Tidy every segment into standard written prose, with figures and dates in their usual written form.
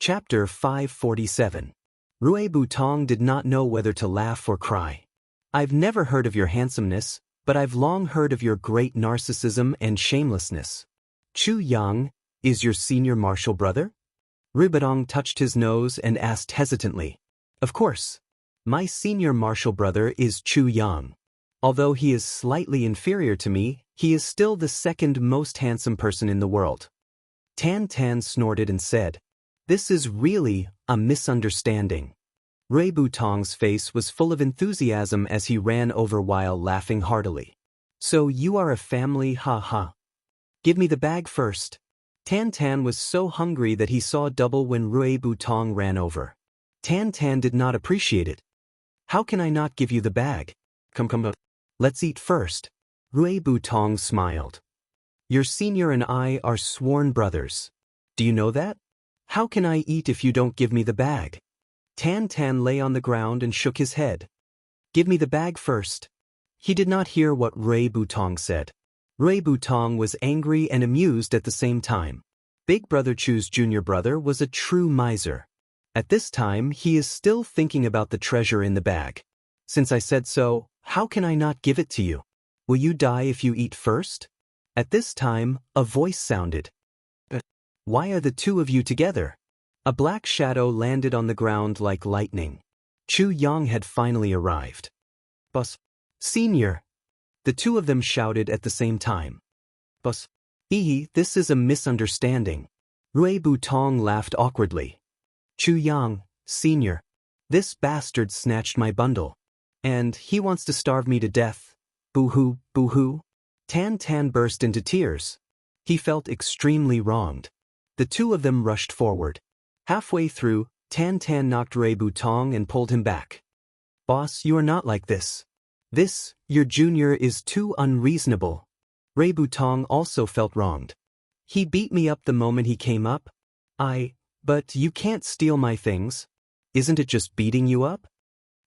Chapter 547. Rui Butong did not know whether to laugh or cry. I've never heard of your handsomeness, but I've long heard of your great narcissism and shamelessness. Chu Yang is your senior martial brother? Rui Butong touched his nose and asked hesitantly. Of course. My senior martial brother is Chu Yang. Although he is slightly inferior to me, he is still the second most handsome person in the world. Tan Tan snorted and said, This is really a misunderstanding. Rui Butong's face was full of enthusiasm as he ran over while laughing heartily. So you are a family, ha. Give me the bag first. Tan Tan was so hungry that he saw double when Rui Butong ran over. Tan Tan did not appreciate it. How can I not give you the bag? Come, let's eat first. Rui Butong smiled. Your senior and I are sworn brothers. Do you know that? How can I eat if you don't give me the bag? Tan Tan lay on the ground and shook his head. Give me the bag first. He did not hear what Rui Butong said. Rui Butong was angry and amused at the same time. Big Brother Chu's junior brother was a true miser. At this time, he is still thinking about the treasure in the bag. Since I said so, how can I not give it to you? Will you die if you eat first? At this time, a voice sounded. Why are the two of you together? A black shadow landed on the ground like lightning. Chu Yang had finally arrived. Boss. Senior. The two of them shouted at the same time. Boss. This is a misunderstanding. Rui Butong laughed awkwardly. Chu Yang, senior. This bastard snatched my bundle. And he wants to starve me to death. Boo-hoo, boo-hoo. Tan Tan burst into tears. He felt extremely wronged. The two of them rushed forward. Halfway through, Tan Tan knocked Rui Butong and pulled him back. Boss, you are not like this. This, your junior, is too unreasonable. Rui Butong also felt wronged. He beat me up the moment he came up. But you can't steal my things. Isn't it just beating you up?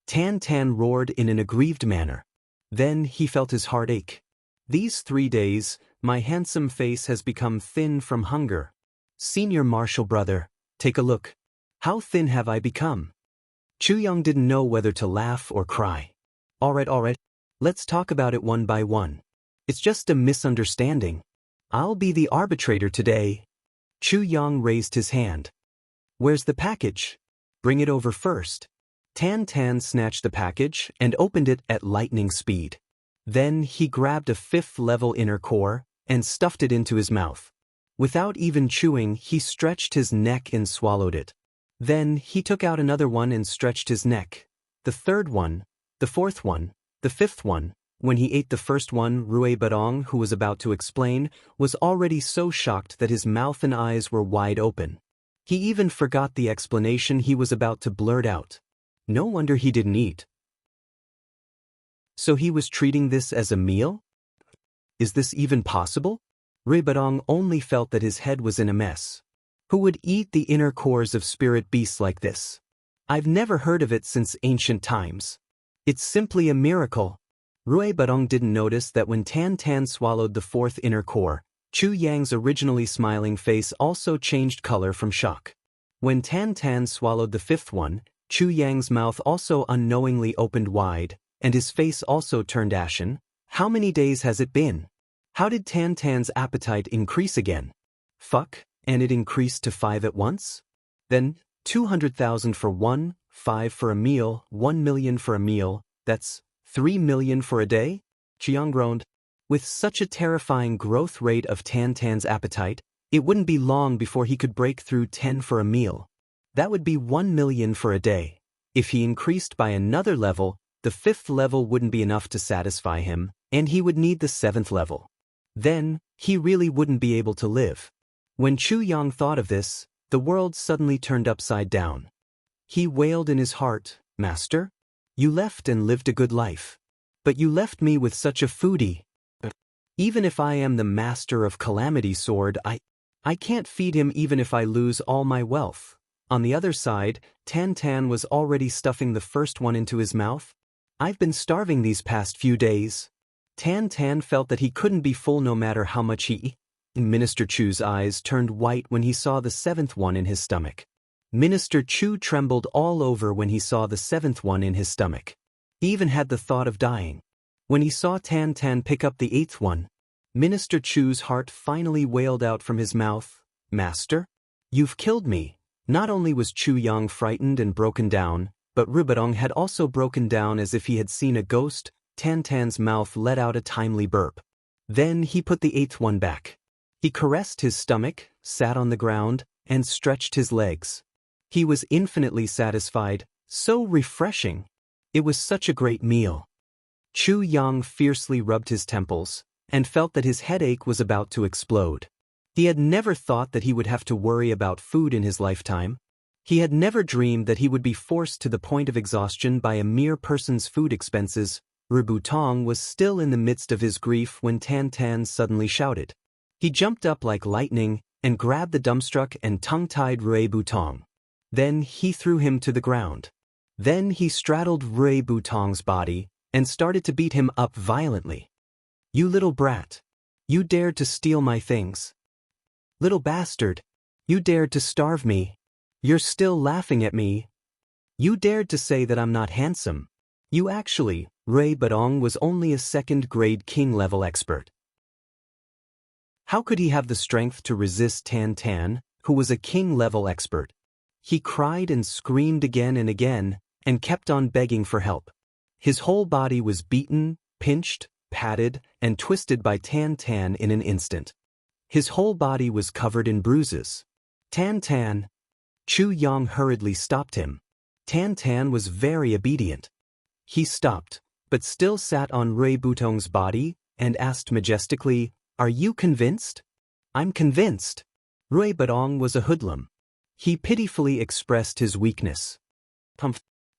Tan Tan roared in an aggrieved manner. Then he felt his heart ache. These 3 days, my handsome face has become thin from hunger. Senior martial brother, take a look. How thin have I become? Chu Yang didn't know whether to laugh or cry. All right. Let's talk about it one by one. It's just a misunderstanding. I'll be the arbitrator today. Chu Yang raised his hand. Where's the package? Bring it over first. Tan Tan snatched the package and opened it at lightning speed. Then he grabbed a 5th-level inner core and stuffed it into his mouth. Without even chewing, he stretched his neck and swallowed it. Then he took out another one and stretched his neck. The 3rd one, the 4th one, the 5th one. When he ate the first one, Rui Butong, who was about to explain, was already so shocked that his mouth and eyes were wide open. He even forgot the explanation he was about to blurt out. No wonder he didn't eat. So he was treating this as a meal? Is this even possible? Rui Butong only felt that his head was in a mess. Who would eat the inner cores of spirit beasts like this? I've never heard of it since ancient times. It's simply a miracle. Rui Butong didn't notice that when Tan Tan swallowed the 4th inner core, Chu Yang's originally smiling face also changed color from shock. When Tan Tan swallowed the 5th one, Chu Yang's mouth also unknowingly opened wide, and his face also turned ashen. How many days has it been? How did Tan Tan's appetite increase again? And it increased to 5 at once? Then, 200,000 for 1, 5 for a meal, 1 million for a meal, that's 3 million for a day? Jiang groaned. With such a terrifying growth rate of Tan Tan's appetite, it wouldn't be long before he could break through 10 for a meal. That would be 1 million for a day. If he increased by another level, the 5th level wouldn't be enough to satisfy him, and he would need the 7th level. Then, he really wouldn't be able to live. When Chu Yang thought of this, the world suddenly turned upside down. He wailed in his heart, Master? You left and lived a good life. But you left me with such a foodie. Even if I am the master of Calamity Sword, I can't feed him even if I lose all my wealth. On the other side, Tan Tan was already stuffing the first one into his mouth. I've been starving these past few days. Tan Tan felt that he couldn't be full no matter how much he ate. Minister Chu's eyes turned white when he saw the 7th one in his stomach. Minister Chu trembled all over when he saw the seventh one in his stomach. He even had the thought of dying. When he saw Tan Tan pick up the eighth one, Minister Chu's heart finally wailed out from his mouth, "Master? You've killed me." Not only was Chu Yang frightened and broken down, but Ribadong had also broken down as if he had seen a ghost. Tan Tan's mouth let out a timely burp. Then he put the eighth one back. He caressed his stomach, sat on the ground, and stretched his legs. He was infinitely satisfied, so refreshing. It was such a great meal. Chu Yang fiercely rubbed his temples, and felt that his headache was about to explode. He had never thought that he would have to worry about food in his lifetime. He had never dreamed that he would be forced to the point of exhaustion by a mere person's food expenses. Ributong was still in the midst of his grief when Tan Tan suddenly shouted. He jumped up like lightning and grabbed the dumbstruck and tongue-tied Ributong. Then he threw him to the ground. Then he straddled Ributong's body and started to beat him up violently. "You little brat! You dared to steal my things! Little bastard! You dared to starve me! You're still laughing at me! You dared to say that I'm not handsome! You actually..." Ribadong was only a second-grade king-level expert. How could he have the strength to resist Tan Tan, who was a king-level expert? He cried and screamed again and again, and kept on begging for help. His whole body was beaten, pinched, patted, and twisted by Tan Tan in an instant. His whole body was covered in bruises. "Tan Tan!" Chu Yang hurriedly stopped him. Tan Tan was very obedient. He stopped, but still sat on Ributong's body, and asked majestically, "Are you convinced?" "I'm convinced." Ributong was a hoodlum. He pitifully expressed his weakness.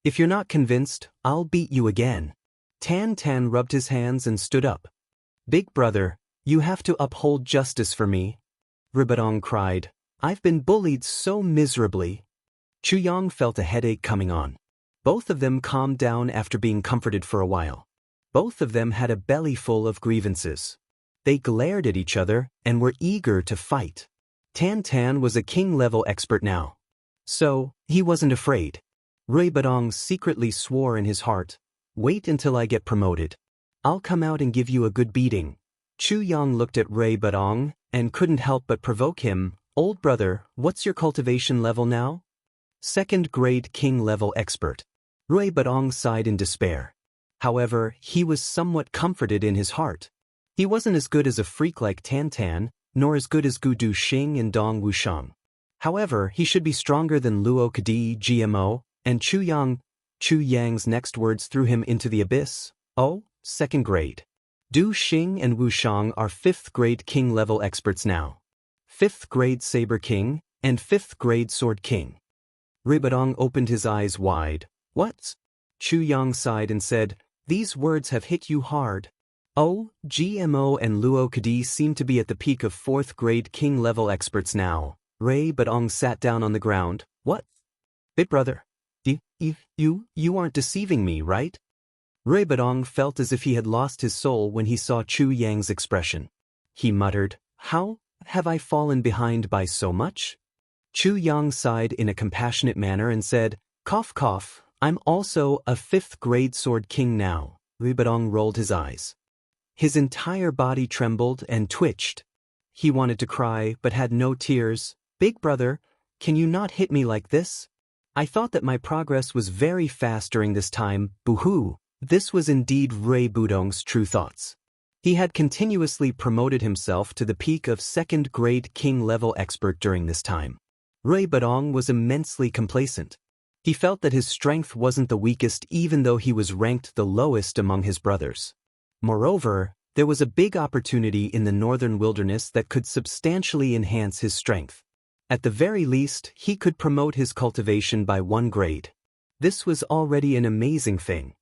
"If you're not convinced, I'll beat you again." Tan Tan rubbed his hands and stood up. "Big brother, you have to uphold justice for me," Ribadong cried. "I've been bullied so miserably." Chu Yang felt a headache coming on. Both of them calmed down after being comforted for a while. Both of them had a belly full of grievances. They glared at each other and were eager to fight. Tan Tan was a king-level expert now. So, he wasn't afraid. Ribadong secretly swore in his heart, "Wait until I get promoted. I'll come out and give you a good beating." Chu Yang looked at Ribadong and couldn't help but provoke him. "Old brother, what's your cultivation level now?" "Second-grade king-level expert." Ribadong sighed in despair. However, he was somewhat comforted in his heart. He wasn't as good as a freak like Tan Tan, nor as good as Gu Du Xing and Dong Wushang. However, he should be stronger than Luo Kadi GMO, and Chu Yang. Chu Yang's next words threw him into the abyss. "Oh, second grade. Du Xing and Wushang are fifth-grade king-level experts now. Fifth-grade Saber King, and fifth-grade Sword King." Ribadong opened his eyes wide. "What?" Chu Yang sighed and said, "These words have hit you hard." "Oh, GMO and Luo Kadi seem to be at the peak of fourth-grade king-level experts now." Ribadong sat down on the ground. "What? Bit brother? You aren't deceiving me, right?" Ribadong felt as if he had lost his soul when he saw Chu Yang's expression. He muttered, "How have I fallen behind by so much?" Chu Yang sighed in a compassionate manner and said, "Cough cough, I'm also a fifth-grade Sword King now." Ribadong rolled his eyes. His entire body trembled and twitched. He wanted to cry but had no tears. "Big brother, can you not hit me like this? I thought that my progress was very fast during this time." Boo-hoo. This was indeed Ribadong's true thoughts. He had continuously promoted himself to the peak of second-grade king-level expert during this time. Ribadong was immensely complacent. He felt that his strength wasn't the weakest even though he was ranked the lowest among his brothers. Moreover, there was a big opportunity in the northern wilderness that could substantially enhance his strength. At the very least, he could promote his cultivation by 1 grade. This was already an amazing thing.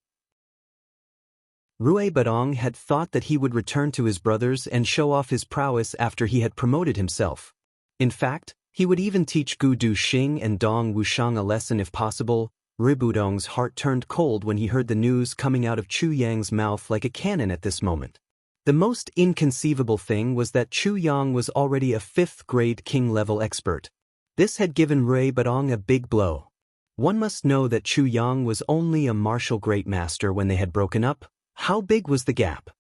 Ribadong had thought that he would return to his brothers and show off his prowess after he had promoted himself. In fact, he would even teach Gu Du Xing and Dong Wushang a lesson if possible. Ribadong's heart turned cold when he heard the news coming out of Chu Yang's mouth like a cannon at this moment. The most inconceivable thing was that Chu Yang was already a fifth-grade king-level expert. This had given Rui Batong a big blow. One must know that Chu Yang was only a martial great master when they had broken up. How big was the gap?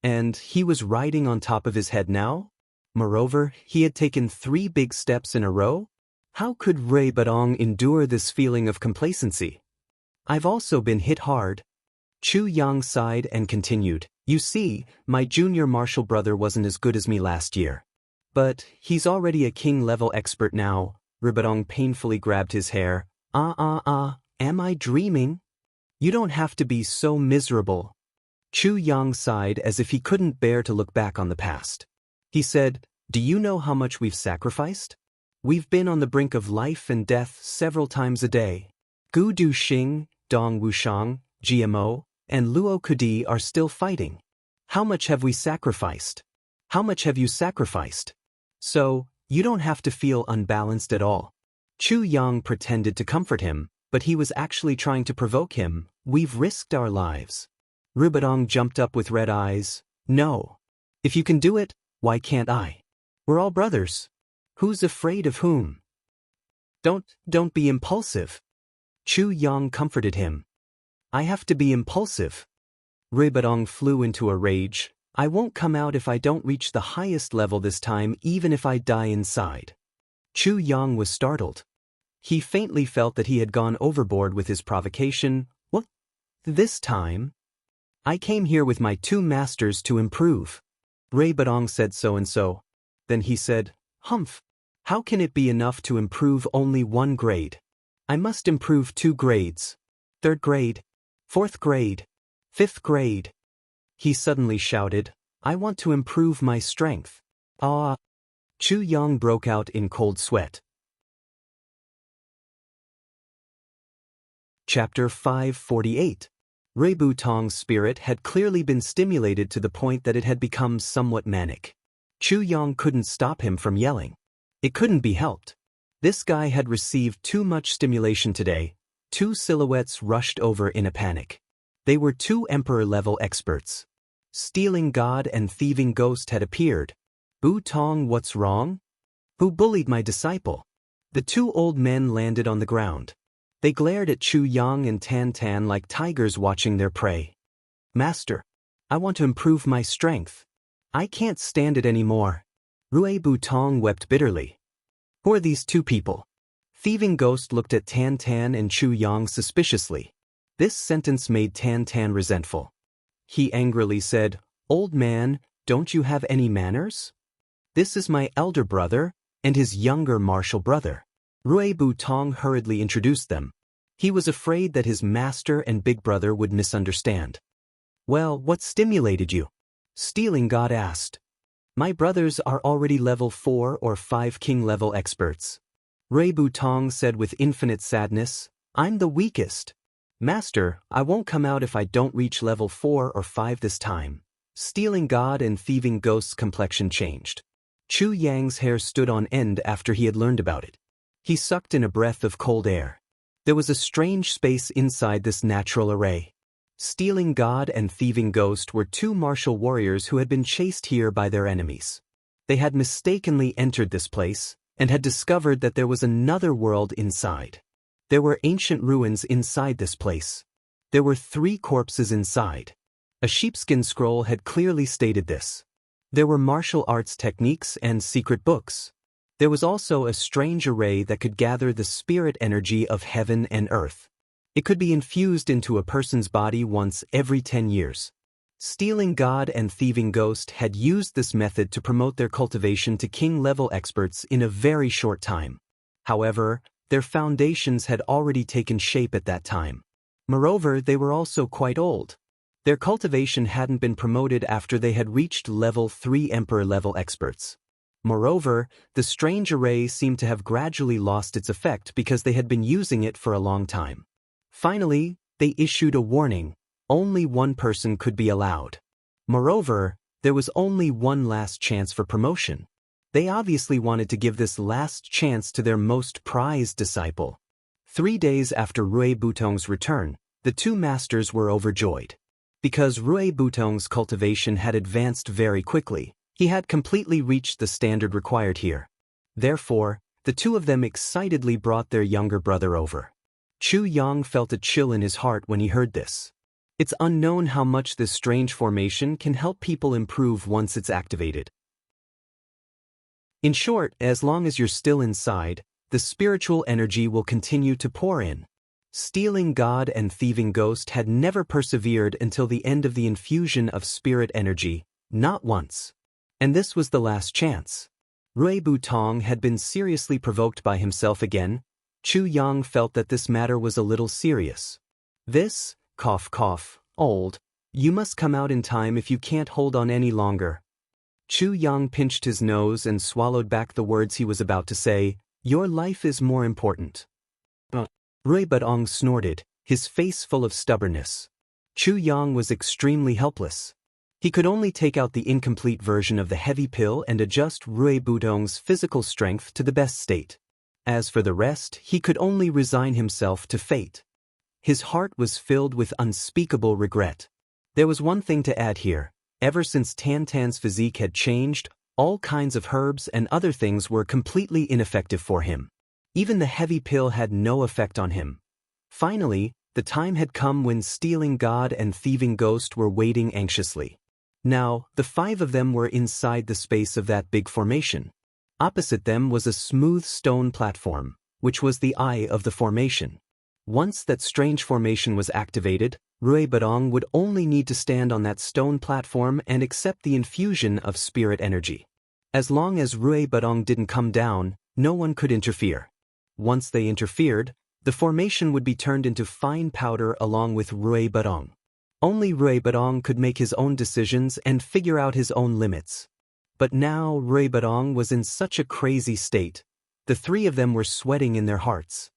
And he was riding on top of his head now? Moreover, he had taken 3 big steps in a row? How could Rui Batong endure this feeling of complacency? I've also been hit hard. Chu Yang sighed and continued, you see, my junior martial brother wasn't as good as me last year. But he's already a king-level expert now. Rui Batong painfully grabbed his hair. Am I dreaming? You don't have to be so miserable. Chu Yang sighed as if he couldn't bear to look back on the past. He said, do you know how much we've sacrificed? We've been on the brink of life and death several times a day. Gu Duxing, Dong Wushang, GMO, and Luo Kudi are still fighting. How much have we sacrificed? How much have you sacrificed? So, you don't have to feel unbalanced at all. Chu Yang pretended to comfort him, but he was actually trying to provoke him. We've risked our lives. Rui Batong jumped up with red eyes. No. If you can do it, why can't I? We're all brothers. Who's afraid of whom? Don't be impulsive. Chu Yang comforted him. I have to be impulsive. Rui Batong flew into a rage. I won't come out if I don't reach the highest level this time, even if I die inside. Chu Yang was startled. He faintly felt that he had gone overboard with his provocation. What? This time? I came here with my 2 masters to improve. Rui Batong said so and so. Then he said, Humph. How can it be enough to improve only 1 grade? I must improve 2 grades. 3rd grade. 4th grade. 5th grade. He suddenly shouted, I want to improve my strength. Ah! Chu Yang broke out in cold sweat. Chapter 548. Rui Batong's spirit had clearly been stimulated to the point that it had become somewhat manic. Chu Yang couldn't stop him from yelling. It couldn't be helped. This guy had received too much stimulation today. 2 silhouettes rushed over in a panic. They were 2 emperor-level experts. Stealing God and Thieving Ghost had appeared. Batong, what's wrong? Who bullied my disciple? The 2 old men landed on the ground. They glared at Chu Yang and Tan Tan like tigers watching their prey. Master, I want to improve my strength. I can't stand it anymore. Rui Batong wept bitterly. Who are these 2 people? Thieving Ghost looked at Tan Tan and Chu Yang suspiciously. This sentence made Tan Tan resentful. He angrily said, Old man, don't you have any manners? This is my elder brother, and his younger martial brother. Rui Batong hurriedly introduced them. He was afraid that his master and big brother would misunderstand. Well, what stimulated you? Stealing God asked. My brothers are already level 4 or 5 king-level experts. Rui Batong said with infinite sadness, I'm the weakest. Master, I won't come out if I don't reach level 4 or 5 this time. Stealing God and Thieving Ghost's complexion changed. Chu Yang's hair stood on end after he had learned about it. He sucked in a breath of cold air. There was a strange space inside this natural array. Stealing God and Thieving Ghost were 2 martial warriors who had been chased here by their enemies. They had mistakenly entered this place, and had discovered that there was another world inside. There were ancient ruins inside this place. There were 3 corpses inside. A sheepskin scroll had clearly stated this. There were martial arts techniques and secret books. There was also a strange array that could gather the spirit energy of heaven and earth. It could be infused into a person's body once every 10 years. Stealing God and Thieving Ghost had used this method to promote their cultivation to king-level experts in a very short time. However, their foundations had already taken shape at that time. Moreover, they were also quite old. Their cultivation hadn't been promoted after they had reached level 3 emperor-level experts. Moreover, the strange array seemed to have gradually lost its effect because they had been using it for a long time. Finally, they issued a warning. Only 1 person could be allowed. Moreover, there was only 1 last chance for promotion. They obviously wanted to give this last chance to their most prized disciple. 3 days after Rui Batong's return, the 2 masters were overjoyed. Because Rui Batong's cultivation had advanced very quickly, he had completely reached the standard required here. Therefore, The two of them excitedly brought their younger brother over. Chu Yang felt a chill in his heart when he heard this. It's unknown how much this strange formation can help people improve once it's activated. In short, as long as you're still inside, the spiritual energy will continue to pour in. Stealing God and Thieving Ghost had never persevered until the end of the infusion of spirit energy, not once. And this was the last chance. Rui Butong had been seriously provoked by himself again. Chu Yang felt that this matter was a little serious. This, cough cough, old, you must come out in time if you can't hold on any longer. Chu Yang pinched his nose and swallowed back the words he was about to say. Your life is more important. Rui Butong snorted, his face full of stubbornness. Chu Yang was extremely helpless. He could only take out the incomplete version of the heavy pill and adjust Rui Butong's physical strength to the best state. As for the rest, he could only resign himself to fate. His heart was filled with unspeakable regret. There was one thing to add here. Ever since Tan Tan's physique had changed, all kinds of herbs and other things were completely ineffective for him. Even the heavy pill had no effect on him. Finally, the time had come when Stealing God and Thieving Ghost were waiting anxiously. Now, the five of them were inside the space of that big formation. Opposite them was a smooth stone platform, which was the eye of the formation. Once that strange formation was activated, Rui Butong would only need to stand on that stone platform and accept the infusion of spirit energy. As long as Rui Butong didn't come down, no one could interfere. Once they interfered, the formation would be turned into fine powder along with Rui Butong. Only Rui Butong could make his own decisions and figure out his own limits. But now Rui Butong was in such a crazy state. The three of them were sweating in their hearts.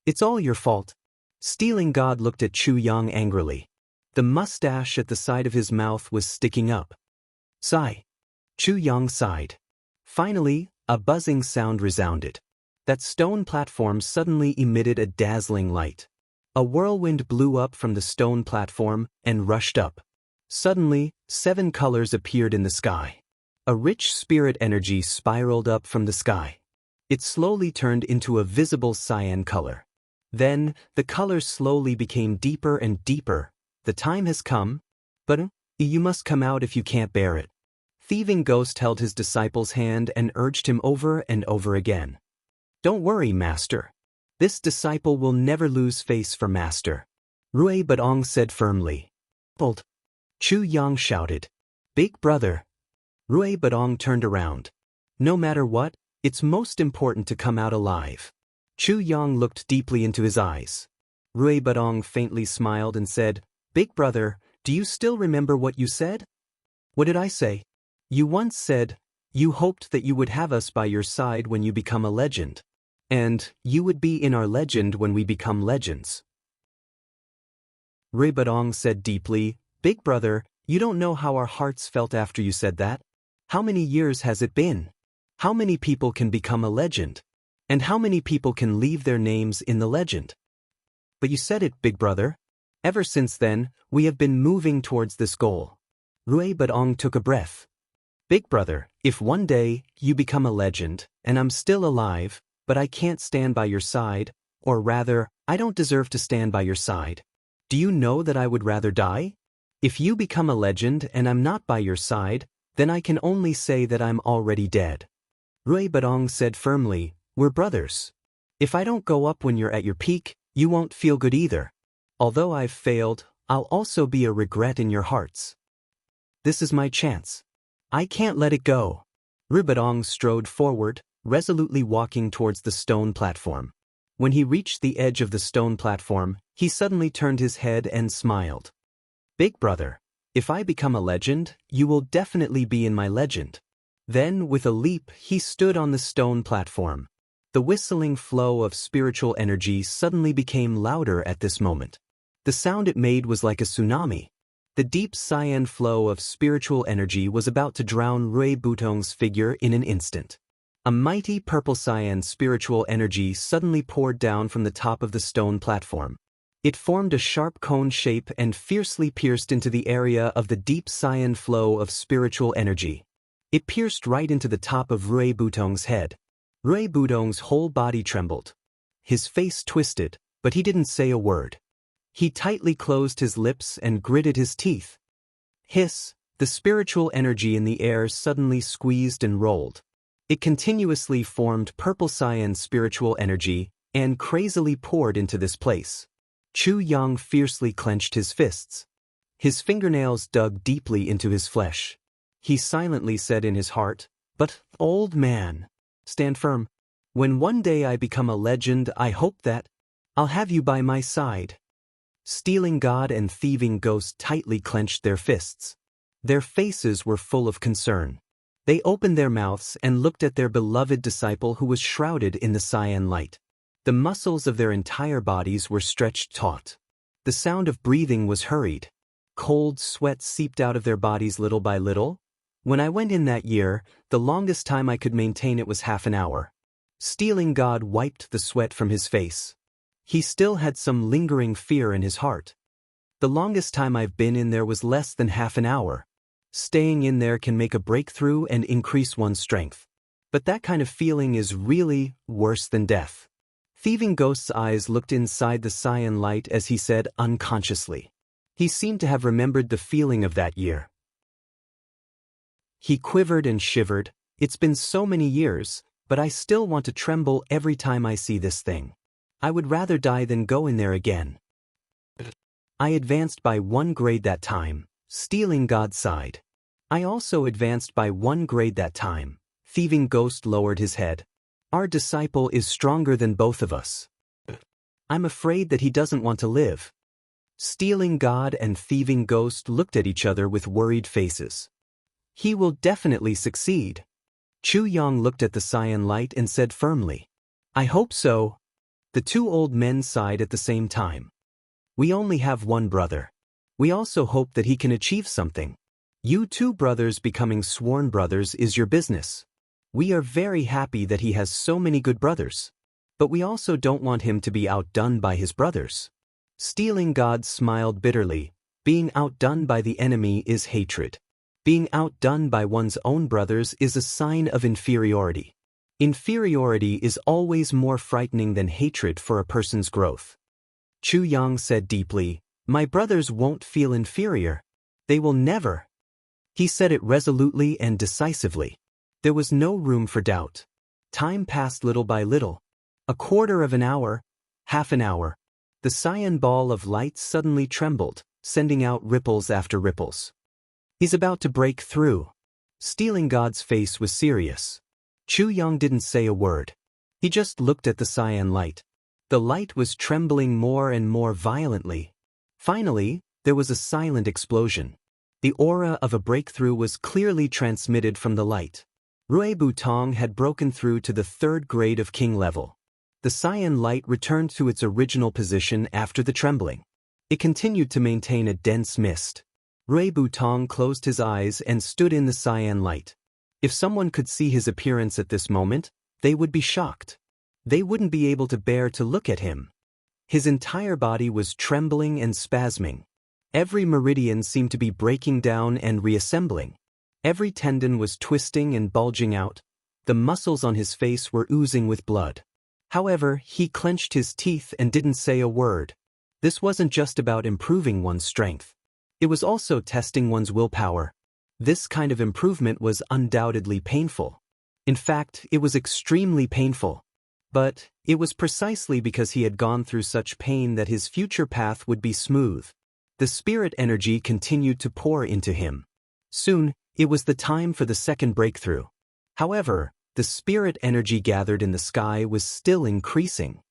It's all your fault. Stealing God looked at Chu Yang angrily. The mustache at the side of his mouth was sticking up. Sigh. Chu Yang sighed. Finally, a buzzing sound resounded. That stone platform suddenly emitted a dazzling light. A whirlwind blew up from the stone platform and rushed up. Suddenly, 7 colors appeared in the sky. A rich spirit energy spiraled up from the sky. It slowly turned into a visible cyan color. Then, the colors slowly became deeper and deeper. The time has come, but you must come out if you can't bear it. Thieving Ghost held his disciple's hand and urged him over and over again. Don't worry, Master. This disciple will never lose face for Master. Rui Butong said firmly. Bold. Chu Yang shouted. Big brother. Rui Butong turned around. No matter what, it's most important to come out alive. Chu Yang looked deeply into his eyes. Rui Butong faintly smiled and said, Big brother, do you still remember what you said? What did I say? You once said, you hoped that you would have us by your side when you become a legend. And you would be in our legend when we become legends. Rui Butong said deeply, Big brother, you don't know how our hearts felt after you said that. How many years has it been? How many people can become a legend? And how many people can leave their names in the legend? But you said it, Big brother. Ever since then, we have been moving towards this goal. Rui Butong took a breath. Big brother, if one day you become a legend, and I'm still alive, but I can't stand by your side, or rather, I don't deserve to stand by your side. Do you know that I would rather die? If you become a legend and I'm not by your side, then I can only say that I'm already dead. Rui Butong said firmly, we're brothers. If I don't go up when you're at your peak, you won't feel good either. Although I've failed, I'll also be a regret in your hearts. This is my chance. I can't let it go. Rui Butong strode forward, resolutely walking towards the stone platform. When he reached the edge of the stone platform, he suddenly turned his head and smiled. Big brother, if I become a legend, you will definitely be in my legend. Then, with a leap, he stood on the stone platform. The whistling flow of spiritual energy suddenly became louder at this moment. The sound it made was like a tsunami. The deep cyan flow of spiritual energy was about to drown Rui Butong's figure in an instant. A mighty purple cyan spiritual energy suddenly poured down from the top of the stone platform. It formed a sharp cone shape and fiercely pierced into the area of the deep cyan flow of spiritual energy. It pierced right into the top of Rui Butong's head. Rui Budong's whole body trembled. His face twisted, but he didn't say a word. He tightly closed his lips and gritted his teeth. Hiss, the spiritual energy in the air suddenly squeezed and rolled. It continuously formed purple cyan spiritual energy and crazily poured into this place. Chu Yang fiercely clenched his fists. His fingernails dug deeply into his flesh. He silently said in his heart, "But, old man, stand firm. When one day I become a legend, I hope that I'll have you by my side." Stealing God and Thieving Ghost tightly clenched their fists. Their faces were full of concern. They opened their mouths and looked at their beloved disciple who was shrouded in the cyan light. The muscles of their entire bodies were stretched taut. The sound of breathing was hurried. Cold sweat seeped out of their bodies little by little. When I went in that year, the longest time I could maintain it was half an hour. Stealing God wiped the sweat from his face. He still had some lingering fear in his heart. The longest time I've been in there was less than half an hour. Staying in there can make a breakthrough and increase one's strength. But that kind of feeling is really worse than death. Thieving Ghost's eyes looked inside the cyan light as he said unconsciously. He seemed to have remembered the feeling of that year. He quivered and shivered. "It's been so many years, but I still want to tremble every time I see this thing. I would rather die than go in there again." I advanced by 1 grade that time, Stealing God sighed. I also advanced by 1 grade that time. Thieving Ghost lowered his head. "Our disciple is stronger than both of us. I'm afraid that he doesn't want to live." Stealing God and Thieving Ghost looked at each other with worried faces. "He will definitely succeed." Chu Yang looked at the cyan light and said firmly, "I hope so." The two old men sighed at the same time. "We only have one brother. We also hope that he can achieve something. You two brothers becoming sworn brothers is your business. We are very happy that he has so many good brothers. But we also don't want him to be outdone by his brothers." Stealing God smiled bitterly. Being outdone by the enemy is hatred. Being outdone by one's own brothers is a sign of inferiority. Inferiority is always more frightening than hatred for a person's growth. Chu Yang said deeply, "My brothers won't feel inferior. They will never." He said it resolutely and decisively. There was no room for doubt. Time passed little by little. A quarter of an hour, half an hour. The cyan ball of light suddenly trembled, sending out ripples after ripples. "He's about to break through." Stealing God's face was serious. Chu Yang didn't say a word. He just looked at the cyan light. The light was trembling more and more violently. Finally, there was a silent explosion. The aura of a breakthrough was clearly transmitted from the light. Rui Butong had broken through to the 3rd grade of king level. The cyan light returned to its original position after the trembling. It continued to maintain a dense mist. Rui Butong closed his eyes and stood in the cyan light. If someone could see his appearance at this moment, they would be shocked. They wouldn't be able to bear to look at him. His entire body was trembling and spasming. Every meridian seemed to be breaking down and reassembling. Every tendon was twisting and bulging out. The muscles on his face were oozing with blood. However, he clenched his teeth and didn't say a word. This wasn't just about improving one's strength. It was also testing one's willpower. This kind of improvement was undoubtedly painful. In fact, it was extremely painful. But it was precisely because he had gone through such pain that his future path would be smooth. The spirit energy continued to pour into him. Soon, it was the time for the second breakthrough. However, the spirit energy gathered in the sky was still increasing.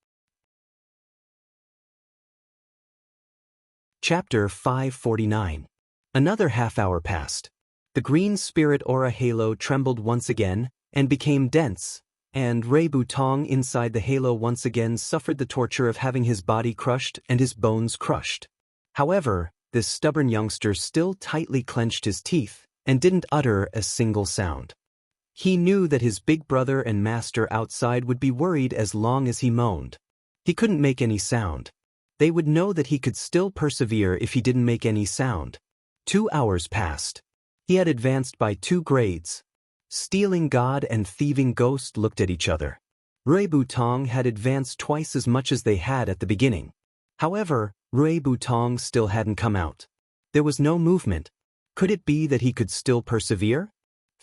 Chapter 549. Another half hour passed. The green spirit aura halo trembled once again and became dense, and Rui Butong inside the halo once again suffered the torture of having his body crushed and his bones crushed. However, this stubborn youngster still tightly clenched his teeth and didn't utter a single sound. He knew that his big brother and master outside would be worried as long as he moaned. He couldn't make any sound. They would know that he could still persevere if he didn't make any sound. 2 hours passed. He had advanced by 2 grades. Stealing God and Thieving Ghost looked at each other. Rui Butong had advanced twice as much as they had at the beginning. However, Rui Butong still hadn't come out. There was no movement. Could it be that he could still persevere?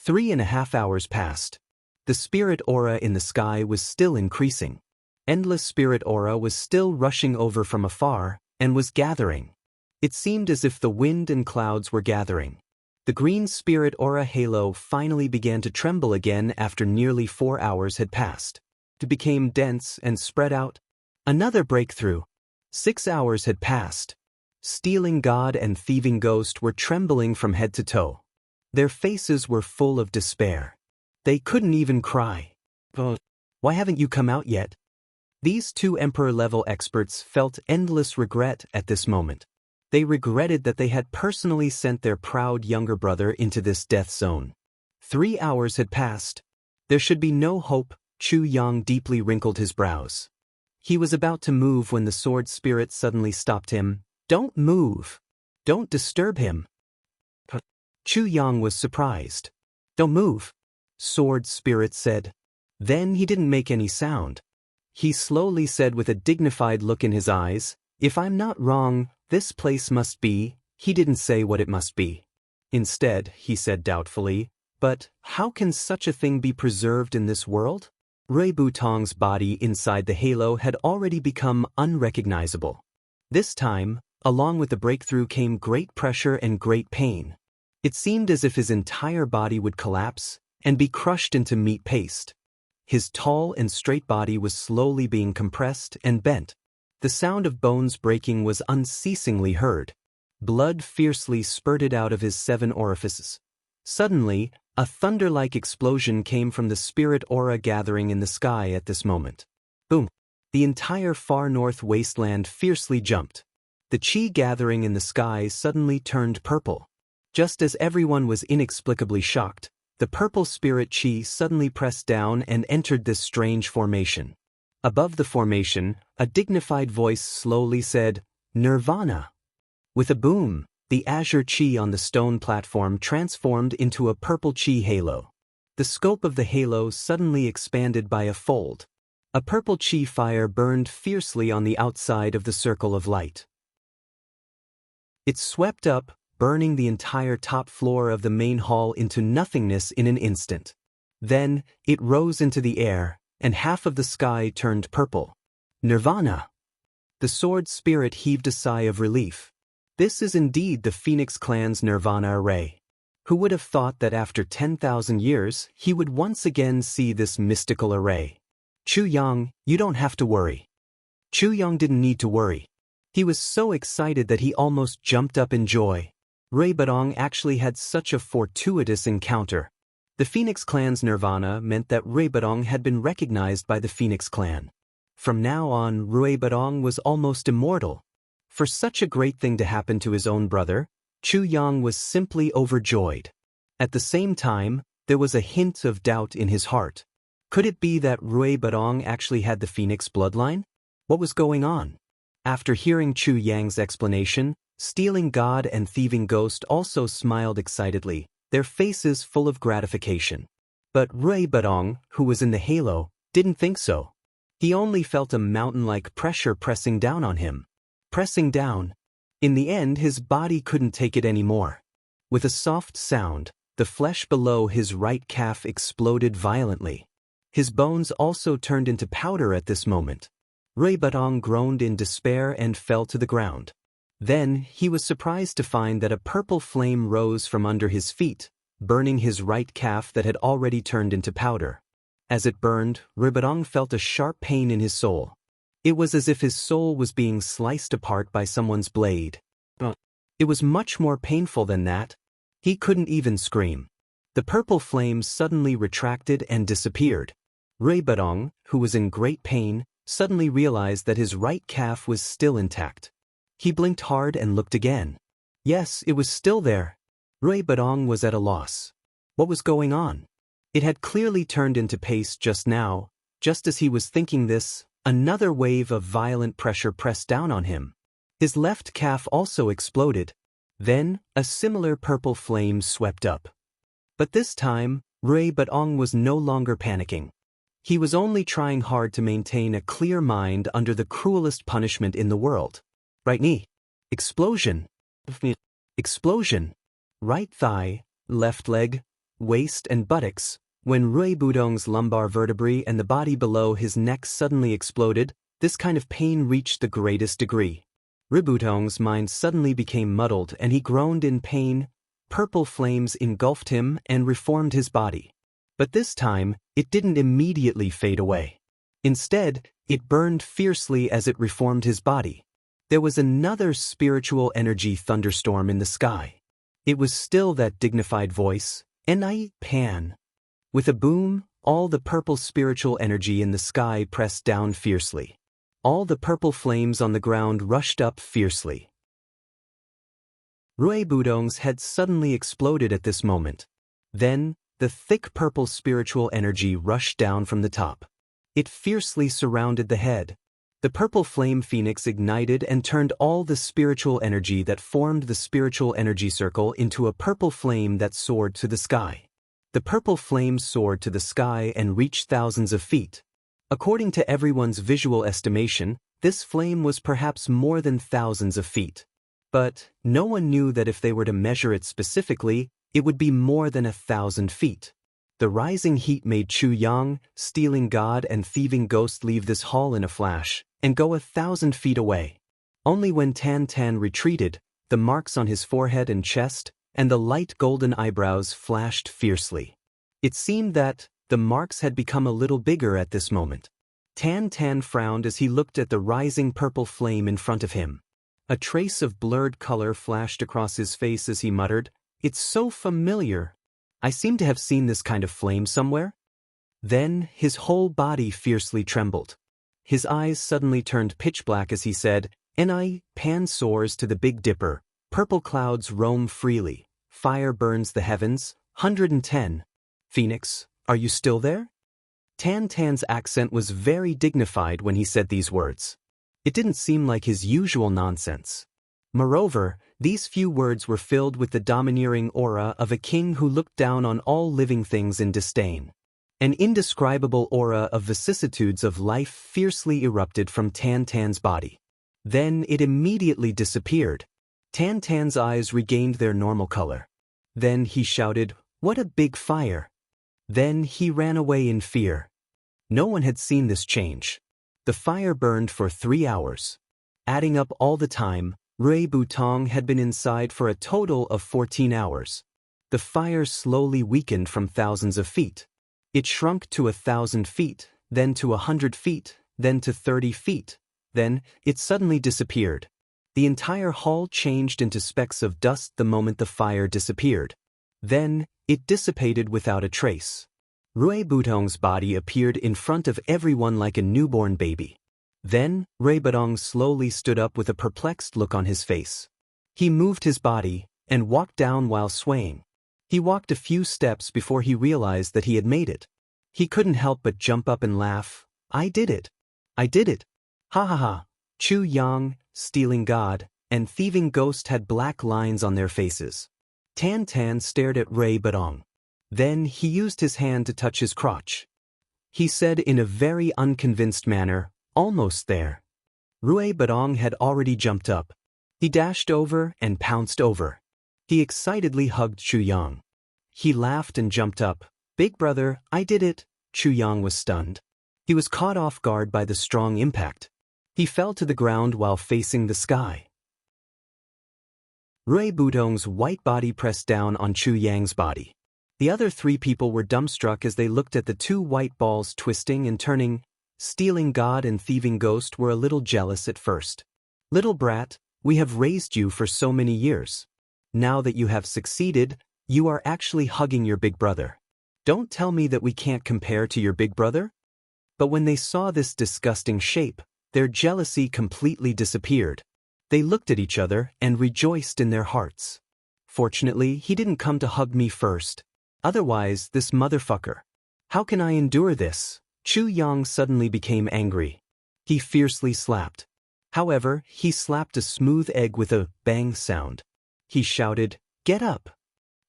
3.5 hours passed. The spirit aura in the sky was still increasing. Endless spirit aura was still rushing over from afar, and was gathering. It seemed as if the wind and clouds were gathering. The green spirit aura halo finally began to tremble again after nearly 4 hours had passed. It became dense and spread out. Another breakthrough. 6 hours had passed. Stealing God and Thieving Ghost were trembling from head to toe. Their faces were full of despair. They couldn't even cry. Why haven't you come out yet? These two Emperor-level experts felt endless regret at this moment. They regretted that they had personally sent their proud younger brother into this death zone. 3 hours had passed. There should be no hope. Chu Yang deeply wrinkled his brows. He was about to move when the sword spirit suddenly stopped him. Don't move. Don't disturb him. Chu Yang was surprised. Don't move, sword spirit said. Then he didn't make any sound. He slowly said with a dignified look in his eyes, if I'm not wrong, this place must be. He didn't say what it must be. Instead, he said doubtfully, but how can such a thing be preserved in this world? Rui Butong's body inside the halo had already become unrecognizable. This time, along with the breakthrough came great pressure and great pain. It seemed as if his entire body would collapse and be crushed into meat paste. His tall and straight body was slowly being compressed and bent. The sound of bones breaking was unceasingly heard. Blood fiercely spurted out of his 7 orifices. Suddenly, a thunder-like explosion came from the spirit aura gathering in the sky at this moment. Boom! The entire far north wasteland fiercely jumped. The chi gathering in the sky suddenly turned purple. Just as everyone was inexplicably shocked, the purple spirit chi suddenly pressed down and entered this strange formation. Above the formation, a dignified voice slowly said, Nirvana. With a boom, the azure chi on the stone platform transformed into a purple chi halo. The scope of the halo suddenly expanded by a fold. A purple chi fire burned fiercely on the outside of the circle of light. It swept up, burning the entire top floor of the main hall into nothingness in an instant. Then, it rose into the air, and half of the sky turned purple. Nirvana! The sword spirit heaved a sigh of relief. This is indeed the Phoenix clan's Nirvana array. Who would have thought that after 10,000 years, he would once again see this mystical array? Chu Yang, you don't have to worry. Chu Yang didn't need to worry. He was so excited that he almost jumped up in joy. Rui Butong actually had such a fortuitous encounter. The Phoenix clan's Nirvana meant that Rui Butong had been recognized by the Phoenix clan. From now on, Rui Butong was almost immortal. For such a great thing to happen to his own brother, Chu Yang was simply overjoyed. At the same time, there was a hint of doubt in his heart. Could it be that Rui Butong actually had the Phoenix bloodline? What was going on? After hearing Chu Yang's explanation, Stealing God and Thieving Ghost also smiled excitedly, their faces full of gratification. But Rui Butong, who was in the halo, didn't think so. He only felt a mountain-like pressure pressing down on him. Pressing down. In the end, his body couldn't take it anymore. With a soft sound, the flesh below his right calf exploded violently. His bones also turned into powder at this moment. Rui Butong groaned in despair and fell to the ground. Then, he was surprised to find that a purple flame rose from under his feet, burning his right calf that had already turned into powder. As it burned, Rui Butong felt a sharp pain in his soul. It was as if his soul was being sliced apart by someone's blade. But it was much more painful than that. He couldn't even scream. The purple flame suddenly retracted and disappeared. Rui Butong, who was in great pain, suddenly realized that his right calf was still intact. He blinked hard and looked again. Yes, it was still there. Rui Butong was at a loss. What was going on? It had clearly turned into paste just now. Just as he was thinking this, another wave of violent pressure pressed down on him. His left calf also exploded. Then, a similar purple flame swept up. But this time, Rui Butong was no longer panicking. He was only trying hard to maintain a clear mind under the cruelest punishment in the world. Right knee. Explosion. Explosion. Right thigh, left leg, waist and buttocks. When Rui Budong's lumbar vertebrae and the body below his neck suddenly exploded, this kind of pain reached the greatest degree. Rui Budong's mind suddenly became muddled and he groaned in pain. Purple flames engulfed him and reformed his body. But this time, it didn't immediately fade away. Instead, it burned fiercely as it reformed his body. There was another spiritual energy thunderstorm in the sky. It was still that dignified voice, Enai Pan. With a boom, all the purple spiritual energy in the sky pressed down fiercely. All the purple flames on the ground rushed up fiercely. Rui Budong's head suddenly exploded at this moment. Then, the thick purple spiritual energy rushed down from the top. It fiercely surrounded the head. The purple flame phoenix ignited and turned all the spiritual energy that formed the spiritual energy circle into a purple flame that soared to the sky. The purple flame soared to the sky and reached thousands of feet. According to everyone's visual estimation, this flame was perhaps more than thousands of feet. But no one knew that if they were to measure it specifically, it would be more than 1,000 feet. The rising heat made Chu Yang, stealing god and thieving ghost leave this hall in a flash, and go 1,000 feet away. Only when Tan Tan retreated, the marks on his forehead and chest, and the light golden eyebrows flashed fiercely. It seemed that the marks had become a little bigger at this moment. Tan Tan frowned as he looked at the rising purple flame in front of him. A trace of blurred color flashed across his face as he muttered, "It's so familiar. I seem to have seen this kind of flame somewhere." Then his whole body fiercely trembled. His eyes suddenly turned pitch black as he said, "Enai Pan soars to the Big Dipper. Purple clouds roam freely. Fire burns the heavens. 110. Phoenix, are you still there?" Tan Tan's accent was very dignified when he said these words. It didn't seem like his usual nonsense. Moreover, these few words were filled with the domineering aura of a king who looked down on all living things in disdain. An indescribable aura of vicissitudes of life fiercely erupted from Tan Tan's body. Then it immediately disappeared. Tan Tan's eyes regained their normal color. Then he shouted, "What a big fire!" Then he ran away in fear. No one had seen this change. The fire burned for 3 hours. Adding up all the time, Rui Budong had been inside for a total of 14 hours. The fire slowly weakened from thousands of feet. It shrunk to 1,000 feet, then to 100 feet, then to 30 feet. Then, it suddenly disappeared. The entire hall changed into specks of dust the moment the fire disappeared. Then, it dissipated without a trace. Rui Budong's body appeared in front of everyone like a newborn baby. Then, Rui Budong slowly stood up with a perplexed look on his face. He moved his body, and walked down while swaying. He walked a few steps before he realized that he had made it. He couldn't help but jump up and laugh. "I did it! I did it! Ha ha ha!" Chu Yang, stealing god, and thieving ghost had black lines on their faces. Tan Tan stared at Rui Budong. Then he used his hand to touch his crotch. He said in a very unconvinced manner, "Almost there." Rui Budong had already jumped up. He dashed over and pounced over. He excitedly hugged Chu Yang. He laughed and jumped up. "Big brother, I did it." Chu Yang was stunned. He was caught off guard by the strong impact. He fell to the ground while facing the sky. Rui Budong's white body pressed down on Chu Yang's body. The other 3 people were dumbstruck as they looked at the 2 white balls twisting and turning. Stealing god and thieving ghost were a little jealous at first. "Little brat, we have raised you for so many years. Now that you have succeeded, you are actually hugging your big brother. Don't tell me that we can't compare to your big brother?" But when they saw this disgusting shape, their jealousy completely disappeared. They looked at each other and rejoiced in their hearts. "Fortunately, he didn't come to hug me first. Otherwise, this motherfucker. How can I endure this?" Chu Yang suddenly became angry. He fiercely slapped. However, he slapped a smooth egg with a bang sound. He shouted, "Get up!"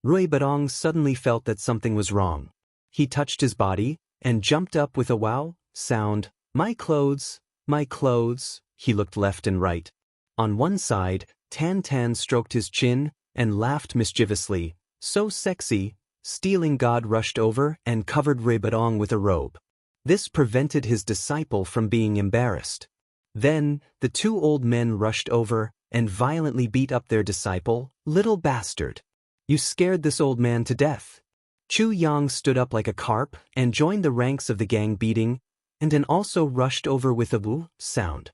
Rui Budong suddenly felt that something was wrong. He touched his body, and jumped up with a wow sound. My clothes, my clothes. He looked left and right. On one side, Tan Tan stroked his chin and laughed mischievously. So sexy. Stealing God rushed over and covered Rebadong with a robe. This prevented his disciple from being embarrassed. Then, the two old men rushed over and violently beat up their disciple. Little bastard. You scared this old man to death. Chu Yang stood up like a carp and joined the ranks of the gang beating, and then also rushed over with a woo sound.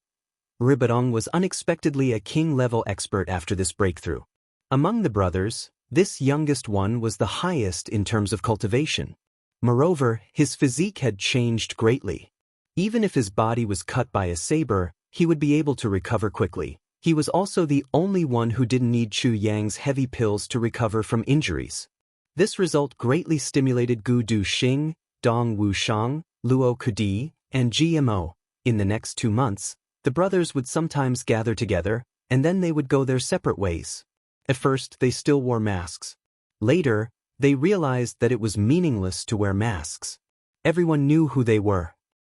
Ribadong was unexpectedly a king-level expert after this breakthrough. Among the brothers, this youngest one was the highest in terms of cultivation. Moreover, his physique had changed greatly. Even if his body was cut by a saber, he would be able to recover quickly. He was also the only one who didn't need Chu Yang's heavy pills to recover from injuries. This result greatly stimulated Gu Du Xing, Dong Wu Shang, Luo Kudi, and GMO. In the next 2 months, the brothers would sometimes gather together, and then they would go their separate ways. At first, they still wore masks. Later, they realized that it was meaningless to wear masks. Everyone knew who they were.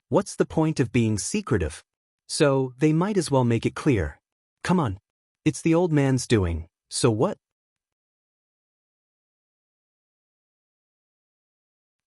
What's the point of being secretive? So, they might as well make it clear. Come on. It's the old man's doing, so what?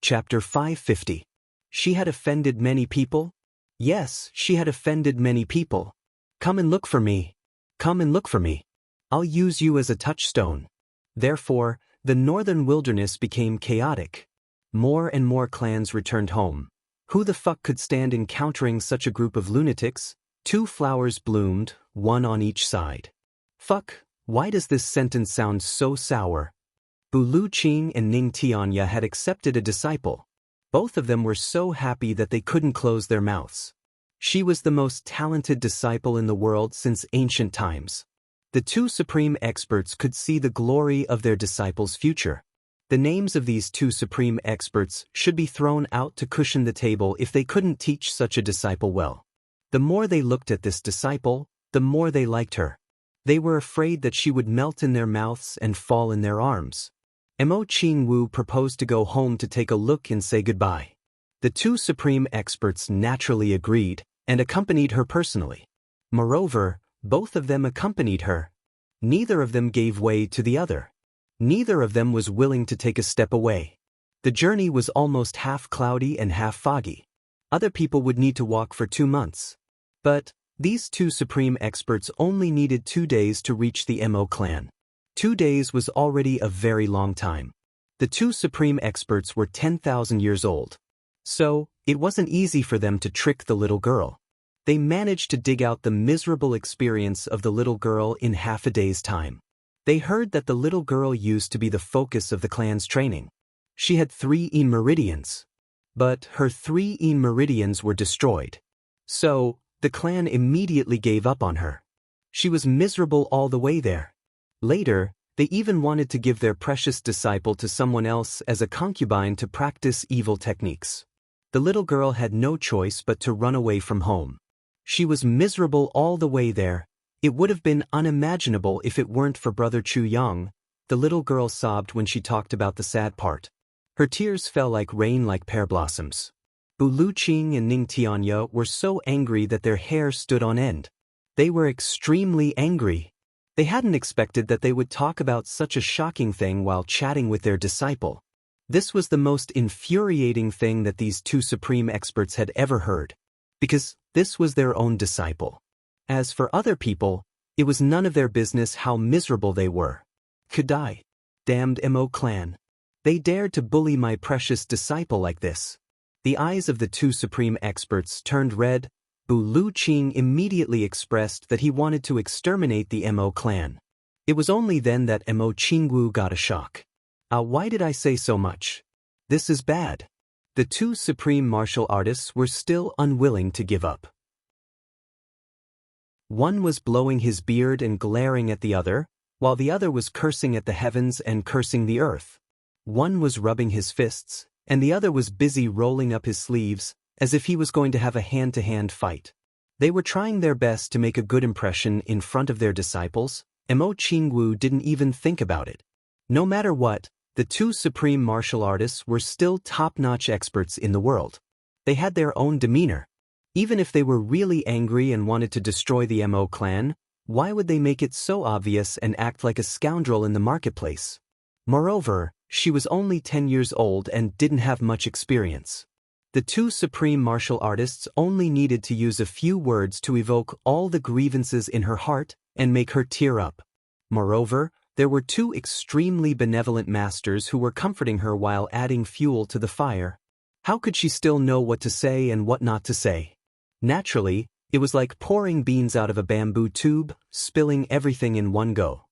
Chapter 550. She had offended many people? Yes, she had offended many people. Come and look for me. Come and look for me. I'll use you as a touchstone. Therefore, the northern wilderness became chaotic. More and more clans returned home. Who the fuck could stand encountering such a group of lunatics? 2 flowers bloomed, one on each side. Fuck, why does this sentence sound so sour? Bu Lu Qing and Ning Tianya had accepted a disciple. Both of them were so happy that they couldn't close their mouths. She was the most talented disciple in the world since ancient times. The 2 supreme experts could see the glory of their disciple's future. The names of these 2 supreme experts should be thrown out to cushion the table if they couldn't teach such a disciple well. The more they looked at this disciple, the more they liked her. They were afraid that she would melt in their mouths and fall in their arms. Mo Qing Wu proposed to go home to take a look and say goodbye. The 2 supreme experts naturally agreed and accompanied her personally. Moreover, both of them accompanied her. Neither of them gave way to the other. Neither of them was willing to take a step away. The journey was almost half cloudy and half foggy. Other people would need to walk for 2 months. But these 2 supreme experts only needed 2 days to reach the Mo clan. 2 days was already a very long time. The 2 supreme experts were 10,000 years old. So, it wasn't easy for them to trick the little girl. They managed to dig out the miserable experience of the little girl in half a day's time. They heard that the little girl used to be the focus of the clan's training. She had 3 meridians. But her 3 meridians were destroyed. So, the clan immediately gave up on her. She was miserable all the way there. Later, they even wanted to give their precious disciple to someone else as a concubine to practice evil techniques. The little girl had no choice but to run away from home. She was miserable all the way there. It would have been unimaginable if it weren't for Brother Chu Yang. The little girl sobbed when she talked about the sad part. Her tears fell like rain like pear blossoms. Bu Lu Qing and Ning Tianya were so angry that their hair stood on end. They were extremely angry. They hadn't expected that they would talk about such a shocking thing while chatting with their disciple. This was the most infuriating thing that these 2 supreme experts had ever heard. Because this was their own disciple. As for other people, it was none of their business how miserable they were. Kudai. Damned Mo clan. They dared to bully my precious disciple like this. The eyes of the 2 supreme experts turned red. Bu Lu Qing immediately expressed that he wanted to exterminate the Mo clan. It was only then that Mo Qingwu got a shock. Why did I say so much? This is bad. The 2 supreme martial artists were still unwilling to give up. One was blowing his beard and glaring at the other, while the other was cursing at the heavens and cursing the earth. One was rubbing his fists, and the other was busy rolling up his sleeves, as if he was going to have a hand-to-hand fight. They were trying their best to make a good impression in front of their disciples. Mo Qingwu didn't even think about it. No matter what, The two supreme martial artists were still top-notch experts in the world. They had their own demeanor. Even if they were really angry and wanted to destroy the Mo clan, why would they make it so obvious and act like a scoundrel in the marketplace? Moreover, she was only 10 years old and didn't have much experience. The two supreme martial artists only needed to use a few words to evoke all the grievances in her heart and make her tear up. Moreover, there were two extremely benevolent masters who were comforting her while adding fuel to the fire. How could she still know what to say and what not to say? Naturally, it was like pouring beans out of a bamboo tube, spilling everything in one go.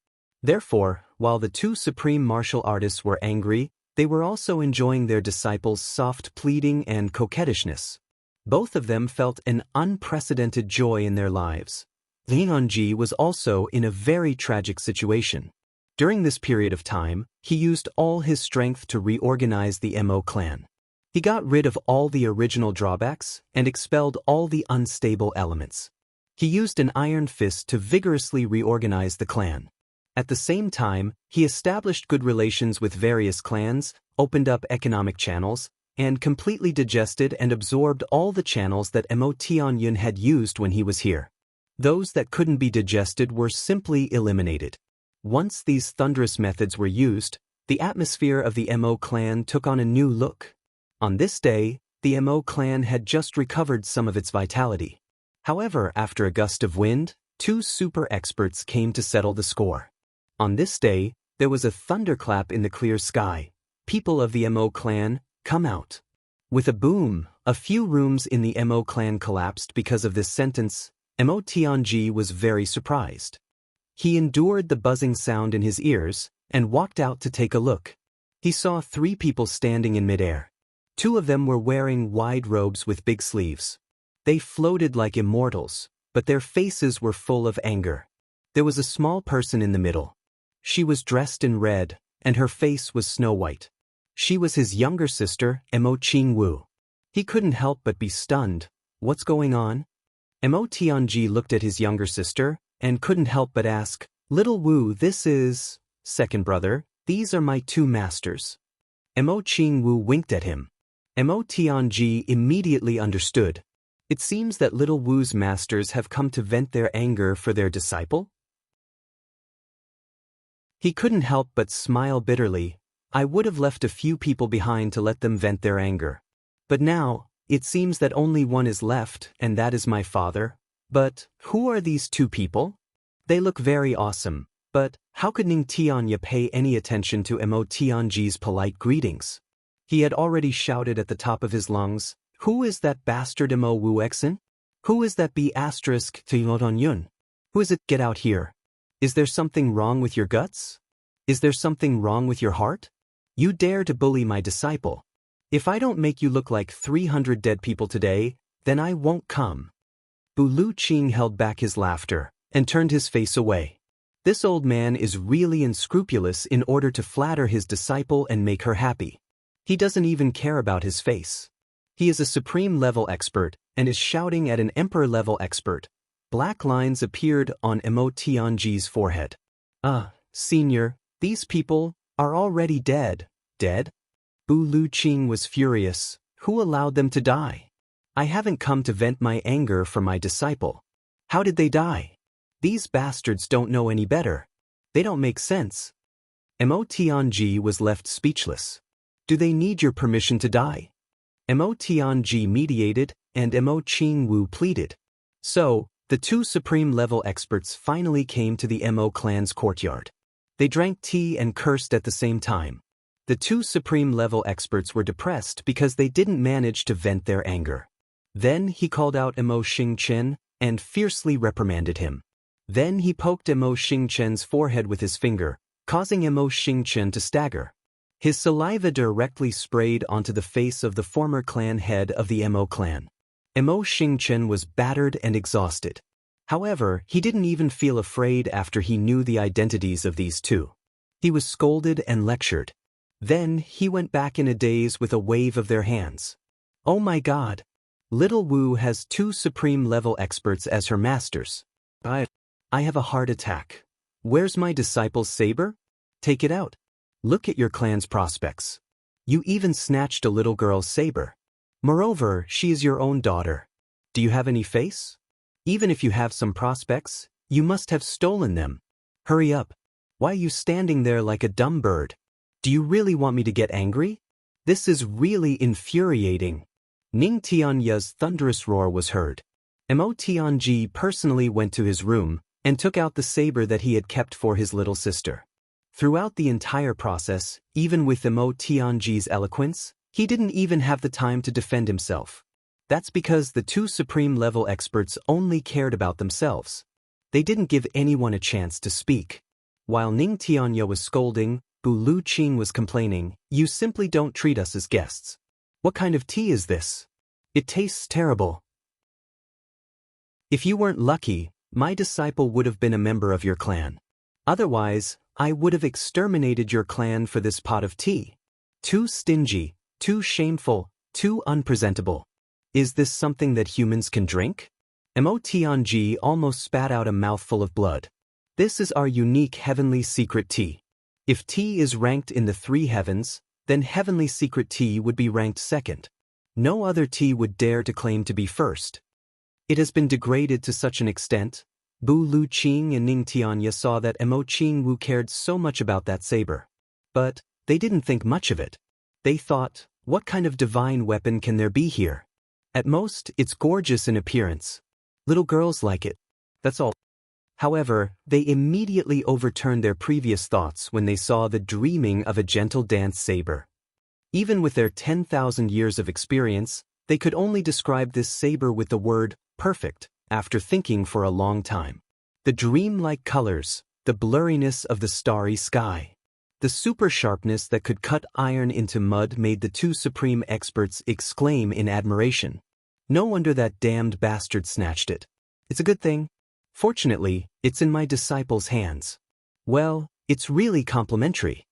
Therefore, while the two supreme martial artists were angry, they were also enjoying their disciples' soft pleading and coquettishness. Both of them felt an unprecedented joy in their lives. Jianghu was also in a very tragic situation. During this period of time, he used all his strength to reorganize the Mo clan. He got rid of all the original drawbacks and expelled all the unstable elements. He used an iron fist to vigorously reorganize the clan. At the same time, he established good relations with various clans, opened up economic channels, and completely digested and absorbed all the channels that Mo Tianyun had used when he was here. Those that couldn't be digested were simply eliminated. Once these thunderous methods were used, the atmosphere of the Mo clan took on a new look. On this day, the Mo clan had just recovered some of its vitality. However, after a gust of wind, two super experts came to settle the score. On this day, there was a thunderclap in the clear sky. People of the Mo clan, come out. With a boom, a few rooms in the Mo clan collapsed because of this sentence. Mo Tianji was very surprised. He endured the buzzing sound in his ears and walked out to take a look. He saw three people standing in midair. Two of them were wearing wide robes with big sleeves. They floated like immortals, but their faces were full of anger. There was a small person in the middle. She was dressed in red, and her face was snow white. She was his younger sister, Mo Qingwu. He couldn't help but be stunned. What's going on? Mo Tianji looked at his younger sister and couldn't help but ask, Little Wu, this is... Second brother, these are my two masters. Mo Qingwu winked at him. Mo Tianji immediately understood. It seems that Little Wu's masters have come to vent their anger for their disciple? He couldn't help but smile bitterly. I would have left a few people behind to let them vent their anger. But now, it seems that only one is left, and that is my father. But, who are these two people? They look very awesome, but how could Ning Tianya pay any attention to Mo Tianji's polite greetings? He had already shouted at the top of his lungs, Who is that bastard Mo Wuxia? Who is that B** Tianyun? Who is it? Get out here. Is there something wrong with your guts? Is there something wrong with your heart? You dare to bully my disciple. If I don't make you look like 300 dead people today, then I won't come. Bu Lu Qing held back his laughter and turned his face away. This old man is really unscrupulous in order to flatter his disciple and make her happy. He doesn't even care about his face. He is a supreme-level expert and is shouting at an emperor-level expert. Black lines appeared on Mo Tianji's forehead. Senior, these people are already dead. Dead? Bu Lu Qing was furious. Who allowed them to die? I haven't come to vent my anger for my disciple. How did they die? These bastards don't know any better. They don't make sense. Mo Tianji was left speechless. Do they need your permission to die? Mo Tianji mediated, and Mo Qingwu pleaded. So, the two supreme-level experts finally came to the Mo clan's courtyard. They drank tea and cursed at the same time. The two supreme-level experts were depressed because they didn't manage to vent their anger. Then he called out Mo Xingchen and fiercely reprimanded him. Then he poked Mo Xingchen's forehead with his finger, causing Mo Xingchen to stagger. His saliva directly sprayed onto the face of the former clan head of the Mo clan. Mo Xingchen was battered and exhausted. However, he didn't even feel afraid after he knew the identities of these two. He was scolded and lectured. Then he went back in a daze with a wave of their hands. Oh my God! Little Wu has two supreme-level experts as her masters. I have a heart attack. Where's my disciple's saber? Take it out. Look at your clan's prospects. You even snatched a little girl's saber. Moreover, she is your own daughter. Do you have any face? Even if you have some prospects, you must have stolen them. Hurry up. Why are you standing there like a dumb bird? Do you really want me to get angry? This is really infuriating. Ning Tianya's thunderous roar was heard. Mo Tianji personally went to his room and took out the saber that he had kept for his little sister. Throughout the entire process, even with Mo Tianji's eloquence, he didn't even have the time to defend himself. That's because the two supreme-level experts only cared about themselves. They didn't give anyone a chance to speak. While Ning Tianya was scolding, Bu Luqing was complaining, "You simply don't treat us as guests. What kind of tea is this? It tastes terrible. If you weren't lucky, my disciple would have been a member of your clan. Otherwise, I would have exterminated your clan for this pot of tea. Too stingy, too shameful, too unpresentable. Is this something that humans can drink?" Mo Tianji almost spat out a mouthful of blood. This is our unique heavenly secret tea. If tea is ranked in the three heavens, then heavenly secret tea would be ranked second. No other tea would dare to claim to be first. It has been degraded to such an extent. Bu Luqing and Ning Tianya saw that Mo Qingwu cared so much about that saber. But they didn't think much of it. They thought, what kind of divine weapon can there be here? At most, it's gorgeous in appearance. Little girls like it. That's all. However, they immediately overturned their previous thoughts when they saw the dreaming of a gentle dance saber. Even with their 10,000 years of experience, they could only describe this saber with the word perfect after thinking for a long time. The dream-like colors, the blurriness of the starry sky, the super sharpness that could cut iron into mud made the two supreme experts exclaim in admiration. No wonder that damned bastard snatched it. It's a good thing. Fortunately, it's in my disciple's hands. Well, it's really complimentary.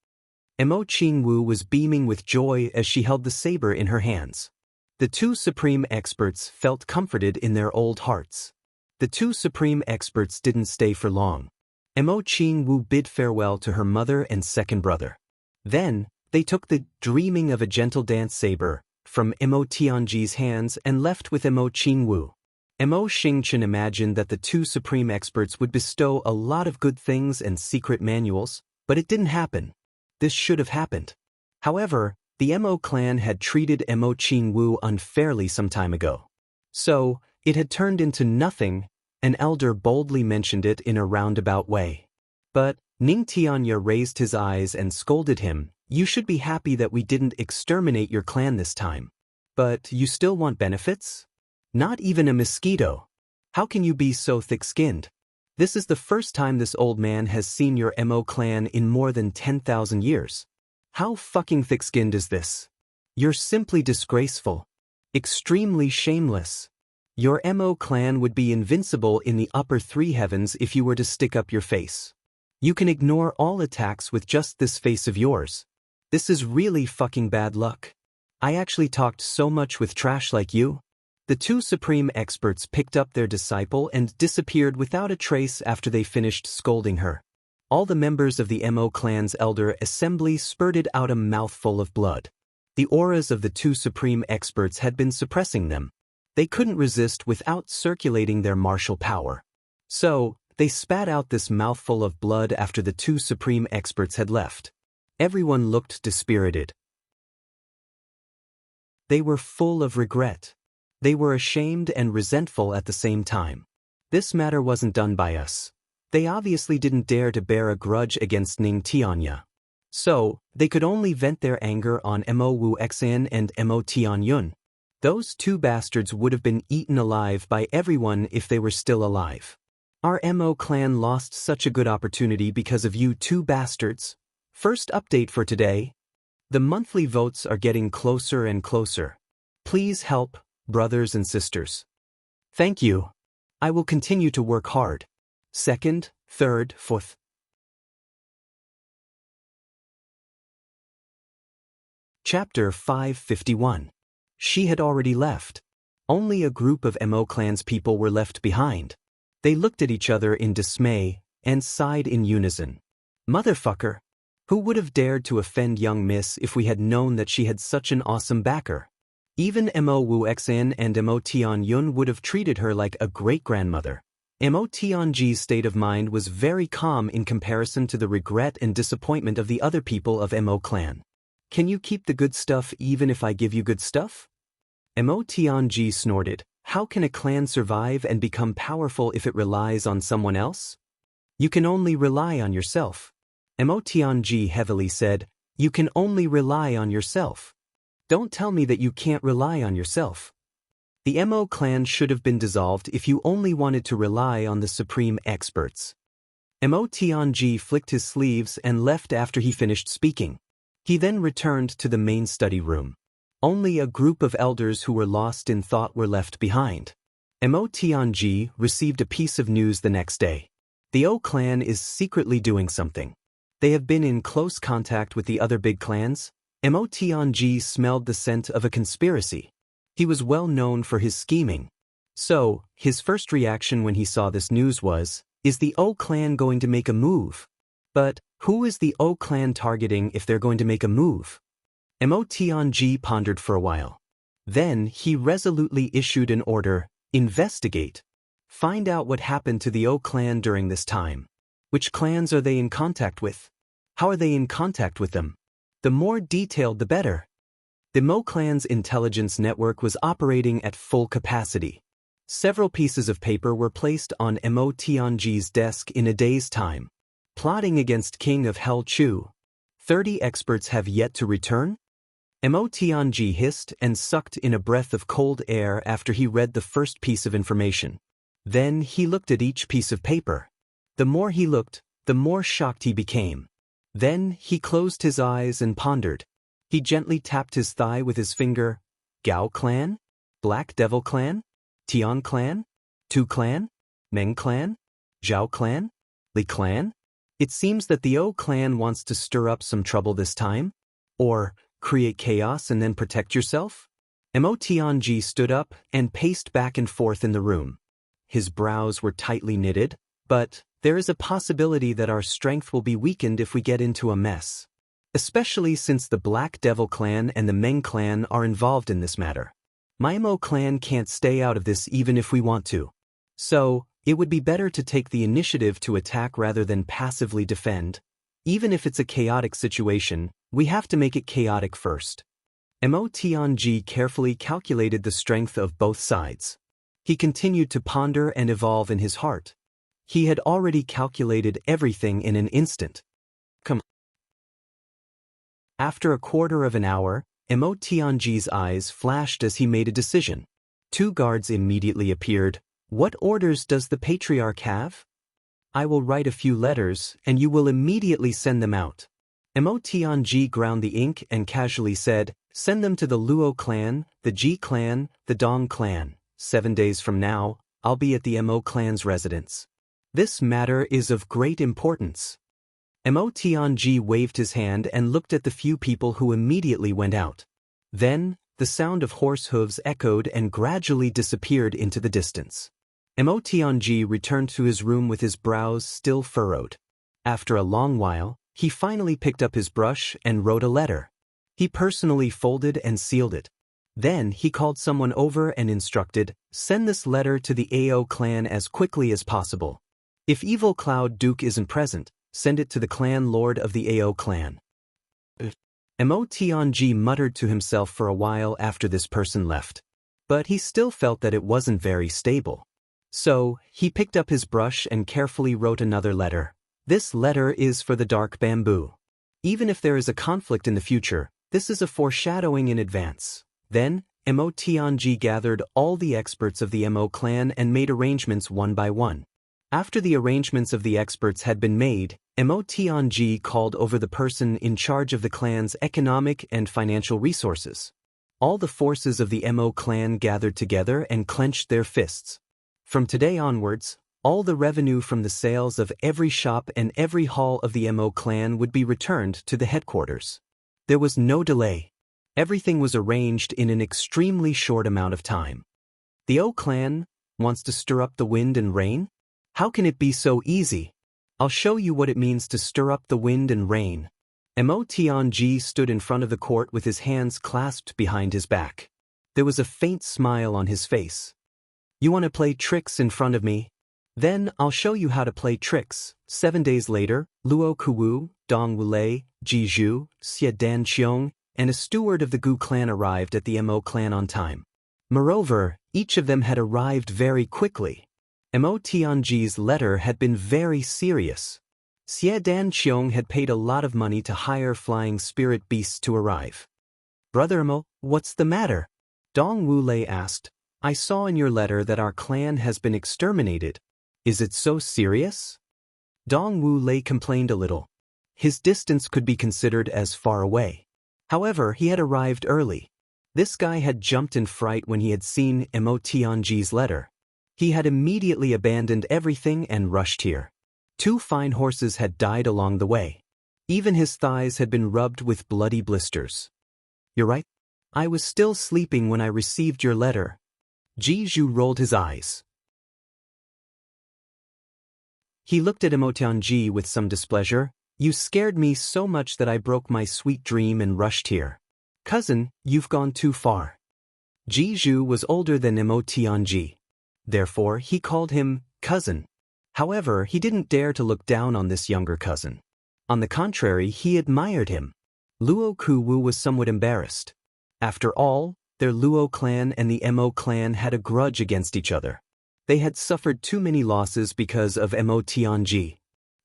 Mo Qingwu was beaming with joy as she held the saber in her hands. The two supreme experts felt comforted in their old hearts. The two supreme experts didn't stay for long. Mo Qingwu bid farewell to her mother and second brother. Then, they took the dreaming of a gentle dance saber from Mo Tianji's hands and left with Mo Qingwu. Mo Xingchen imagined that the two supreme experts would bestow a lot of good things and secret manuals, but it didn't happen. This should have happened. However, the Mo clan had treated Mo Qingwu unfairly some time ago. So, it had turned into nothing. An elder boldly mentioned it in a roundabout way. But Ning Tianya raised his eyes and scolded him, "You should be happy that we didn't exterminate your clan this time. But you still want benefits? Not even a mosquito. How can you be so thick-skinned? This is the first time this old man has seen your Mo clan in more than 10,000 years. How fucking thick-skinned is this? You're simply disgraceful. Extremely shameless. Your Mo clan would be invincible in the upper three heavens if you were to stick up your face. You can ignore all attacks with just this face of yours. This is really fucking bad luck. I actually talked so much with trash like you." The two supreme experts picked up their disciple and disappeared without a trace after they finished scolding her. All the members of the Mo clan's elder assembly spurted out a mouthful of blood. The auras of the two supreme experts had been suppressing them. They couldn't resist without circulating their martial power. So, they spat out this mouthful of blood after the two supreme experts had left. Everyone looked dispirited. They were full of regret. They were ashamed and resentful at the same time. This matter wasn't done by us. They obviously didn't dare to bear a grudge against Ning Tianya. So, they could only vent their anger on Mo Wuxian and Mo Tianyun. Those two bastards would have been eaten alive by everyone if they were still alive. Our Mo clan lost such a good opportunity because of you two bastards. First update for today. The monthly votes are getting closer and closer. Please help, brothers and sisters. Thank you. I will continue to work hard. Second, third, fourth. Chapter 551. She had already left. Only a group of Mo clan's people were left behind. They looked at each other in dismay and sighed in unison. Motherfucker. Who would have dared to offend young Miss if we had known that she had such an awesome backer? Even Mo Wuxian and Mo Tianyun would have treated her like a great-grandmother. Mo Tianji's state of mind was very calm in comparison to the regret and disappointment of the other people of Mo clan. Can you keep the good stuff even if I give you good stuff? Mo Tianji snorted. How can a clan survive and become powerful if it relies on someone else? You can only rely on yourself. Mo Tianji heavily said, you can only rely on yourself. Don't tell me that you can't rely on yourself. The Mo clan should have been dissolved if you only wanted to rely on the supreme experts. Mo Tianji flicked his sleeves and left after he finished speaking. He then returned to the main study room. Only a group of elders who were lost in thought were left behind. Mo Tianji received a piece of news the next day. The O clan is secretly doing something. They have been in close contact with the other big clans. Mo Tianji smelled the scent of a conspiracy. He was well known for his scheming. So, his first reaction when he saw this news was, is the O clan going to make a move? But, who is the O clan targeting if they're going to make a move? Mo Tianji pondered for a while. Then, he resolutely issued an order, investigate. Find out what happened to the O clan during this time. Which clans are they in contact with? How are they in contact with them? The more detailed the better. The Mo clan's intelligence network was operating at full capacity. Several pieces of paper were placed on Mo Tianji's desk in a day's time. Plotting against King of Hell Chu. 30 experts have yet to return? Mo Tianji hissed and sucked in a breath of cold air after he read the first piece of information. Then he looked at each piece of paper. The more he looked, the more shocked he became. Then he closed his eyes and pondered. He gently tapped his thigh with his finger. Gao clan? Black Devil clan? Tian clan? Tu clan? Meng clan? Zhao clan? Li clan? It seems that the O clan wants to stir up some trouble this time? Or create chaos and then protect yourself? Mo Tianji stood up and paced back and forth in the room. His brows were tightly knitted, but there is a possibility that our strength will be weakened if we get into a mess. Especially since the Black Devil clan and the Meng clan are involved in this matter. My Mo clan can't stay out of this even if we want to. So, it would be better to take the initiative to attack rather than passively defend. Even if it's a chaotic situation, we have to make it chaotic first. Mo Tianji carefully calculated the strength of both sides. He continued to ponder and evolve in his heart. He had already calculated everything in an instant. After a quarter of an hour, Mo Tianji's eyes flashed as he made a decision. 2 guards immediately appeared. What orders does the patriarch have? I will write a few letters, and you will immediately send them out. Mo Tianji ground the ink and casually said, send them to the Luo clan, the Ji clan, the Dong clan. 7 days from now, I'll be at the Mo clan's residence. This matter is of great importance. Mo Tianji waved his hand and looked at the few people who immediately went out. Then, the sound of horse hooves echoed and gradually disappeared into the distance. Mo Tianji returned to his room with his brows still furrowed. After a long while, he finally picked up his brush and wrote a letter. He personally folded and sealed it. Then he called someone over and instructed, send this letter to the AO clan as quickly as possible. If Evil Cloud Duke isn't present, send it to the clan lord of the AO clan. Mo Tianji muttered to himself for a while after this person left. But he still felt that it wasn't very stable. So, he picked up his brush and carefully wrote another letter. This letter is for the Dark Bamboo. Even if there is a conflict in the future, this is a foreshadowing in advance. Then, Mo Tianji gathered all the experts of the Mo clan and made arrangements one by one. After the arrangements of the experts had been made, Mo Tianji called over the person in charge of the clan's economic and financial resources. All the forces of the Mo clan gathered together and clenched their fists. From today onwards, all the revenue from the sales of every shop and every hall of the Mo clan would be returned to the headquarters. There was no delay. Everything was arranged in an extremely short amount of time. The O clan wants to stir up the wind and rain? How can it be so easy? I'll show you what it means to stir up the wind and rain. Mo Tianji stood in front of the court with his hands clasped behind his back. There was a faint smile on his face. You want to play tricks in front of me? Then I'll show you how to play tricks. 7 days later, Luo Kuwu, Dong Wulei, Jizhu, Xie Danqiong, and a steward of the Gu clan arrived at the Mo clan on time. Moreover, each of them had arrived very quickly. Mo Tianji's letter had been very serious. Xie Danqiong had paid a lot of money to hire flying spirit beasts to arrive. Brother Mo, what's the matter? Dong Wulei asked. I saw in your letter that our clan has been exterminated. Is it so serious? Dong Wulei complained a little. His distance could be considered as far away. However, he had arrived early. This guy had jumped in fright when he had seen Mo Tianji's letter. He had immediately abandoned everything and rushed here. 2 fine horses had died along the way. Even his thighs had been rubbed with bloody blisters. You're right. I was still sleeping when I received your letter. Jizhu rolled his eyes. He looked at Mo Tianji with some displeasure. You scared me so much that I broke my sweet dream and rushed here. Cousin, you've gone too far. Jizhu was older than Mo Tianji. Therefore, he called him cousin. However, he didn't dare to look down on this younger cousin. On the contrary, he admired him. Luo Kuwu was somewhat embarrassed. After all, their Luo clan and the Mo clan had a grudge against each other. They had suffered too many losses because of Mo Tianji.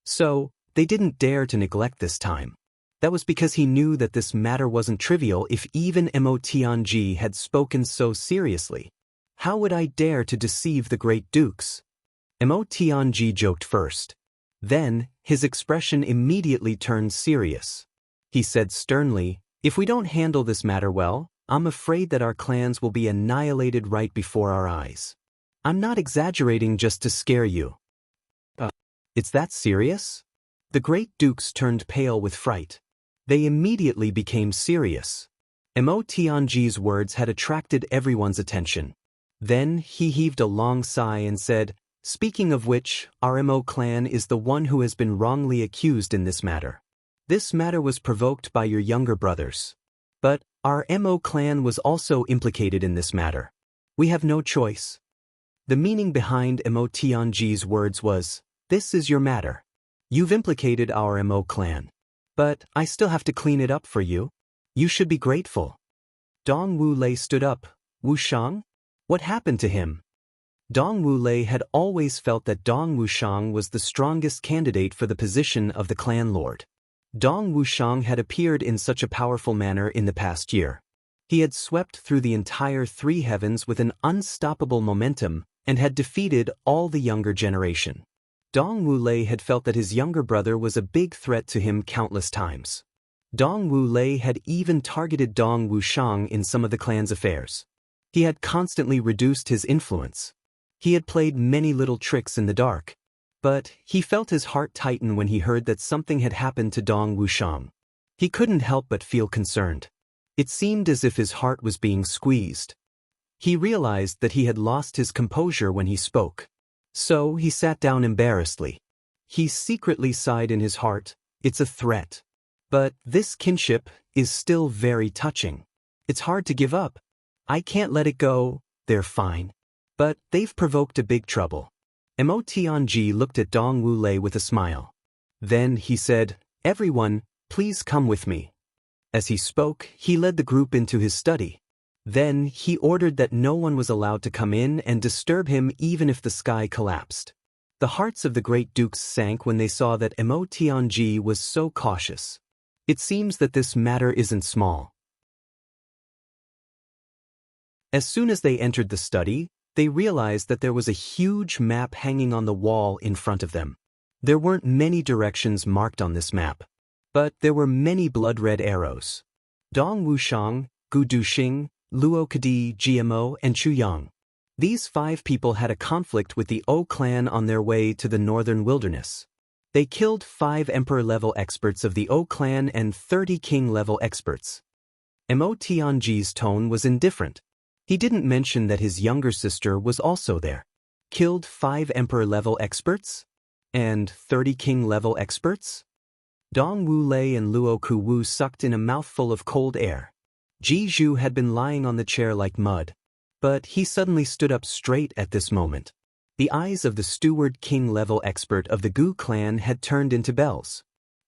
So, they didn't dare to neglect this time. That was because he knew that this matter wasn't trivial if even Mo Tianji had spoken so seriously. How would I dare to deceive the great dukes? Mo Tianji joked first. Then, his expression immediately turned serious. He said sternly, if we don't handle this matter well, I'm afraid that our clans will be annihilated right before our eyes. I'm not exaggerating just to scare you. It's that serious? The great dukes turned pale with fright. They immediately became serious. Mo Tianji's words had attracted everyone's attention. Then he heaved a long sigh and said, speaking of which, our Mo clan is the one who has been wrongly accused in this matter. This matter was provoked by your younger brothers. But our Mo clan was also implicated in this matter. We have no choice. The meaning behind Mo Tianji's words was, this is your matter. You've implicated our Mo clan. But I still have to clean it up for you. You should be grateful. Dong Wulei stood up. Wushang? What happened to him? Dong Wulei had always felt that Dong Wushang was the strongest candidate for the position of the clan lord. Dong Wushang had appeared in such a powerful manner in the past year. He had swept through the entire 3 heavens with an unstoppable momentum and had defeated all the younger generation. Dong Wulei had felt that his younger brother was a big threat to him countless times. Dong Wulei had even targeted Dong Wushang in some of the clan's affairs. He had constantly reduced his influence. He had played many little tricks in the dark. But he felt his heart tighten when he heard that something had happened to Dong Wushang. He couldn't help but feel concerned. It seemed as if his heart was being squeezed. He realized that he had lost his composure when he spoke. So he sat down embarrassedly. He secretly sighed in his heart, it's a threat. But this kinship is still very touching. It's hard to give up. I can't let it go, they're fine. But they've provoked a big trouble. Mo Tianji looked at Dong Wulei with a smile. Then he said, everyone, please come with me. As he spoke, he led the group into his study. Then he ordered that no one was allowed to come in and disturb him even if the sky collapsed. The hearts of the great dukes sank when they saw that Mo Tianji was so cautious. It seems that this matter isn't small. As soon as they entered the study, they realized that there was a huge map hanging on the wall in front of them. There weren't many directions marked on this map, but there were many blood-red arrows. Dong Wushang, Gu Duxing, Luo Kadi, GMO, and Chu Yang. These 5 people had a conflict with the O clan on their way to the northern wilderness. They killed 5 emperor-level experts of the O clan and 30 king-level experts. Mo Tianji's tone was indifferent. He didn't mention that his younger sister was also there. Killed 5 emperor-level experts? And 30 king-level experts? Dong Wu Lei and Luo Ku Wu sucked in a mouthful of cold air. Ji Zhu had been lying on the chair like mud. But he suddenly stood up straight at this moment. The eyes of the steward king-level expert of the Gu clan had turned into bells.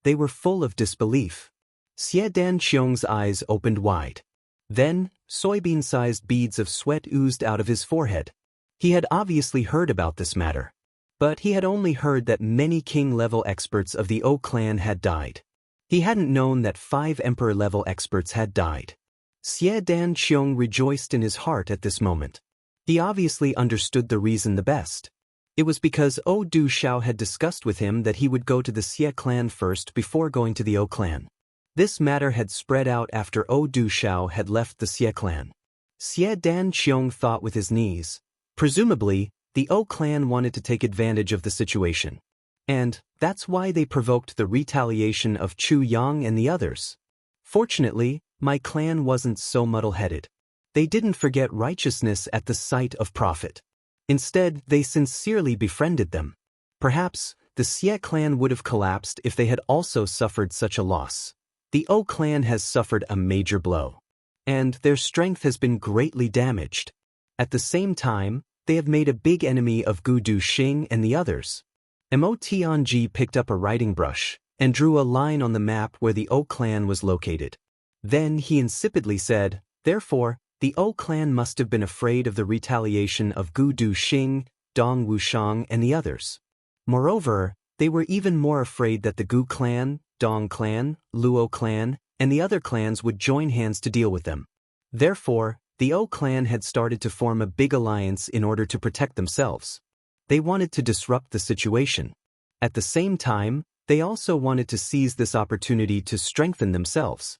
They were full of disbelief. Xie Dan Qiong's eyes opened wide. Then, soybean-sized beads of sweat oozed out of his forehead. He had obviously heard about this matter. But he had only heard that many king-level experts of the O clan had died. He hadn't known that 5 emperor-level experts had died. Xie Dan Qiong rejoiced in his heart at this moment. He obviously understood the reason the best. It was because O Du Xiao had discussed with him that he would go to the Xie clan first before going to the O clan. This matter had spread out after O Du Xiao had left the Xie clan. Xie Dan Qiong thought with his knees. Presumably, the O clan wanted to take advantage of the situation. And that's why they provoked the retaliation of Chu Yang and the others. Fortunately, my clan wasn't so muddle-headed. They didn't forget righteousness at the sight of profit. Instead, they sincerely befriended them. Perhaps, the Xie clan would have collapsed if they had also suffered such a loss. The O clan has suffered a major blow. And their strength has been greatly damaged. At the same time, they have made a big enemy of Gu Du Xing and the others. Mo Tianji picked up a writing brush and drew a line on the map where the O clan was located. Then he insipidly said, therefore, the O clan must have been afraid of the retaliation of Gu Du Xing, Dong Wushang and the others. Moreover, they were even more afraid that the Gu clan, Dong clan, Luo clan, and the other clans would join hands to deal with them. Therefore, the O clan had started to form a big alliance in order to protect themselves. They wanted to disrupt the situation. At the same time, they also wanted to seize this opportunity to strengthen themselves.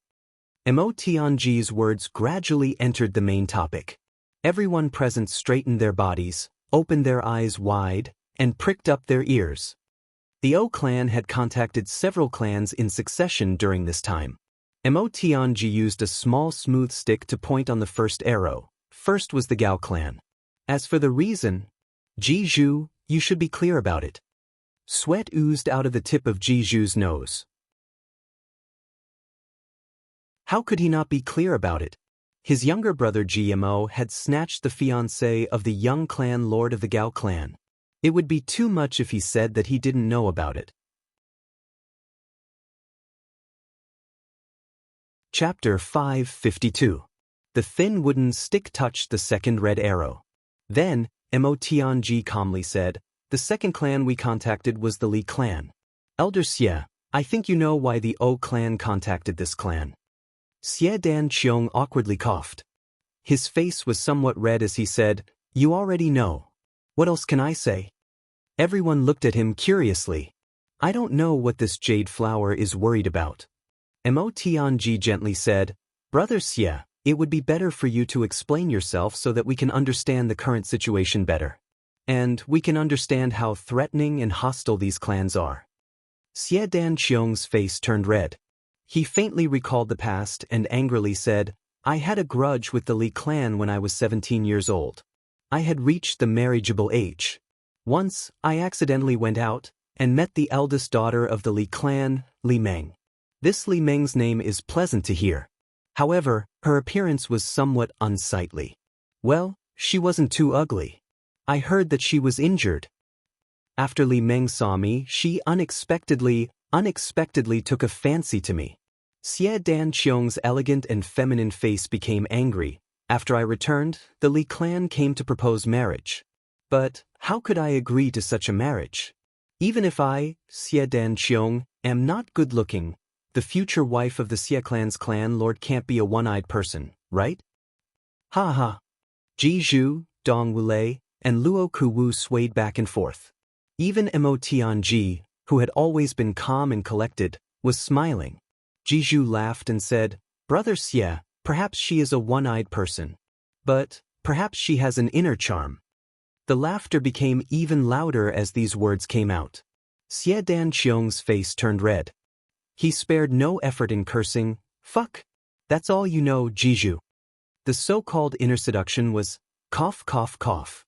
Mo Tianji's words gradually entered the main topic. Everyone present straightened their bodies, opened their eyes wide, and pricked up their ears. The O clan had contacted several clans in succession during this time. Mo Tianji used a small smooth stick to point on the first arrow. First was the Gao clan. As for the reason, Ji Zhu, you should be clear about it. Sweat oozed out of the tip of Ji Zhu's nose. How could he not be clear about it? His younger brother GMO had snatched the fiancée of the young clan lord of the Gao clan. It would be too much if he said that he didn't know about it. Chapter 552. The thin wooden stick touched the second red arrow. Then, Mo Tianji calmly said, the second clan we contacted was the Li clan. Elder Xie, I think you know why the O clan contacted this clan. Xie Dan Qiong awkwardly coughed. His face was somewhat red as he said, you already know. What else can I say? Everyone looked at him curiously. I don't know what this jade flower is worried about. Mo Tianji gently said, Brother Xie, it would be better for you to explain yourself so that we can understand the current situation better. And we can understand how threatening and hostile these clans are. Xie Dan Qiong's face turned red. He faintly recalled the past and angrily said, I had a grudge with the Li clan when I was 17 years old. I had reached the marriageable age. Once, I accidentally went out and met the eldest daughter of the Li clan, Li Meng. This Li Meng's name is pleasant to hear. However, her appearance was somewhat unsightly. Well, she wasn't too ugly. I heard that she was injured. After Li Meng saw me, she unexpectedly took a fancy to me. Xie Dan Qiong's elegant and feminine face became angry. After I returned, the Li clan came to propose marriage. But how could I agree to such a marriage? Even if I, Xie Dan Qiong, am not good-looking, the future wife of the Xie clan's clan lord can't be a one-eyed person, right? Ha ha. Ji Zhu, Dong Wulei, and Luo Ku Wu swayed back and forth. Even Mo Tianji, who had always been calm and collected, was smiling. Ji Zhu laughed and said, Brother Xie, perhaps she is a one-eyed person. But perhaps she has an inner charm. The laughter became even louder as these words came out. Xie Dan Qiong's face turned red. He spared no effort in cursing, fuck. That's all you know, Ji Zhu. The so-called inner seduction was, cough cough cough.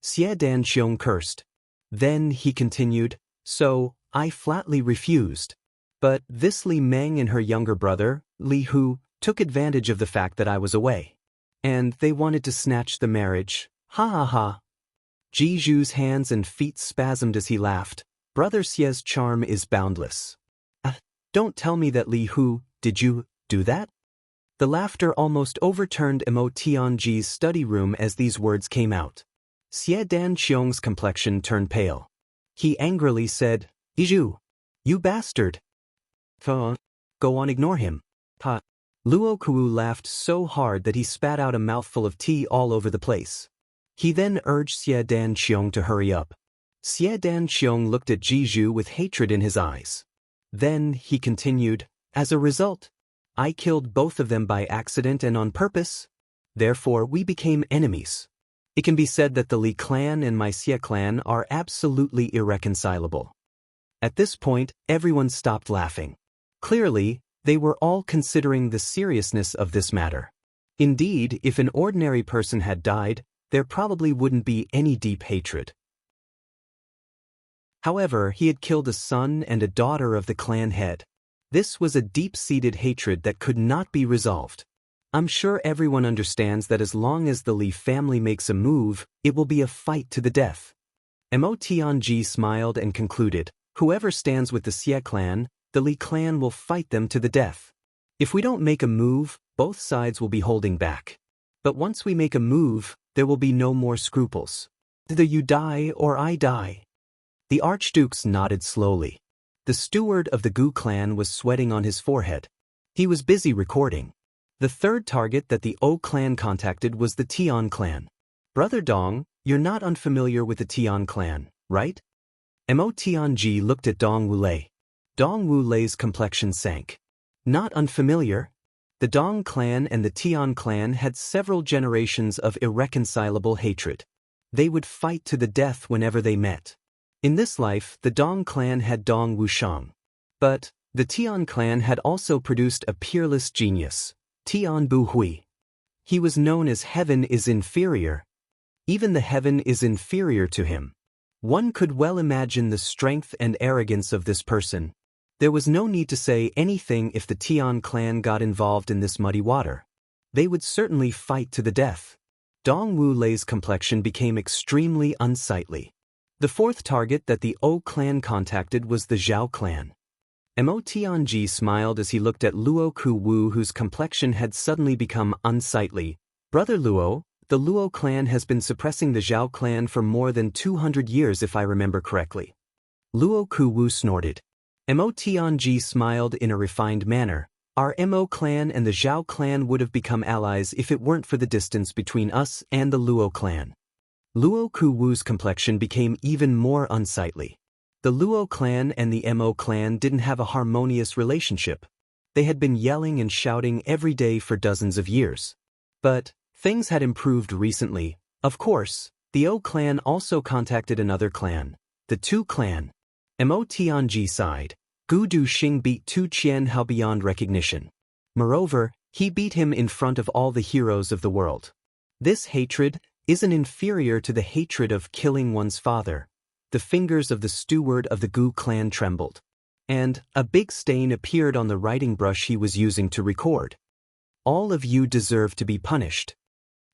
Xie Dan Qiong cursed. Then he continued, so, I flatly refused. But this Li Meng and her younger brother, Li Hu, took advantage of the fact that I was away. And they wanted to snatch the marriage. Ha ha ha. Ji Zhu's hands and feet spasmed as he laughed. Brother Xie's charm is boundless. Don't tell me that Li Hu, did you do that? The laughter almost overturned Mo Tianji's study room as these words came out. Xie Dan Qiong's complexion turned pale. He angrily said, Iju, you bastard. Go on, ignore him. Pa. Luo Kuwu laughed so hard that he spat out a mouthful of tea all over the place. He then urged Xie Dan Qiong to hurry up. Xie Dan Qiong looked at Ji Zhu with hatred in his eyes. Then he continued, as a result, I killed both of them by accident and on purpose. Therefore, we became enemies. It can be said that the Li clan and my Xie clan are absolutely irreconcilable. At this point, everyone stopped laughing. Clearly, they were all considering the seriousness of this matter. Indeed, if an ordinary person had died, there probably wouldn't be any deep hatred. However, he had killed a son and a daughter of the clan head. This was a deep-seated hatred that could not be resolved. I'm sure everyone understands that as long as the Li family makes a move, it will be a fight to the death. Mo Tianji smiled and concluded, whoever stands with the Xie clan, the Li clan will fight them to the death. If we don't make a move, both sides will be holding back. But once we make a move, there will be no more scruples. Either you die or I die. The archdukes nodded slowly. The steward of the Gu clan was sweating on his forehead. He was busy recording. The third target that the O clan contacted was the Tian clan. Brother Dong, you're not unfamiliar with the Tian clan, right? Mo Tianji looked at Dong Wulei. Dong Wulei's complexion sank. Not unfamiliar? The Dong clan and the Tian clan had several generations of irreconcilable hatred. They would fight to the death whenever they met. In this life, the Dong clan had Dong Wushang. But the Tian clan had also produced a peerless genius, Tian Bu Hui. He was known as Heaven is inferior. Even the heaven is inferior to him. One could well imagine the strength and arrogance of this person. There was no need to say anything if the Tian clan got involved in this muddy water. They would certainly fight to the death. Dong Wulei's complexion became extremely unsightly. The fourth target that the O clan contacted was the Zhao clan. Mo Tianji smiled as he looked at Luo Kuwu, whose complexion had suddenly become unsightly. Brother Luo, the Luo clan has been suppressing the Zhao clan for more than 200 years if I remember correctly. Luo Kuwu snorted. Mo Tianji smiled in a refined manner. Our Mo clan and the Zhao clan would have become allies if it weren't for the distance between us and the Luo clan. Luo Kuwu's complexion became even more unsightly. The Luo clan and the Mo clan didn't have a harmonious relationship. They had been yelling and shouting every day for dozens of years. But things had improved recently. Of course, the O clan also contacted another clan, the Tu clan. Mo Tianji sighed. Gu Duxing beat Tu Qianhao beyond recognition. Moreover, he beat him in front of all the heroes of the world. This hatred isn't inferior to the hatred of killing one's father. The fingers of the steward of the Gu clan trembled. And a big stain appeared on the writing brush he was using to record. All of you deserve to be punished.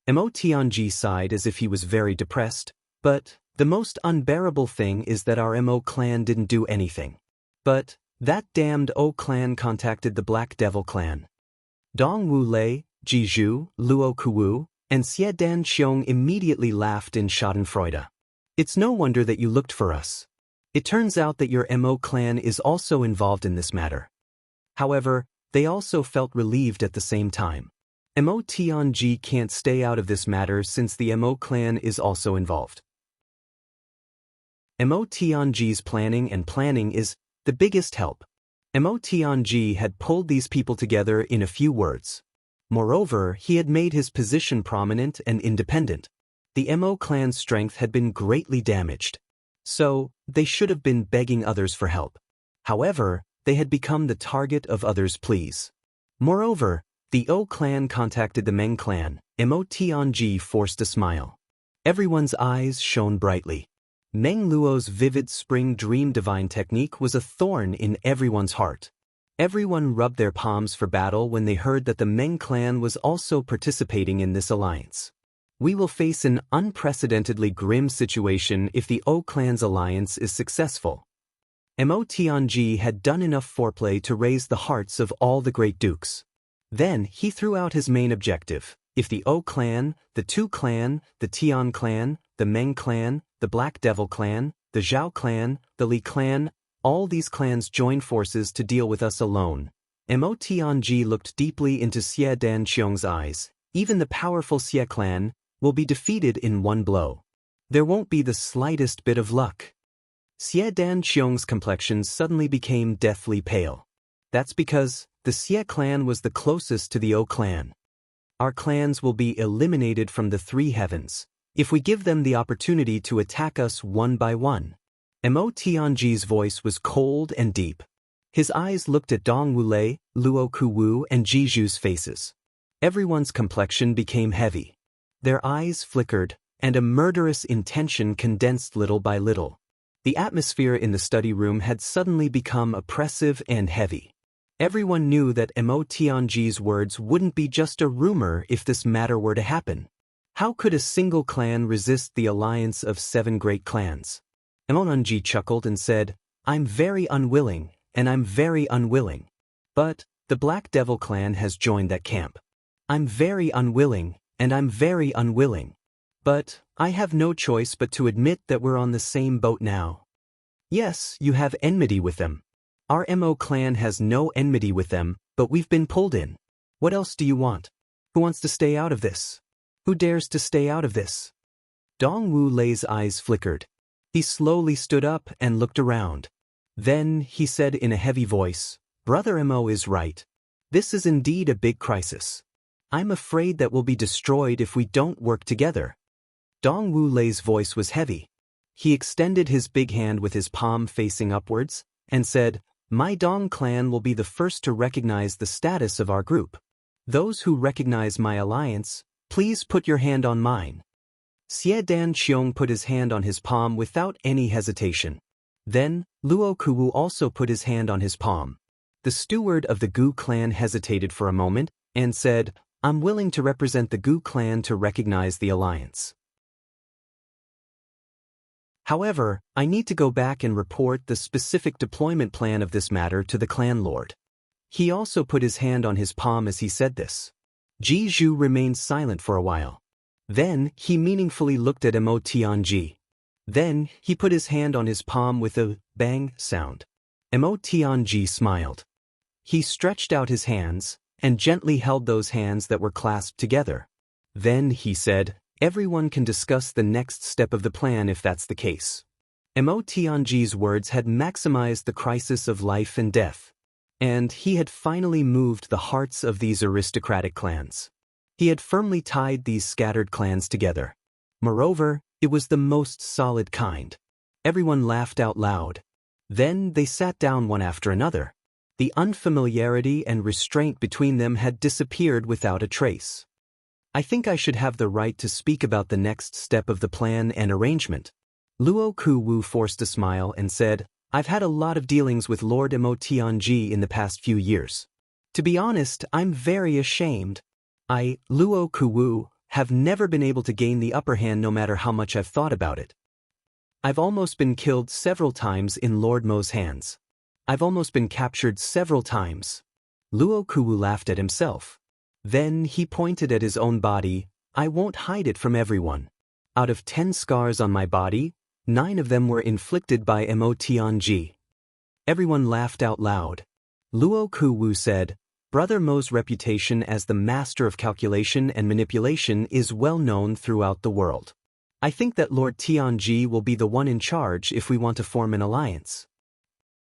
Mo Tianji sighed as if he was very depressed, but the most unbearable thing is that our Mo clan didn't do anything. But that damned O clan contacted the Black Devil clan. Dong Wulei, Ji Zhu, Luo Kuwu, and Xie Dan Qiong immediately laughed in schadenfreude. It's no wonder that you looked for us. It turns out that your Mo clan is also involved in this matter. However, they also felt relieved at the same time. Mo Tianji can't stay out of this matter since the Mo clan is also involved. Mo Tianji's planning is the biggest help. Mo Tianji had pulled these people together in a few words. Moreover, he had made his position prominent and independent. The Mo clan's strength had been greatly damaged. So, they should have been begging others for help. However, they had become the target of others' pleas. Moreover, the O clan contacted the Meng clan. Mo Tianji forced a smile. Everyone's eyes shone brightly. Meng Luo's vivid spring dream divine technique was a thorn in everyone's heart. Everyone rubbed their palms for battle when they heard that the Meng clan was also participating in this alliance. We will face an unprecedentedly grim situation if the O clan's alliance is successful. Mo Tianji had done enough foreplay to raise the hearts of all the great dukes. Then he threw out his main objective. If the O clan, the Tu clan, the Tian clan, the Meng clan, the Black Devil clan, the Zhao clan, the Li clan, all these clans join forces to deal with us alone. Mo Tianji looked deeply into Xie Danqiong's eyes. Even the powerful Xie clan will be defeated in one blow. There won't be the slightest bit of luck. Xie Danqiong's complexion suddenly became deathly pale. That's because the Xie clan was the closest to the O clan. Our clans will be eliminated from the three heavens if we give them the opportunity to attack us one by one. Mo Tianji's voice was cold and deep. His eyes looked at Dong Wulei, Luo Kuwu, and Jizhu's faces. Everyone's complexion became heavy. Their eyes flickered, and a murderous intention condensed little by little. The atmosphere in the study room had suddenly become oppressive and heavy. Everyone knew that Mo Tianji's words wouldn't be just a rumor if this matter were to happen. How could a single clan resist the alliance of 7 great clans? Mo Tianji chuckled and said, "I'm very unwilling, and I'm very unwilling. But the Black Devil clan has joined that camp. I'm very unwilling, and I'm very unwilling. But I have no choice but to admit that we're on the same boat now." Yes, you have enmity with them. Our Mo clan has no enmity with them, but we've been pulled in. What else do you want? Who wants to stay out of this? Who dares to stay out of this? Dong Wulei's eyes flickered. He slowly stood up and looked around. Then he said in a heavy voice, "Brother Mo is right. This is indeed a big crisis. I'm afraid that we'll be destroyed if we don't work together." Dong Wulei's voice was heavy. He extended his big hand with his palm facing upwards and said, "My Dong clan will be the first to recognize the status of our group. Those who recognize my alliance, please put your hand on mine." Xie Danqiong put his hand on his palm without any hesitation. Then, Luo Kuwu also put his hand on his palm. The steward of the Gu clan hesitated for a moment and said, "I'm willing to represent the Gu clan to recognize the alliance. However, I need to go back and report the specific deployment plan of this matter to the clan lord." He also put his hand on his palm as he said this. Jizhu remained silent for a while. Then he meaningfully looked at Mo Tianji. Then he put his hand on his palm with a bang sound. Mo Tianji smiled. He stretched out his hands and gently held those hands that were clasped together. Then he said, "Everyone can discuss the next step of the plan if that's the case." Mo Tianji's words had maximized the crisis of life and death. And he had finally moved the hearts of these aristocratic clans. He had firmly tied these scattered clans together. Moreover, it was the most solid kind. Everyone laughed out loud. Then they sat down one after another. The unfamiliarity and restraint between them had disappeared without a trace. "I think I should have the right to speak about the next step of the plan and arrangement." Luo Kuwu forced a smile and said, "I've had a lot of dealings with Lord Mo Tianji in the past few years. To be honest, I'm very ashamed. I, Luo Kuwu, have never been able to gain the upper hand no matter how much I've thought about it. I've almost been killed several times in Lord Mo's hands. I've almost been captured several times." Luo Kuwu laughed at himself. Then he pointed at his own body. "I won't hide it from everyone. Out of 10 scars on my body, 9 of them were inflicted by Mo Tianji." Everyone laughed out loud. Luo Kuwu said, "Brother Mo's reputation as the master of calculation and manipulation is well known throughout the world. I think that Lord Tianji will be the one in charge if we want to form an alliance."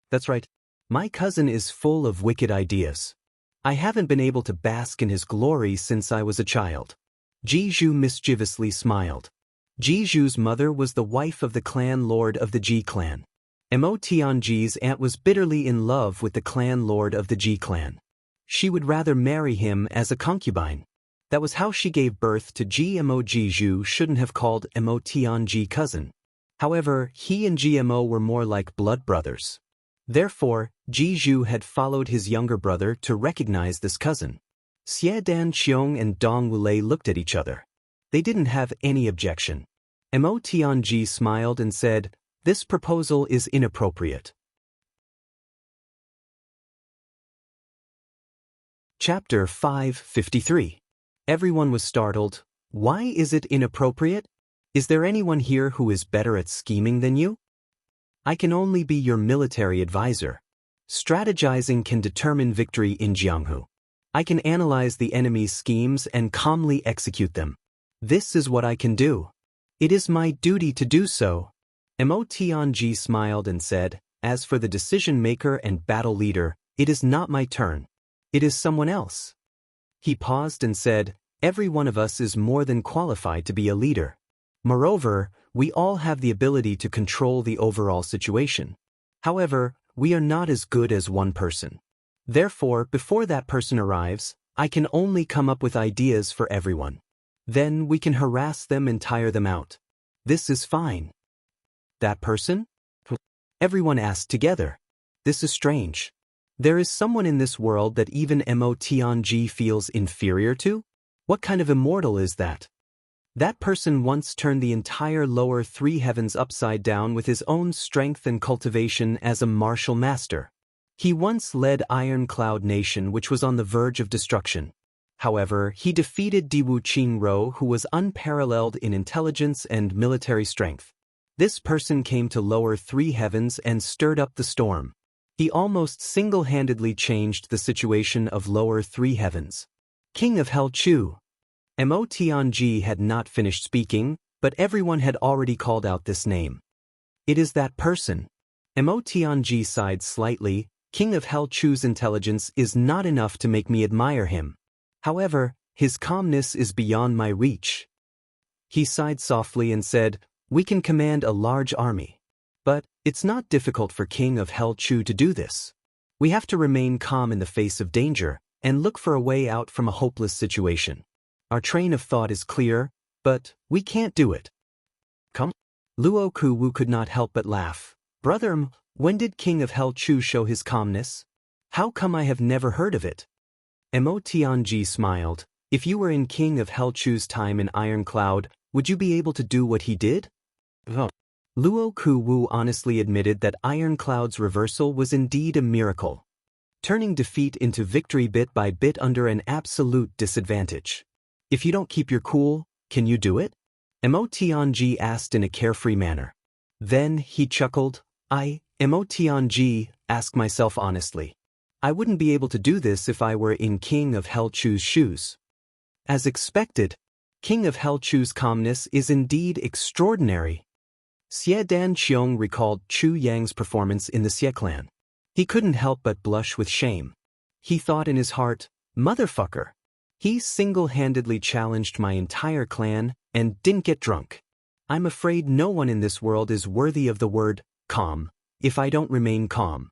"That's right. My cousin is full of wicked ideas. I haven't been able to bask in his glory since I was a child." Jizhu mischievously smiled. Jizhu's mother was the wife of the clan lord of the Ji clan. Mo Tianji's aunt was bitterly in love with the clan lord of the Ji clan. She would rather marry him as a concubine. That was how she gave birth to Mo. Jizhu shouldn't have called Mo Tianji cousin. However, he and Mo were more like blood brothers. Therefore, Jianghu had followed his younger brother to recognize this cousin. Xie Danqiong and Dong Wulei looked at each other. They didn't have any objection. Mo Tianji smiled and said, "This proposal is inappropriate." Chapter 553. Everyone was startled. Why is it inappropriate? Is there anyone here who is better at scheming than you? I can only be your military advisor. Strategizing can determine victory in Jianghu. I can analyze the enemy's schemes and calmly execute them. This is what I can do. It is my duty to do so. Mo Tianji smiled and said, "As for the decision-maker and battle leader, it is not my turn. It is someone else." He paused and said, "Every one of us is more than qualified to be a leader. Moreover, we all have the ability to control the overall situation. However, we are not as good as one person. Therefore, before that person arrives, I can only come up with ideas for everyone. Then we can harass them and tire them out. This is fine." "That person?" Everyone asked together. This is strange. There is someone in this world that even Mo Tianji feels inferior to? What kind of immortal is that? That person once turned the entire lower three heavens upside down with his own strength and cultivation as a martial master. He once led Iron Cloud Nation, which was on the verge of destruction. However, he defeated Diwu Qingro, who was unparalleled in intelligence and military strength. This person came to lower three heavens and stirred up the storm. He almost single-handedly changed the situation of lower three heavens. King of Hell Chu. Mo Tianji had not finished speaking, but everyone had already called out this name. It is that person. Mo Tianji sighed slightly. King of Hell Chu's intelligence is not enough to make me admire him. However, his calmness is beyond my reach. He sighed softly and said, "We can command a large army. But it's not difficult for King of Hell Chu to do this. We have to remain calm in the face of danger and look for a way out from a hopeless situation. Our train of thought is clear, but we can't do it." "Come?" Luo Kuwu could not help but laugh. "Brother, when did King of Hell Chu show his calmness? How come I have never heard of it?" Mo Tianji smiled. "If you were in King of Hell Chu's time in Iron Cloud, would you be able to do what he did?" Oh. Luo Kuwu honestly admitted that Iron Cloud's reversal was indeed a miracle, turning defeat into victory bit by bit under an absolute disadvantage. "If you don't keep your cool, can you do it?" Mo Tianji asked in a carefree manner. Then he chuckled. Mo Tianji, ask myself honestly. I wouldn't be able to do this if I were in King of Hell Chu's shoes. As expected, King of Hell Chu's calmness is indeed extraordinary. Xie Danqiong recalled Chu Yang's performance in the Xie clan. He couldn't help but blush with shame. He thought in his heart, "Motherfucker. He single-handedly challenged my entire clan and didn't get drunk. I'm afraid no one in this world is worthy of the word calm if I don't remain calm."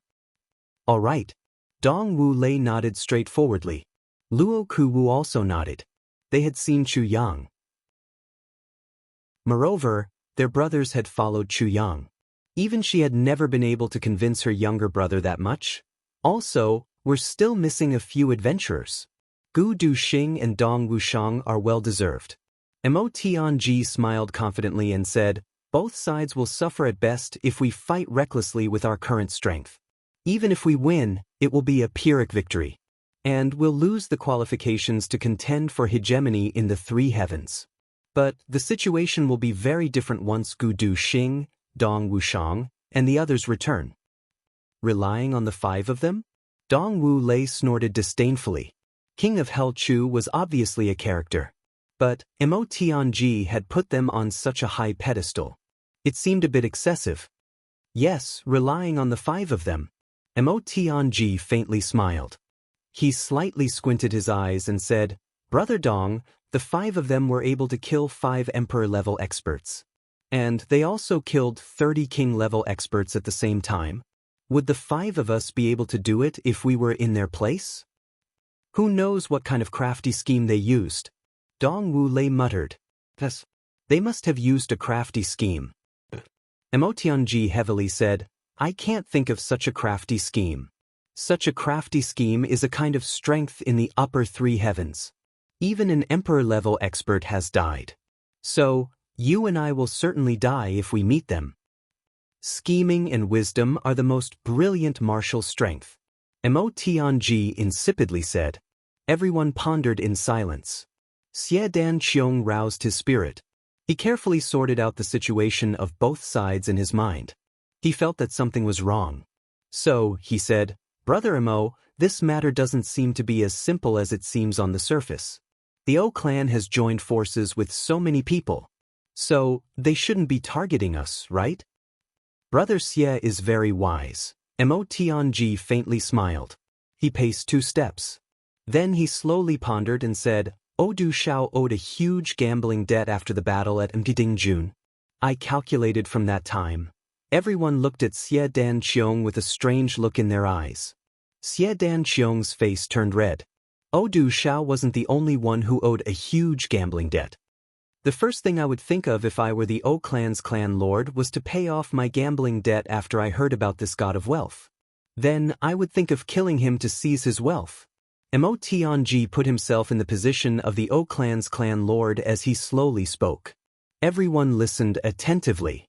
"All right." Dong Wulei nodded straightforwardly. Luo Kuwu also nodded. They had seen Chu Yang. Moreover, their brothers had followed Chu Yang. Even she had never been able to convince her younger brother that much. Also, we're still missing a few adventurers. Gu Duxing and Dong Wushang are well-deserved. Mo Tianji smiled confidently and said, "Both sides will suffer at best if we fight recklessly with our current strength. Even if we win, it will be a Pyrrhic victory. And we'll lose the qualifications to contend for hegemony in the three heavens. But the situation will be very different once Gu Duxing, Dong Wushang, and the others return." "Relying on the five of them?" Dong Wulei snorted disdainfully. King of Hell Chu was obviously a character. But Mo Tianji had put them on such a high pedestal. It seemed a bit excessive. "Yes, relying on the five of them." Mo Tianji faintly smiled. He slightly squinted his eyes and said, "Brother Dong, the five of them were able to kill 5 Emperor-level experts. And they also killed 30 King-level experts at the same time. Would the 5 of us be able to do it if we were in their place? Who knows what kind of crafty scheme they used?" Dong Wulei muttered. "Yes, they must have used a crafty scheme." Mo Tianji heavily said, I can't think of such a crafty scheme. Such a crafty scheme is a kind of strength in the upper three heavens. Even an emperor-level expert has died. So, you and I will certainly die if we meet them. Scheming and wisdom are the most brilliant martial strength. Mo Tianji insipidly said. Everyone pondered in silence. Xie Dan Qiong roused his spirit. He carefully sorted out the situation of both sides in his mind. He felt that something was wrong. So, he said, Brother Mo, this matter doesn't seem to be as simple as it seems on the surface. The O clan has joined forces with so many people. So, they shouldn't be targeting us, right? Brother Xie is very wise. Mo Tianji faintly smiled. He paced 2 steps. Then he slowly pondered and said, Du Shao owed a huge gambling debt after the battle at Jianghu. I calculated from that time. Everyone looked at Xie Dan Qiong with a strange look in their eyes. Xie Dan Qiong's face turned red. Du Shao wasn't the only one who owed a huge gambling debt. The first thing I would think of if I were the O clan's clan lord was to pay off my gambling debt after I heard about this god of wealth. Then I would think of killing him to seize his wealth. Mo Tianji put himself in the position of the O clan's clan lord as he slowly spoke. Everyone listened attentively.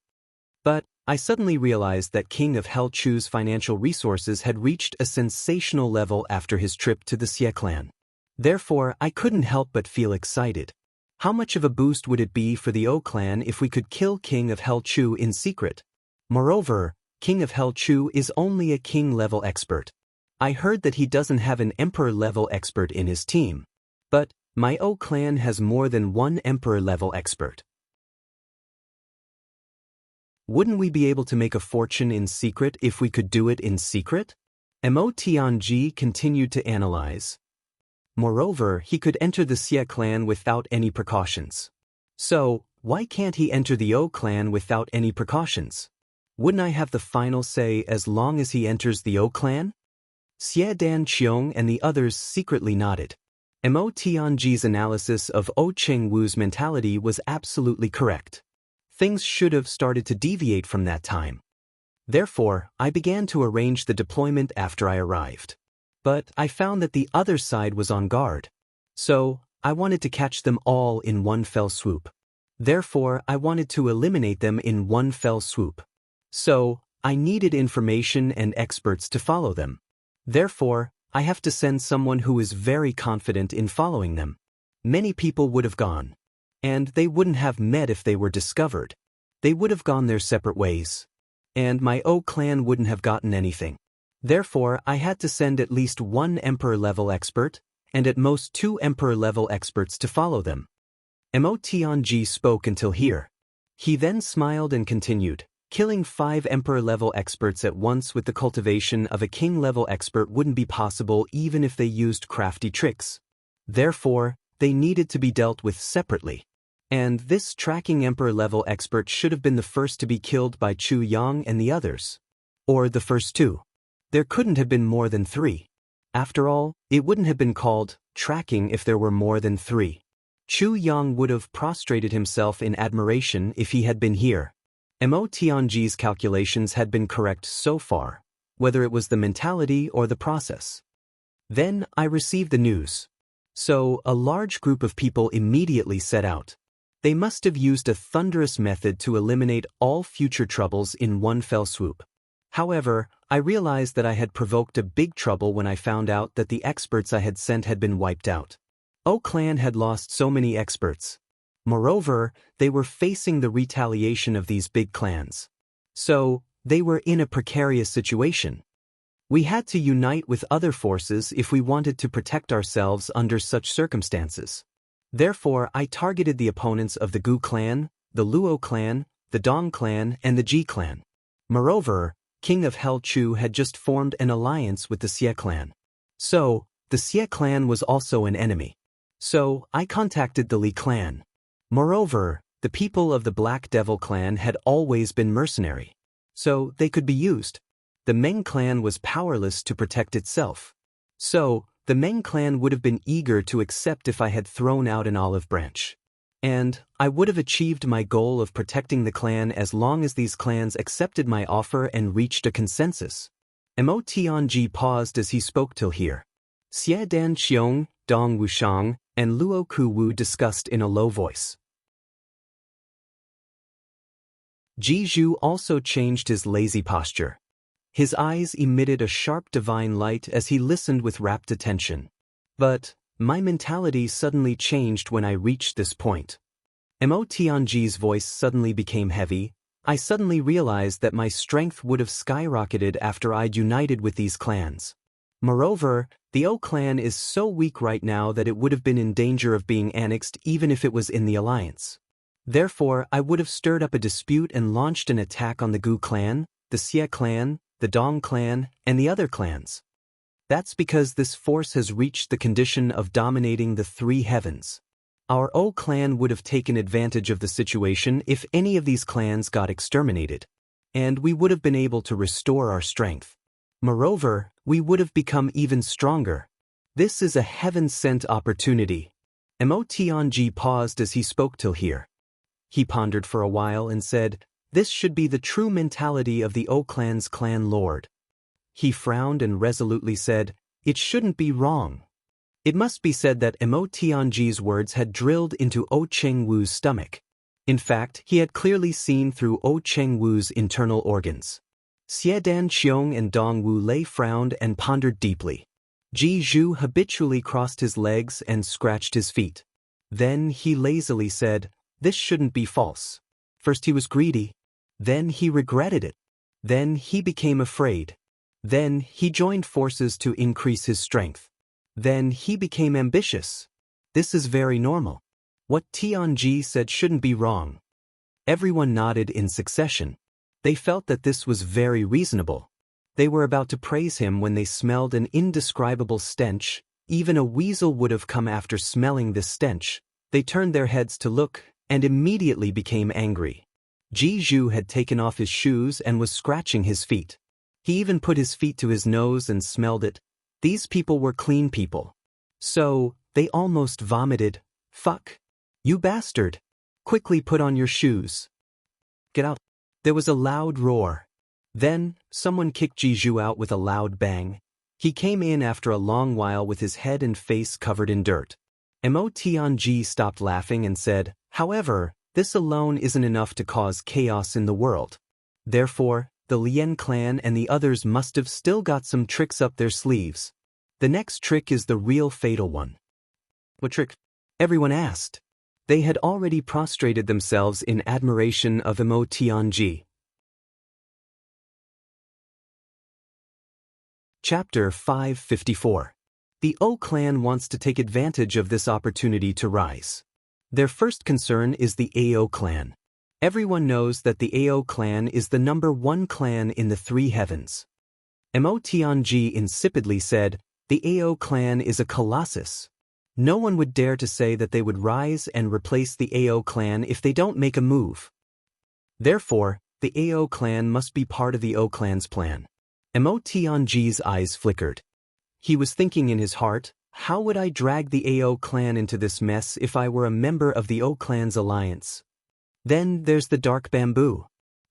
But I suddenly realized that King of Hell Chu's financial resources had reached a sensational level after his trip to the Xie clan. Therefore, I couldn't help but feel excited. How much of a boost would it be for the O clan if we could kill King of Hell Chu in secret? Moreover, King of Hell Chu is only a king-level expert. I heard that he doesn't have an emperor-level expert in his team. But my O clan has more than one emperor-level expert. Wouldn't we be able to make a fortune in secret if we could do it in secret? Mo Tianji continued to analyze. Moreover, he could enter the Xie clan without any precautions. So, why can't he enter the O clan without any precautions? Wouldn't I have the final say as long as he enters the O clan? Xie Dan Qiong and the others secretly nodded. Mo Tianji's analysis of O Chengwu's mentality was absolutely correct. Things should have started to deviate from that time. Therefore, I began to arrange the deployment after I arrived. But I found that the other side was on guard. So, I wanted to catch them all in one fell swoop. Therefore, I wanted to eliminate them in one fell swoop. So, I needed information and experts to follow them. Therefore, I have to send someone who is very confident in following them. Many people would have gone. And they wouldn't have met if they were discovered. They would have gone their separate ways. And my O clan wouldn't have gotten anything. Therefore, I had to send at least one emperor-level expert, and at most 2 emperor-level experts to follow them. Mo Tianji spoke until here. He then smiled and continued, killing 5 emperor-level experts at once with the cultivation of a king-level expert wouldn't be possible even if they used crafty tricks. Therefore, they needed to be dealt with separately. And this tracking emperor-level expert should have been the first to be killed by Chu Yang and the others. Or the first 2. There couldn't have been more than 3. After all, it wouldn't have been called tracking if there were more than 3. Chu Yang would have prostrated himself in admiration if he had been here. Mo Tianji's calculations had been correct so far, whether it was the mentality or the process. Then I received the news. So a large group of people immediately set out. They must have used a thunderous method to eliminate all future troubles in one fell swoop. However, I realized that I had provoked a big trouble when I found out that the experts I had sent had been wiped out. O clan had lost so many experts. Moreover, they were facing the retaliation of these big clans. So, they were in a precarious situation. We had to unite with other forces if we wanted to protect ourselves under such circumstances. Therefore, I targeted the opponents of the Gu clan, the Luo clan, the Dong clan, and the Ji clan. Moreover, King of Hell Chu had just formed an alliance with the Xie clan. So, the Xie clan was also an enemy. So, I contacted the Li clan. Moreover, the people of the Black Devil clan had always been mercenary. So, they could be used. The Meng clan was powerless to protect itself. So, the Meng clan would have been eager to accept if I had thrown out an olive branch. And I would have achieved my goal of protecting the clan as long as these clans accepted my offer and reached a consensus. Mo Tianji paused as he spoke till here. Xie Dan Qiong, Dong Wushang, and Luo Ku Wu discussed in a low voice. Ji Zhu also changed his lazy posture. His eyes emitted a sharp divine light as he listened with rapt attention. But my mentality suddenly changed when I reached this point. Mo Tianji's voice suddenly became heavy. I suddenly realized that my strength would have skyrocketed after I'd united with these clans. Moreover, the O clan is so weak right now that it would have been in danger of being annexed even if it was in the alliance. Therefore, I would have stirred up a dispute and launched an attack on the Gu clan, the Xie clan, the Dong clan, and the other clans. That's because this force has reached the condition of dominating the three heavens. Our O clan would have taken advantage of the situation if any of these clans got exterminated. And we would have been able to restore our strength. Moreover, we would have become even stronger. This is a heaven-sent opportunity. Mo Tianji paused as he spoke till here. He pondered for a while and said, "This should be the true mentality of the O clan's clan lord." He frowned and resolutely said, "It shouldn't be wrong." It must be said that Mo Tianji's words had drilled into O Chengwu's stomach. In fact, he had clearly seen through O Chengwu's internal organs. Xie Dan Qiong and Dong Wu Lei frowned and pondered deeply. Ji Zhu habitually crossed his legs and scratched his feet. Then he lazily said, "This shouldn't be false." First he was greedy. Then he regretted it. Then he became afraid. Then he joined forces to increase his strength. Then he became ambitious. This is very normal. What Tianji said shouldn't be wrong. Everyone nodded in succession. They felt that this was very reasonable. They were about to praise him when they smelled an indescribable stench. Even a weasel would have come after smelling this stench. They turned their heads to look, and immediately became angry. Ji Zhu had taken off his shoes and was scratching his feet. He even put his feet to his nose and smelled it. These people were clean people. So, they almost vomited. "Fuck. You bastard. Quickly put on your shoes. Get out." There was a loud roar. Then, someone kicked Ji Zhu out with a loud bang. He came in after a long while with his head and face covered in dirt. Mo Tianji stopped laughing and said, "However, this alone isn't enough to cause chaos in the world. Therefore, the Lien clan and the others must have still got some tricks up their sleeves. The next trick is the real fatal one." "What trick?" everyone asked. They had already prostrated themselves in admiration of Mo Tianji. Chapter 554. The O clan wants to take advantage of this opportunity to rise. Their first concern is the Ao clan. Everyone knows that the Ao clan is the #1 clan in the three heavens. Mo Tianji insipidly said, "The Ao clan is a colossus. No one would dare to say that they would rise and replace the Ao clan if they don't make a move. Therefore, the Ao clan must be part of the O clan's plan." Mo Tianji's eyes flickered. He was thinking in his heart, how would I drag the Ao clan into this mess if I were a member of the O clan's alliance? Then there's the dark bamboo.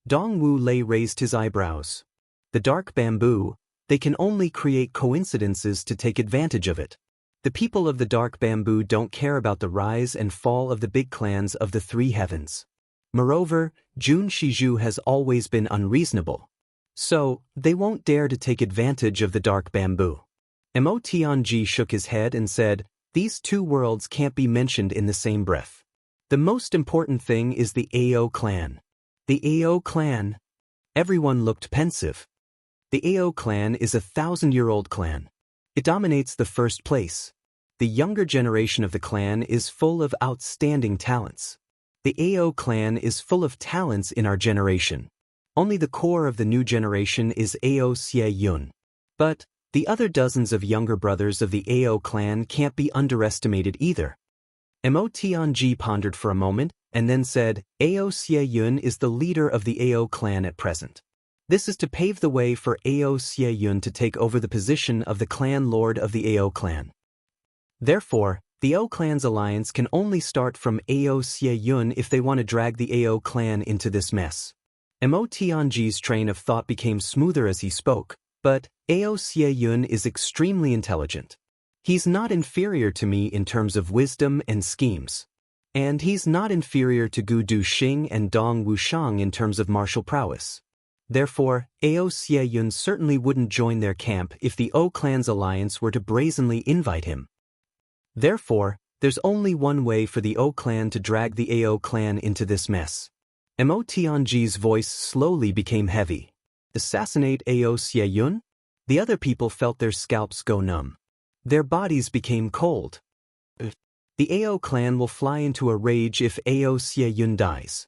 Dong Wu Lei raised his eyebrows. The dark bamboo, they can only create coincidences to take advantage of it. The people of the dark bamboo don't care about the rise and fall of the big clans of the three heavens. Moreover, Jun Shizhu has always been unreasonable. So, they won't dare to take advantage of the dark bamboo. Mo Tianji shook his head and said, "These two worlds can't be mentioned in the same breath. The most important thing is the Ao clan." The Ao clan? Everyone looked pensive. The Ao clan is a 1,000-year-old clan. It dominates the first place. The younger generation of the clan is full of outstanding talents. The Ao clan is full of talents in our generation. Only the core of the new generation is Ao Xie Yun. But the other dozens of younger brothers of the Ao clan can't be underestimated either. Mo Tianji pondered for a moment, and then said, "Ao Xie Yun is the leader of the Ao clan at present. This is to pave the way for Ao Xie Yun to take over the position of the clan lord of the Ao clan. Therefore, The O clan's alliance can only start from Ao Xie Yun if they want to drag the Ao clan into this mess. Mo Tianji's train of thought became smoother as he spoke, but Ao Xie Yun is extremely intelligent. He's not inferior to me in terms of wisdom and schemes. And he's not inferior to Gu Duxing and Dong Wushang in terms of martial prowess. Therefore, Ao Xie Yun certainly wouldn't join their camp if the O clan's alliance were to brazenly invite him. Therefore, there's only one way for the O clan to drag the Ao clan into this mess. Mo Tianji's voice slowly became heavy. Assassinate Ao Xie Yun? The other people felt their scalps go numb. Their bodies became cold. The Ao clan will fly into a rage if Ao Xie Yun dies.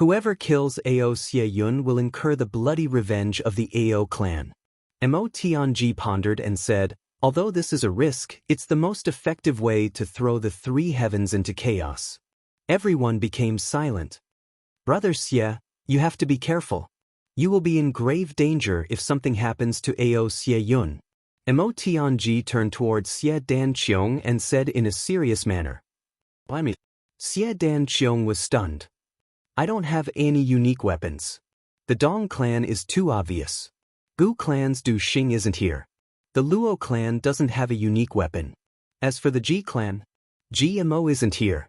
Whoever kills Ao Xie Yun will incur the bloody revenge of the Ao clan. Mo Tianji pondered and said, although this is a risk, it's the most effective way to throw the three heavens into chaos. Everyone became silent. Brother Xie, you have to be careful. You will be in grave danger if something happens to Ao Xie Yun. Mo Tianji turned towards Xie Danqiong and said in a serious manner. Xie Danqiong was stunned. I don't have any unique weapons. The Dong clan is too obvious. Gu clan's Du Xing isn't here. The Luo clan doesn't have a unique weapon. As for the Ji clan, GMO isn't here.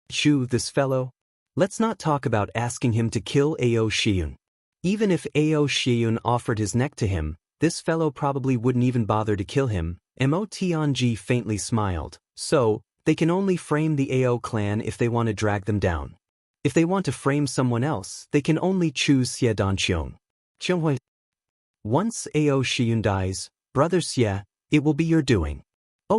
Shu, this fellow? Let's not talk about asking him to kill Ao Xiyun. Even if Ao Xiyun offered his neck to him, this fellow probably wouldn't even bother to kill him. Mo Tianji faintly smiled. So, they can only frame the Ao clan if they want to drag them down. If they want to frame someone else, they can only choose Xie Danqiong. Once Ao Xiyun dies, Brother Xie, it will be your doing.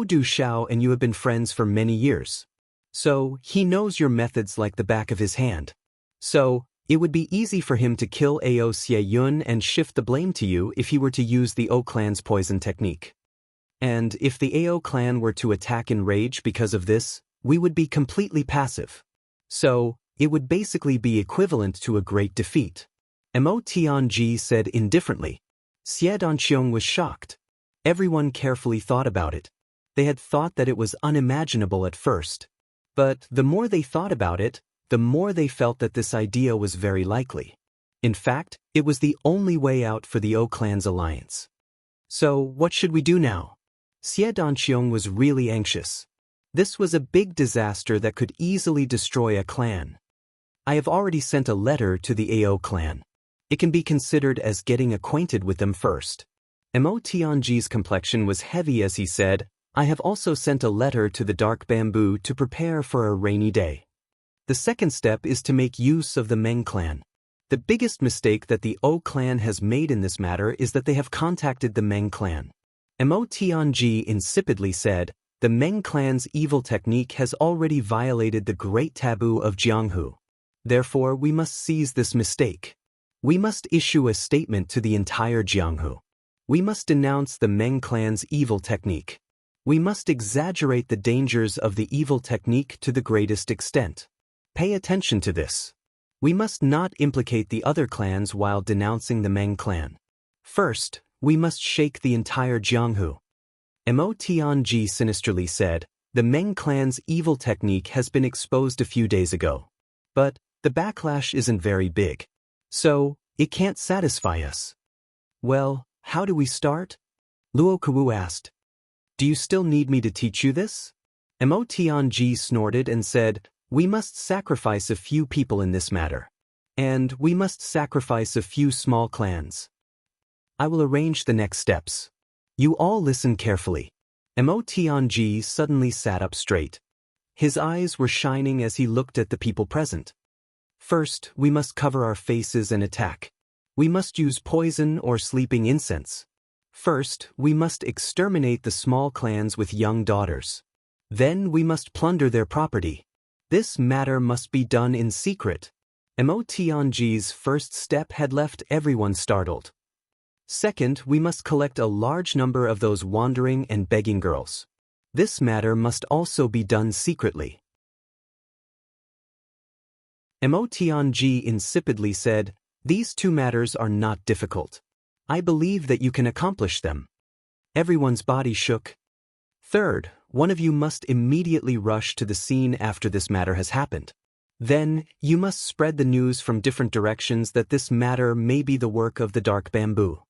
Du Shao and you have been friends for many years. So, he knows your methods like the back of his hand. So, it would be easy for him to kill Ao Xie Yun and shift the blame to you if he were to use the O clan's poison technique. And if the Ao clan were to attack in rage because of this, we would be completely passive. So, it would basically be equivalent to a great defeat. Mo Tianji said indifferently. Xie Danqiong was shocked. Everyone carefully thought about it. They had thought that it was unimaginable at first. But the more they thought about it, the more they felt that this idea was very likely. In fact, it was the only way out for the O clan's alliance. So, what should we do now? Xie Danqiong was really anxious. This was a big disaster that could easily destroy a clan. I have already sent a letter to the Ao clan. It can be considered as getting acquainted with them first. Mo Tianji's complexion was heavy as he said, I have also sent a letter to the dark bamboo to prepare for a rainy day. The second step is to make use of the Meng clan. The biggest mistake that the O clan has made in this matter is that they have contacted the Meng clan. Mo Tianji insipidly said, the Meng clan's evil technique has already violated the great taboo of Jianghu. Therefore, we must seize this mistake. We must issue a statement to the entire Jianghu. We must denounce the Meng clan's evil technique. We must exaggerate the dangers of the evil technique to the greatest extent. Pay attention to this. We must not implicate the other clans while denouncing the Meng clan. First, we must shake the entire Jianghu. Mo Tianji sinisterly said, the Meng clan's evil technique has been exposed a few days ago. But the backlash isn't very big. So, it can't satisfy us. Well, how do we start? Luo Kuwu asked. Do you still need me to teach you this? Mo Tianji snorted and said, we must sacrifice a few people in this matter. And we must sacrifice a few small clans. I will arrange the next steps. You all listen carefully. Mo Tianji suddenly sat up straight. His eyes were shining as he looked at the people present. First, we must cover our faces and attack. We must use poison or sleeping incense. First, we must exterminate the small clans with young daughters. Then we must plunder their property. This matter must be done in secret. Mo Tianji's first step had left everyone startled. Second, we must collect a large number of those wandering and begging girls. This matter must also be done secretly. Mo Tianji insipidly said, these two matters are not difficult. I believe that you can accomplish them. Everyone's body shook. Third, one of you must immediately rush to the scene after this matter has happened. Then, you must spread the news from different directions that this matter may be the work of the dark bamboo.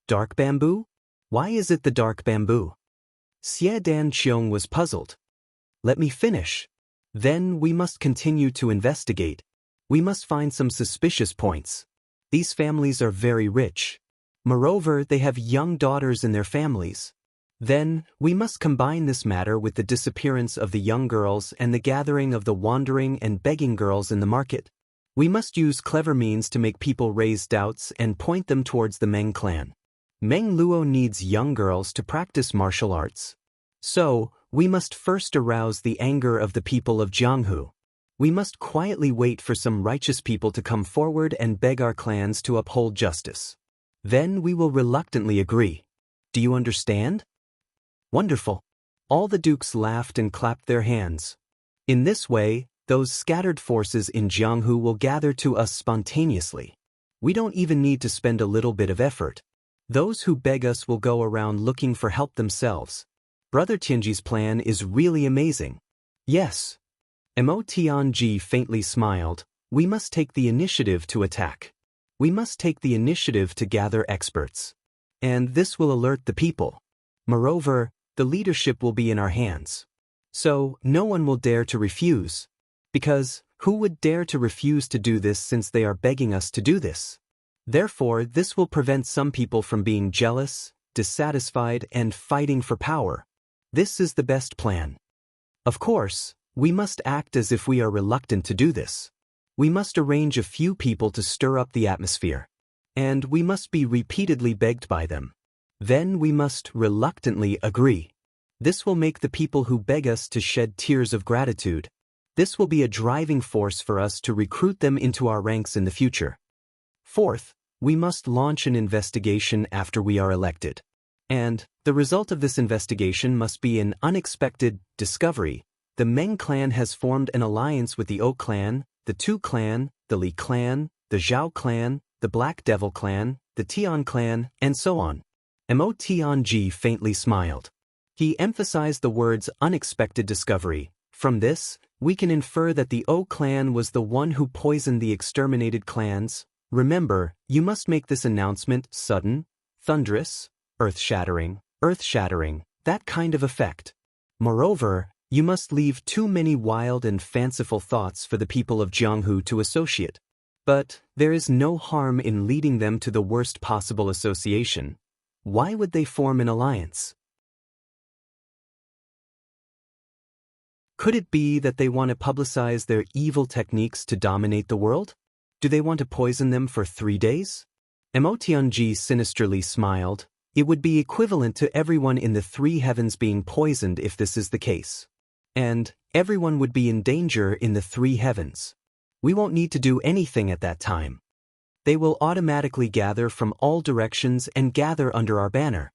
Dark bamboo? Why is it the dark bamboo? Xie Dan Qiong was puzzled. Let me finish. Then we must continue to investigate. We must find some suspicious points. These families are very rich. Moreover, they have young daughters in their families. Then, we must combine this matter with the disappearance of the young girls and the gathering of the wandering and begging girls in the market. We must use clever means to make people raise doubts and point them towards the Meng clan. Meng Luo needs young girls to practice martial arts. So, we must first arouse the anger of the people of Jianghu. We must quietly wait for some righteous people to come forward and beg our clans to uphold justice. Then we will reluctantly agree. Do you understand? Wonderful. All the dukes laughed and clapped their hands. In this way, those scattered forces in Jianghu will gather to us spontaneously. We don't even need to spend a little bit of effort. Those who beg us will go around looking for help themselves. Brother Tianji's plan is really amazing. Yes. Mo Tianji faintly smiled. We must take the initiative to attack. We must take the initiative to gather experts. And this will alert the people. Moreover, the leadership will be in our hands. So, no one will dare to refuse. Because, who would dare to refuse to do this since they are begging us to do this? Therefore, this will prevent some people from being jealous, dissatisfied, and fighting for power. This is the best plan. Of course, we must act as if we are reluctant to do this. We must arrange a few people to stir up the atmosphere. And we must be repeatedly begged by them. Then we must reluctantly agree. This will make the people who beg us to shed tears of gratitude. This will be a driving force for us to recruit them into our ranks in the future. Fourth, we must launch an investigation after we are elected. And the result of this investigation must be an unexpected discovery. The Meng clan has formed an alliance with the O clan, the Tu clan, the Li clan, the Zhao clan, the Black Devil clan, the Tian clan, and so on. Mo Tianji faintly smiled. He emphasized the words unexpected discovery. From this, we can infer that the O clan was the one who poisoned the exterminated clans. Remember, you must make this announcement sudden, thunderous, earth-shattering, that kind of effect. Moreover, you must leave too many wild and fanciful thoughts for the people of Jianghu to associate. But there is no harm in leading them to the worst possible association. Why would they form an alliance? Could it be that they want to publicize their evil techniques to dominate the world? Do they want to poison them for 3 days? Mo Tianji sinisterly smiled. It would be equivalent to everyone in the 3 heavens being poisoned if this is the case. And everyone would be in danger in the 3 heavens. We won't need to do anything at that time. They will automatically gather from all directions and gather under our banner.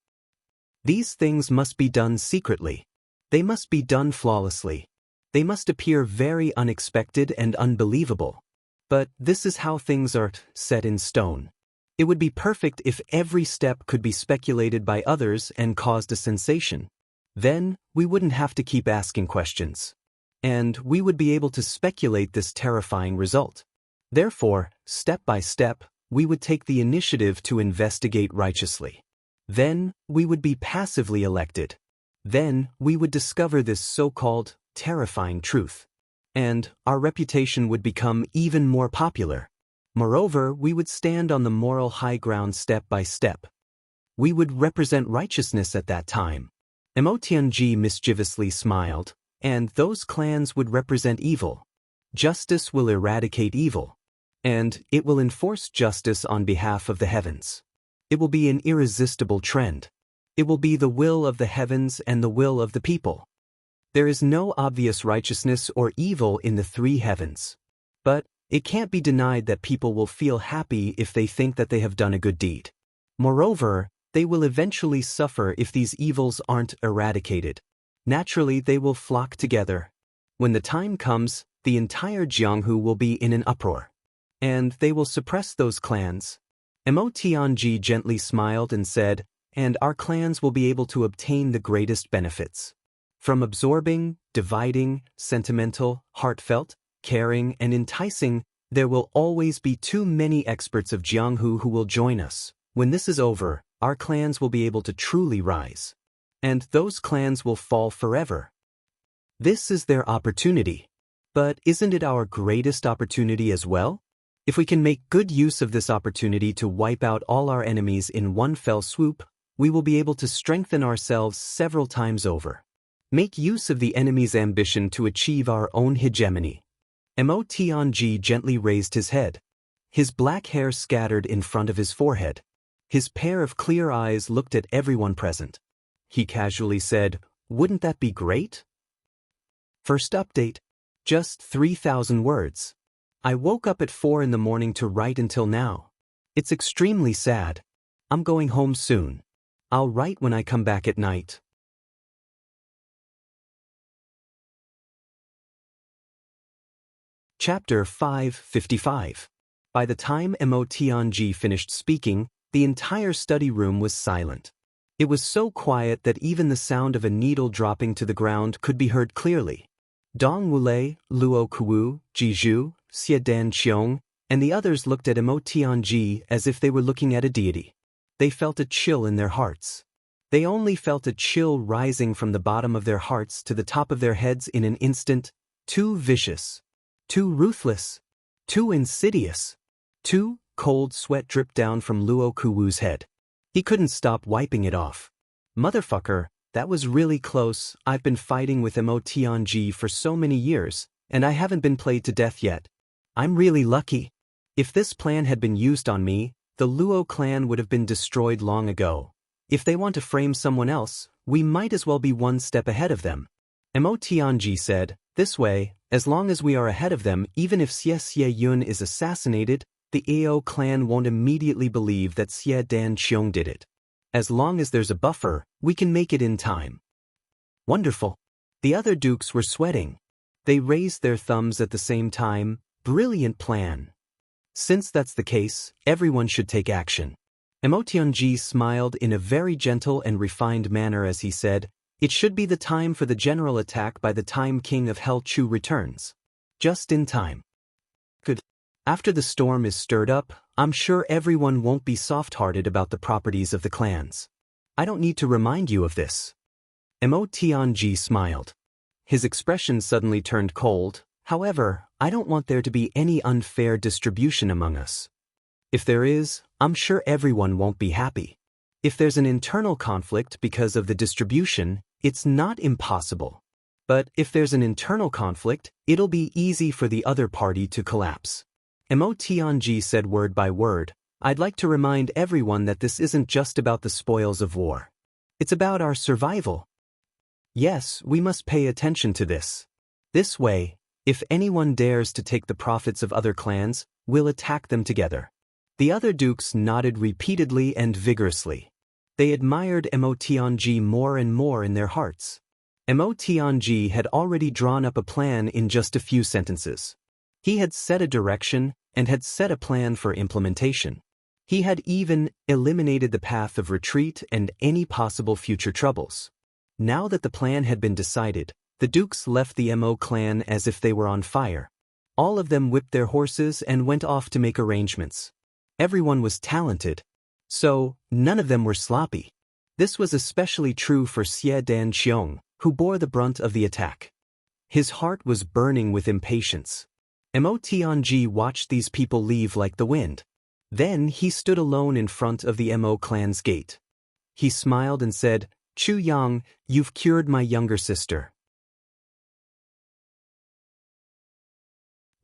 These things must be done secretly. They must be done flawlessly. They must appear very unexpected and unbelievable. But this is how things are set in stone. It would be perfect if every step could be speculated by others and caused a sensation. Then, we wouldn't have to keep asking questions. And we would be able to speculate this terrifying result. Therefore, step by step, we would take the initiative to investigate righteously. Then, we would be passively elected. Then, we would discover this so-called terrifying truth. And our reputation would become even more popular. Moreover, we would stand on the moral high ground step by step. We would represent righteousness at that time. Mo Tianji mischievously smiled, and those clans would represent evil. Justice will eradicate evil. And it will enforce justice on behalf of the heavens. It will be an irresistible trend. It will be the will of the heavens and the will of the people. There is no obvious righteousness or evil in the 3 heavens. But it can't be denied that people will feel happy if they think that they have done a good deed. Moreover, they will eventually suffer if these evils aren't eradicated. Naturally, they will flock together. When the time comes, the entire Jianghu will be in an uproar. And they will suppress those clans. Mo Tianji gently smiled and said, and our clans will be able to obtain the greatest benefits. From absorbing, dividing, sentimental, heartfelt, caring, and enticing, there will always be too many experts of Jianghu who will join us. When this is over, our clans will be able to truly rise. And those clans will fall forever. This is their opportunity. But isn't it our greatest opportunity as well? If we can make good use of this opportunity to wipe out all our enemies in one fell swoop, we will be able to strengthen ourselves several times over. Make use of the enemy's ambition to achieve our own hegemony. Mo Tianji gently raised his head. His black hair scattered in front of his forehead. His pair of clear eyes looked at everyone present. He casually said, "Wouldn't that be great?" First update. Just 3,000 words. I woke up at 4 in the morning to write until now. It's extremely sad. I'm going home soon. I'll write when I come back at night. Chapter 555. By the time Mo Tianji finished speaking, the entire study room was silent. It was so quiet that even the sound of a needle dropping to the ground could be heard clearly. Dong Wulei, Luo Kuwu, Jizhu, Xie Dan Qiong, and the others looked at Mo Tianji as if they were looking at a deity. They felt a chill in their hearts. They only felt a chill rising from the bottom of their hearts to the top of their heads in an instant. Too vicious. Too ruthless. Too insidious. Too cold sweat dripped down from Luo Kuwu's head. He couldn't stop wiping it off. Motherfucker, that was really close. I've been fighting with Mo Tianji for so many years, and I haven't been played to death yet. I'm really lucky. If this plan had been used on me, the Luo clan would have been destroyed long ago. If they want to frame someone else, we might as well be one step ahead of them. Mo Tianji said, "This way, as long as we are ahead of them, even if Xie Yun is assassinated, the Ao clan won't immediately believe that Xie Dan Qiong did it. As long as there's a buffer, we can make it in time." Wonderful. The other dukes were sweating. They raised their thumbs at the same time. Brilliant plan. Since that's the case, everyone should take action. Mo Tianji smiled in a very gentle and refined manner as he said, "It should be the time for the general attack by the time King of Hell Chu returns. Just in time." Good. After the storm is stirred up, I'm sure everyone won't be soft-hearted about the properties of the clans. I don't need to remind you of this. Mo Tianji smiled. His expression suddenly turned cold. However, I don't want there to be any unfair distribution among us. If there is, I'm sure everyone won't be happy. If there's an internal conflict because of the distribution, it's not impossible. But if there's an internal conflict, it'll be easy for the other party to collapse. Mo Tianji said word by word, "I'd like to remind everyone that this isn't just about the spoils of war. It's about our survival. Yes, we must pay attention to this. This way, if anyone dares to take the profits of other clans, we'll attack them together." The other dukes nodded repeatedly and vigorously. They admired Mo Tianji more and more in their hearts. Mo Tianji had already drawn up a plan in just a few sentences. He had set a direction and had set a plan for implementation. He had even eliminated the path of retreat and any possible future troubles. Now that the plan had been decided, the dukes left the Mo clan as if they were on fire. All of them whipped their horses and went off to make arrangements. Everyone was talented, so none of them were sloppy. This was especially true for Xie Dan Qiong, who bore the brunt of the attack. His heart was burning with impatience. Mo Tianji watched these people leave like the wind. Then he stood alone in front of the Mo clan's gate. He smiled and said, "Chu Yang, you've cured my younger sister.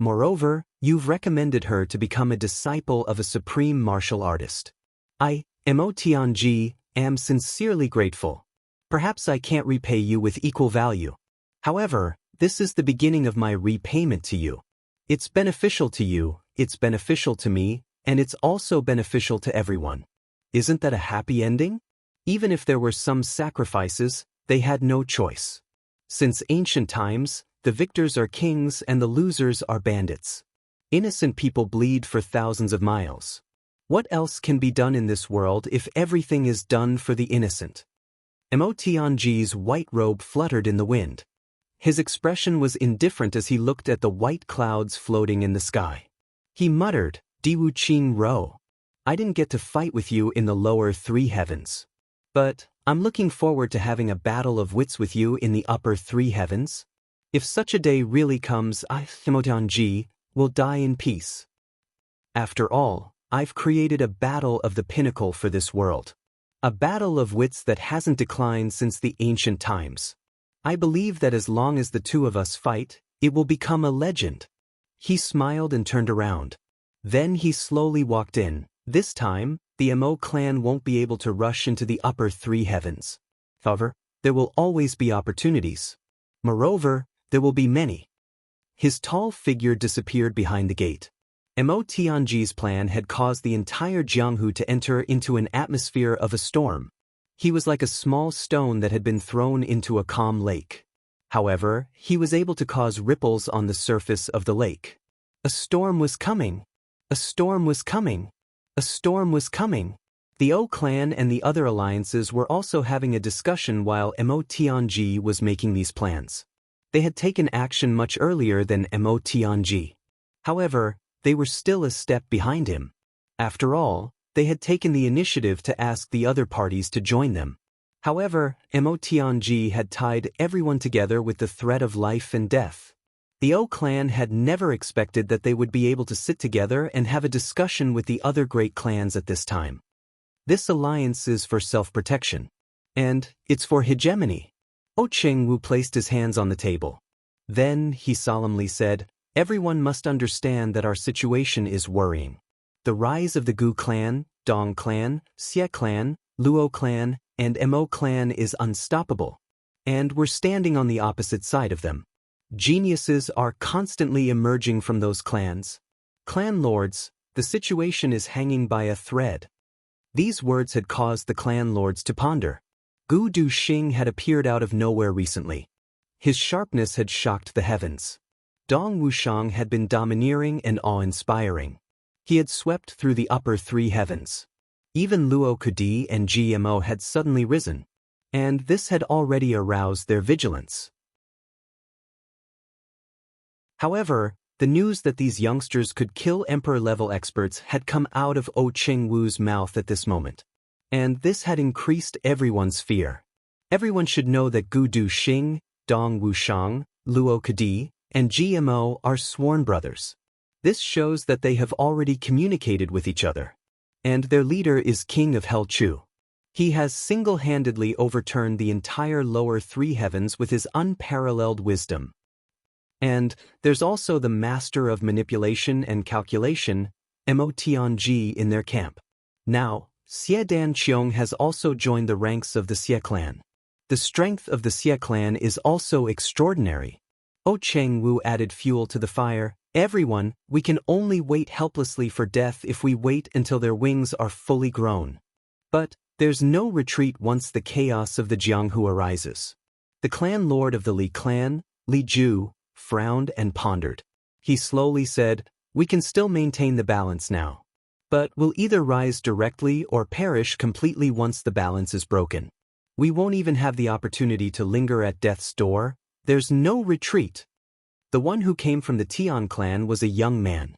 Moreover, you've recommended her to become a disciple of a supreme martial artist. I, Mo Tianji, am sincerely grateful. Perhaps I can't repay you with equal value. However, this is the beginning of my repayment to you. It's beneficial to you, it's beneficial to me, and it's also beneficial to everyone. Isn't that a happy ending?" Even if there were some sacrifices, they had no choice. Since ancient times, the victors are kings and the losers are bandits. Innocent people bleed for thousands of miles. What else can be done in this world if everything is done for the innocent? Mo Tianji's white robe fluttered in the wind. His expression was indifferent as he looked at the white clouds floating in the sky. He muttered, Diwu Qing Ro. I didn't get to fight with you in the lower three heavens. But I'm looking forward to having a battle of wits with you in the upper three heavens. If such a day really comes, Mo Tianji will die in peace. After all, I've created a battle of the pinnacle for this world. A battle of wits that hasn't declined since the ancient times. I believe that as long as the two of us fight, it will become a legend. He smiled and turned around. Then he slowly walked in. This time, the Mo clan won't be able to rush into the upper three heavens. However, there will always be opportunities. Moreover, there will be many. His tall figure disappeared behind the gate. Mo Tianji's plan had caused the entire Jianghu to enter into an atmosphere of a storm. He was like a small stone that had been thrown into a calm lake. However, he was able to cause ripples on the surface of the lake. A storm was coming. A storm was coming. A storm was coming. The O clan and the other alliances were also having a discussion while Mo Tianji was making these plans. They had taken action much earlier than Mo Tianji. However, they were still a step behind him. After all, they had taken the initiative to ask the other parties to join them. However, Mo Tianji had tied everyone together with the threat of life and death. The O clan had never expected that they would be able to sit together and have a discussion with the other great clans at this time. This alliance is for self-protection. And it's for hegemony. O Jianghu placed his hands on the table. Then he solemnly said, Everyone must understand that our situation is worrying. The rise of the Gu clan, Dong clan, Xie clan, Luo clan, and Mo clan is unstoppable. And we're standing on the opposite side of them. Geniuses are constantly emerging from those clans. Clan lords, the situation is hanging by a thread. These words had caused the clan lords to ponder. Gu Duxing had appeared out of nowhere recently. His sharpness had shocked the heavens. Dong Wuxiang had been domineering and awe-inspiring. He had swept through the upper three heavens. Even Luo Kudi and GMO had suddenly risen, and this had already aroused their vigilance. However, the news that these youngsters could kill Emperor-level experts had come out of O Jianghu's mouth at this moment, and this had increased everyone's fear. Everyone should know that Gu Duxing, Dong Wuxiang, Luo Kudi, and GMO are sworn brothers. This shows that they have already communicated with each other. And their leader is King of Hell Chu. He has single-handedly overturned the entire lower three heavens with his unparalleled wisdom. And there's also the master of manipulation and calculation, Mo Tianji, in their camp. Now, Xie Dan Qiong has also joined the ranks of the Xie clan. The strength of the Xie clan is also extraordinary. O Jianghu added fuel to the fire. Everyone, we can only wait helplessly for death if we wait until their wings are fully grown. But there's no retreat once the chaos of the Jianghu arises. The clan lord of the Li clan, Li Ju, frowned and pondered. He slowly said, We can still maintain the balance now. But we'll either rise directly or perish completely once the balance is broken. We won't even have the opportunity to linger at death's door. There's no retreat. The one who came from the Tian clan was a young man.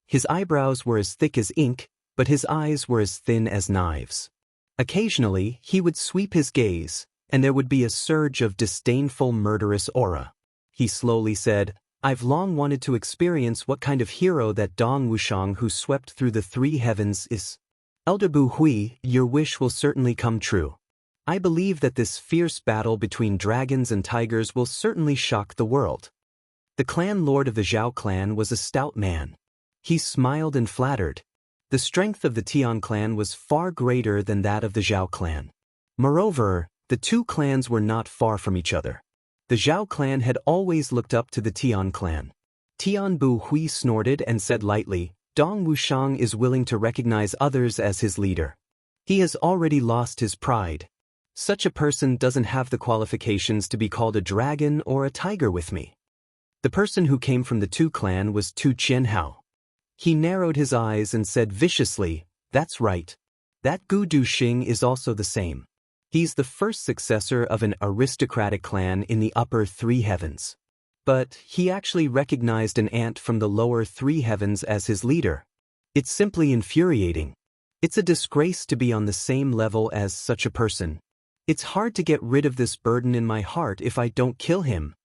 His eyebrows were as thick as ink, but his eyes were as thin as knives. Occasionally, he would sweep his gaze, and there would be a surge of disdainful, murderous aura. He slowly said, I've long wanted to experience what kind of hero that Dong Wuxiang who swept through the three heavens is. Elder Bu Hui, your wish will certainly come true. I believe that this fierce battle between dragons and tigers will certainly shock the world. The clan lord of the Zhao clan was a stout man. He smiled and flattered. The strength of the Tian clan was far greater than that of the Zhao clan. Moreover, the two clans were not far from each other. The Zhao clan had always looked up to the Tian clan. Tian Bu Hui snorted and said lightly, Dong Wuxiang is willing to recognize others as his leader. He has already lost his pride. Such a person doesn't have the qualifications to be called a dragon or a tiger with me. The person who came from the Tu clan was Tu Qianhao. He narrowed his eyes and said viciously, That's right. That Gu Duxing is also the same. He's the first successor of an aristocratic clan in the upper three heavens. But he actually recognized an ant from the lower three heavens as his leader. It's simply infuriating. It's a disgrace to be on the same level as such a person. It's hard to get rid of this burden in my heart if I don't kill him.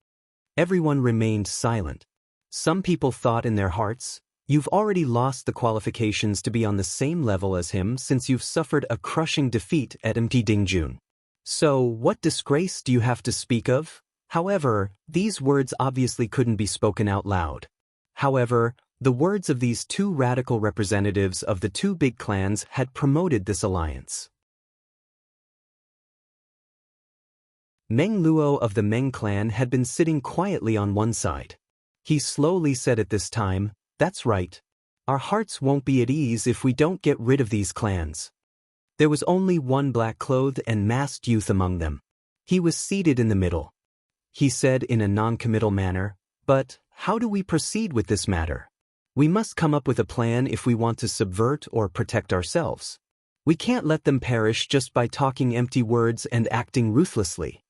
Everyone remained silent. Some people thought in their hearts, you've already lost the qualifications to be on the same level as him since you've suffered a crushing defeat at Dingjun. So, what disgrace do you have to speak of? However, these words obviously couldn't be spoken out loud. However, the words of these two radical representatives of the two big clans had promoted this alliance. Meng Luo of the Meng clan had been sitting quietly on one side. He slowly said at this time, "That's right. Our hearts won't be at ease if we don't get rid of these clans." There was only one black-clothed and masked youth among them. He was seated in the middle. He said in a non-committal manner, "But how do we proceed with this matter? We must come up with a plan if we want to subvert or protect ourselves. We can't let them perish just by talking empty words and acting ruthlessly."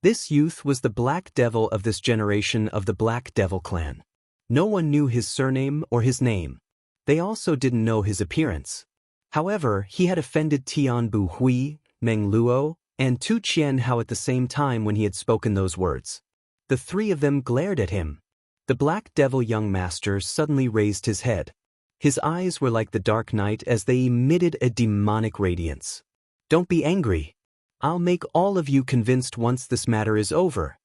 This youth was the Black Devil of this generation of the Black Devil clan. No one knew his surname or his name. They also didn't know his appearance. However, he had offended Tianbu Hui, Meng Luo, and Tu Qianhao at the same time when he had spoken those words. The three of them glared at him. The Black Devil young master suddenly raised his head. His eyes were like the dark night as they emitted a demonic radiance. "Don't be angry. I'll make all of you convinced once this matter is over."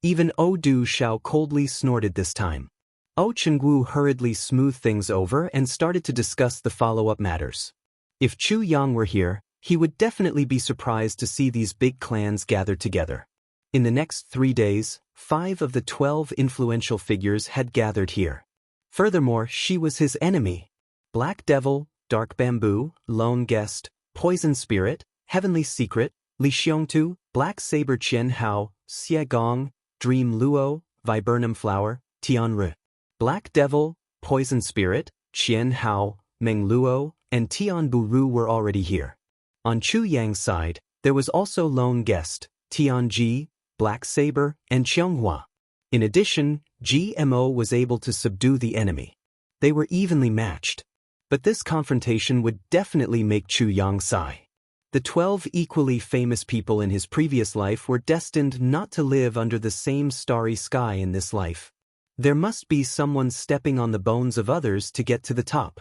Even Du Shao coldly snorted this time. Jianghu hurriedly smoothed things over and started to discuss the follow-up matters. If Chu Yang were here, he would definitely be surprised to see these big clans gathered together. In the next 3 days, 5 of the 12 influential figures had gathered here. Furthermore, she was his enemy. Black Devil, Dark Bamboo, Lone Guest, Poison Spirit, Heavenly Secret, Li Xiongtu, Black Saber Qian Hao, Xie Gong, Dream Luo, Viburnum Flower, Tianru. Black Devil, Poison Spirit, Qian Hao, Meng Luo, and Tianbu Ru were already here. On Chu Yang's side, there was also Lone Guest, Tianji, Black Saber, and Qianghua. In addition, GMO was able to subdue the enemy. They were evenly matched. But this confrontation would definitely make Chu Yang sigh. The 12 equally famous people in his previous life were destined not to live under the same starry sky in this life. There must be someone stepping on the bones of others to get to the top.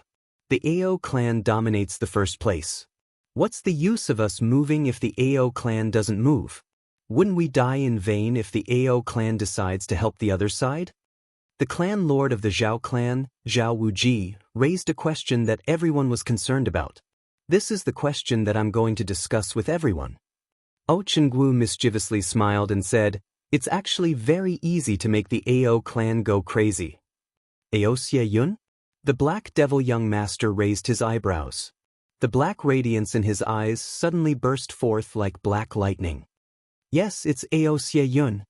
The Ao clan dominates the first place. What's the use of us moving if the Ao clan doesn't move? Wouldn't we die in vain if the Ao clan decides to help the other side? The clan lord of the Zhao clan, Zhao Wuji, raised a question that everyone was concerned about. This is the question that I'm going to discuss with everyone. Jianghu mischievously smiled and said, "It's actually very easy to make the Ao clan go crazy." Ao Xie Yun? The Black Devil young master raised his eyebrows. The black radiance in his eyes suddenly burst forth like black lightning. "Yes, it's Ao Xie Yun."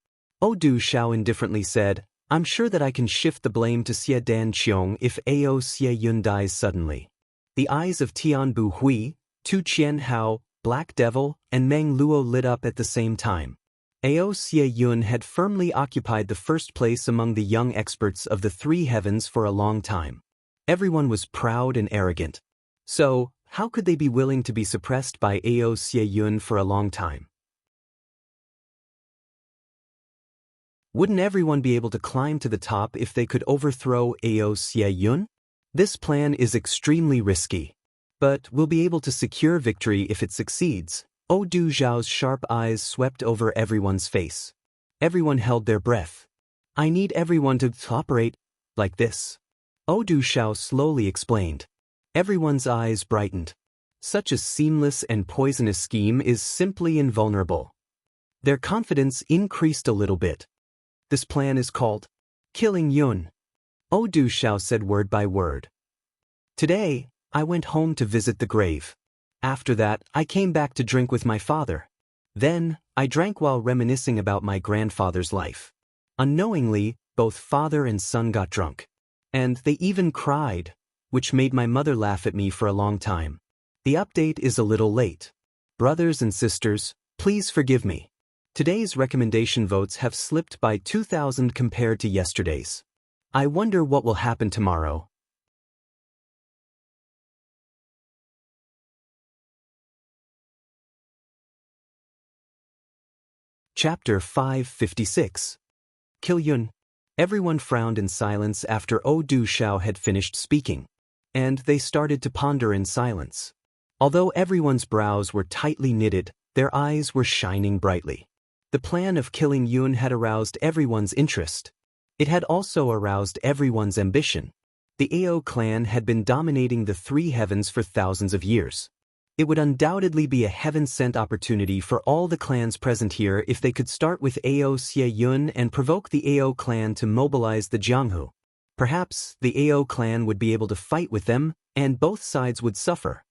Du Shao indifferently said, "I'm sure that I can shift the blame to Xie Dan Qiong if Ao Xie Yun dies suddenly." The eyes of Tianbu Hui, Tu Qianhao, Black Devil, and Meng Luo lit up at the same time. Ao Xie Yun had firmly occupied the first place among the young experts of the three heavens for a long time. Everyone was proud and arrogant. So, how could they be willing to be suppressed by Ao Xie Yun for a long time? Wouldn't everyone be able to climb to the top if they could overthrow Ao Xie Yun? This plan is extremely risky. But we'll be able to secure victory if it succeeds. Du Zhao's sharp eyes swept over everyone's face. Everyone held their breath. "I need everyone to operate like this." Du Zhao slowly explained. Everyone's eyes brightened. Such a seamless and poisonous scheme is simply invulnerable. Their confidence increased a little bit. This plan is called Killing Yun. Du Zhao said word by word. "Today, I went home to visit the grave. After that, I came back to drink with my father. Then, I drank while reminiscing about my grandfather's life. Unknowingly, both father and son got drunk. And they even cried, which made my mother laugh at me for a long time. The update is a little late. Brothers and sisters, Please forgive me. Today's recommendation votes have slipped by 2,000 compared to yesterday's. I wonder what will happen tomorrow. Chapter 556. Kilyun. Everyone frowned in silence after Du Shao had finished speaking, and they started to ponder in silence. Although everyone's brows were tightly knitted, their eyes were shining brightly. The plan of killing Yun had aroused everyone's interest. It had also aroused everyone's ambition. The Ao clan had been dominating the three heavens for thousands of years. It would undoubtedly be a heaven-sent opportunity for all the clans present here if they could start with Ao Xie Yun and provoke the Ao clan to mobilize the Jianghu. Perhaps the Ao clan would be able to fight with them, and both sides would suffer.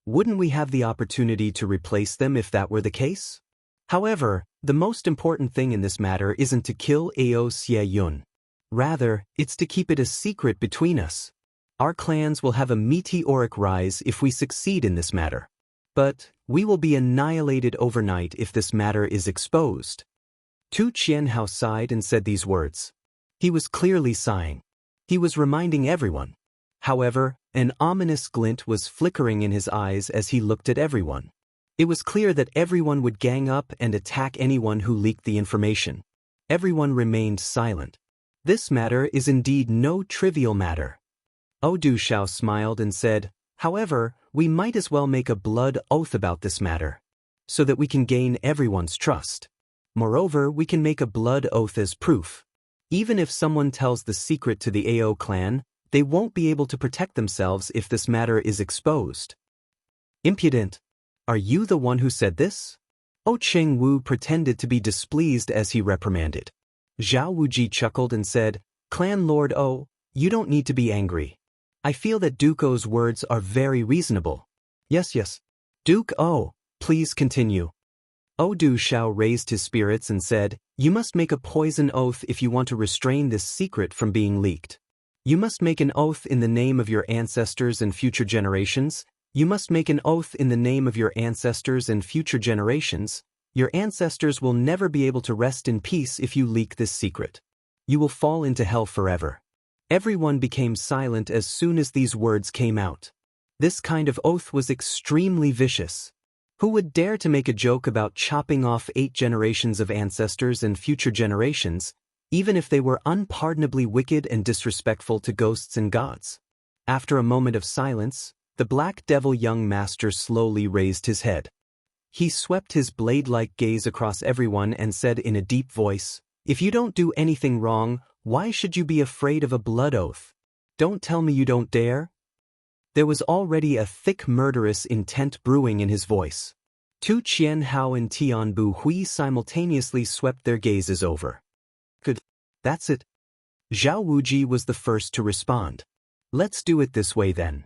Wouldn't we have the opportunity to replace them if that were the case? However, the most important thing in this matter isn't to kill Ao Xie Yun. Rather, it's to keep it a secret between us. Our clans will have a meteoric rise if we succeed in this matter. But we will be annihilated overnight if this matter is exposed. Tu Qianhao sighed and said these words. He was clearly sighing. He was reminding everyone. However, an ominous glint was flickering in his eyes as he looked at everyone. It was clear that everyone would gang up and attack anyone who leaked the information. Everyone remained silent. This matter is indeed no trivial matter. Du Shao smiled and said, however, we might as well make a blood oath about this matter, so that we can gain everyone's trust. Moreover, we can make a blood oath as proof. Even if someone tells the secret to the Ao clan, they won't be able to protect themselves if this matter is exposed. Impudent! Are you the one who said this? Cheng Wu pretended to be displeased as he reprimanded. Zhao Wuji chuckled and said, Clan Lord O, you don't need to be angry. I feel that Duke O's words are very reasonable. Yes. Duke O, please continue. Du Shao raised his spirits and said, you must make a poison oath if you want to restrain this secret from being leaked. You must make an oath in the name of your ancestors and future generations. You must make an oath in the name of your ancestors and future generations. Your ancestors will never be able to rest in peace if you leak this secret. You will fall into hell forever. Everyone became silent as soon as these words came out. This kind of oath was extremely vicious. Who would dare to make a joke about chopping off 8 generations of ancestors and future generations, even if they were unpardonably wicked and disrespectful to ghosts and gods? After a moment of silence, the Black Devil young master slowly raised his head. He swept his blade-like gaze across everyone and said in a deep voice, if you don't do anything wrong, why should you be afraid of a blood oath? Don't tell me you don't dare? There was already a thick murderous intent brewing in his voice. Tu Qianhao and Tianbu Hui simultaneously swept their gazes over. Good. That's it. Zhao Wuji was the first to respond. Let's do it this way then.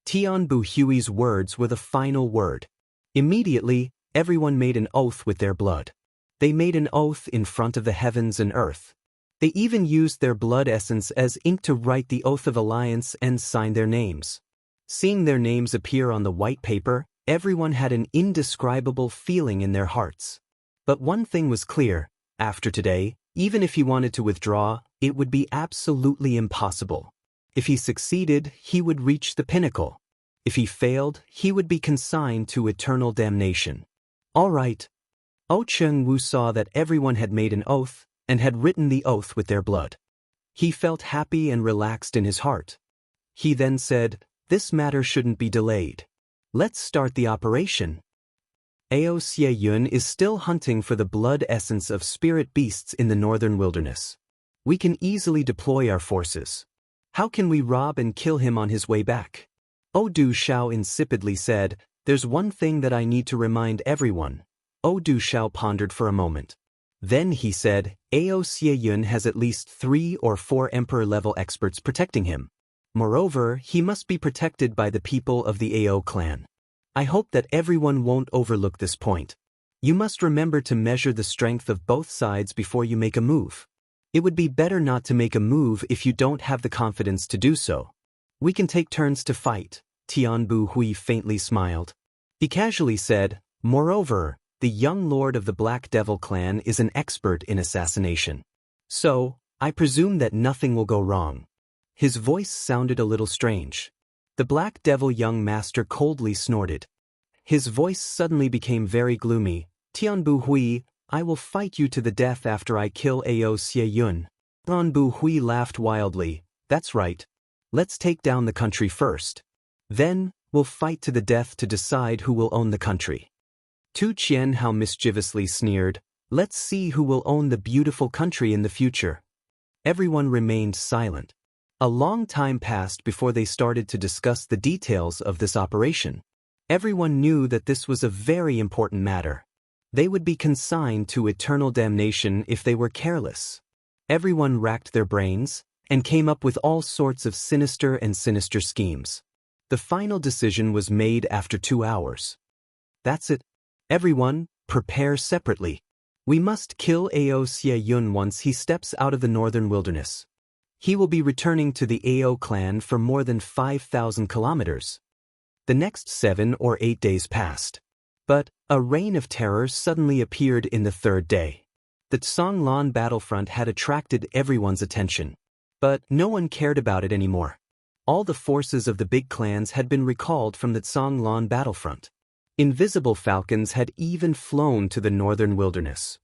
Tianbu Hui's words were the final word. Immediately, everyone made an oath with their blood. They made an oath in front of the heavens and earth. They even used their blood essence as ink to write the oath of alliance and sign their names. Seeing their names appear on the white paper, everyone had an indescribable feeling in their hearts. But one thing was clear, after today, even if he wanted to withdraw, it would be absolutely impossible. If he succeeded, he would reach the pinnacle. If he failed, he would be consigned to eternal damnation. All right. Cheng Wu saw that everyone had made an oath, and had written the oath with their blood. He felt happy and relaxed in his heart. He then said, this matter shouldn't be delayed. Let's start the operation. Ao Xie Yun is still hunting for the blood essence of spirit beasts in the northern wilderness. We can easily deploy our forces. How can we rob and kill him on his way back? Du Shao insipidly said, there's one thing that I need to remind everyone. Du Shao pondered for a moment. Then he said, Ao Xie Yun has at least 3 or 4 emperor-level experts protecting him. Moreover, he must be protected by the people of the Ao clan. I hope that everyone won't overlook this point. You must remember to measure the strength of both sides before you make a move. It would be better not to make a move if you don't have the confidence to do so. We can take turns to fight. Tianbu Hui faintly smiled. He casually said, "Moreover, the young lord of the Black Devil clan is an expert in assassination. So, I presume that nothing will go wrong." His voice sounded a little strange. The Black Devil young master coldly snorted. His voice suddenly became very gloomy. "Tianbu Hui, I will fight you to the death after I kill Ao Xie Yun." Tianbu Hui laughed wildly. "That's right. Let's take down the country first. Then, we'll fight to the death to decide who will own the country." Tu Qianhao mischievously sneered. "Let's see who will own the beautiful country in the future." Everyone remained silent. A long time passed before they started to discuss the details of this operation. Everyone knew that this was a very important matter. They would be consigned to eternal damnation if they were careless. Everyone racked their brains and came up with all sorts of sinister schemes. The final decision was made after 2 hours. "That's it. Everyone, prepare separately. We must kill Ao Xie Yun once he steps out of the northern wilderness. He will be returning to the Ao clan for more than 5,000 kilometers." The next 7 or 8 days passed. But a reign of terror suddenly appeared in the third day. The Tsanglan battlefront had attracted everyone's attention. But no one cared about it anymore. All the forces of the big clans had been recalled from the Tsanglan battlefront. Invisible falcons had even flown to the northern wilderness.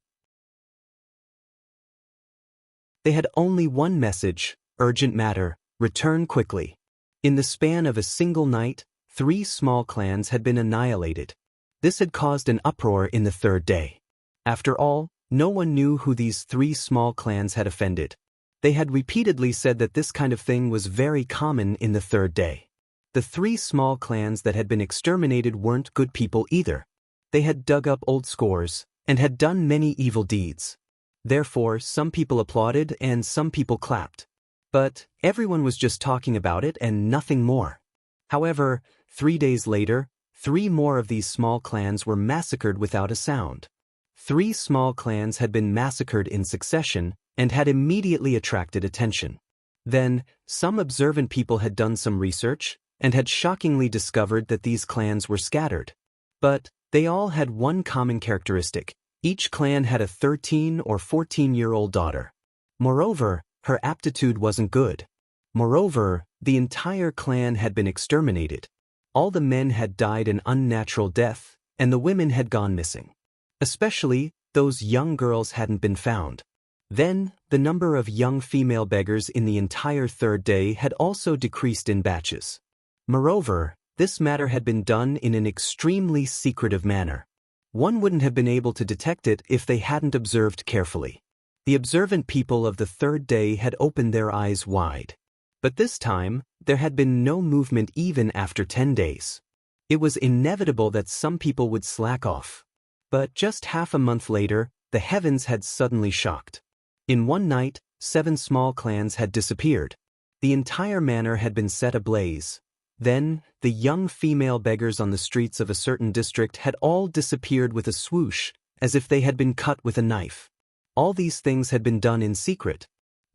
They had only one message: urgent matter, return quickly. In the span of a single night, 3 small clans had been annihilated. This had caused an uproar in the third day. After all, no one knew who these 3 small clans had offended. They had repeatedly said that this kind of thing was very common in the third day. The 3 small clans that had been exterminated weren't good people either. They had dug up old scores and had done many evil deeds. Therefore, some people applauded and some people clapped. But everyone was just talking about it and nothing more. However, 3 days later, 3 more of these small clans were massacred without a sound. 3 small clans had been massacred in succession and had immediately attracted attention. Then, some observant people had done some research and had shockingly discovered that these clans were scattered. But they all had one common characteristic: each clan had a 13 or 14-year-old daughter. Moreover, her aptitude wasn't good. Moreover, the entire clan had been exterminated. All the men had died an unnatural death, and the women had gone missing. Especially, those young girls hadn't been found. Then, the number of young female beggars in the entire third day had also decreased in batches. Moreover, this matter had been done in an extremely secretive manner. One wouldn't have been able to detect it if they hadn't observed carefully. The observant people of the third day had opened their eyes wide. But this time, there had been no movement even after 10 days. It was inevitable that some people would slack off. But just half a month later, the heavens had suddenly shocked. In one night, 7 small clans had disappeared. The entire manor had been set ablaze. Then, the young female beggars on the streets of a certain district had all disappeared with a swoosh, as if they had been cut with a knife. All these things had been done in secret.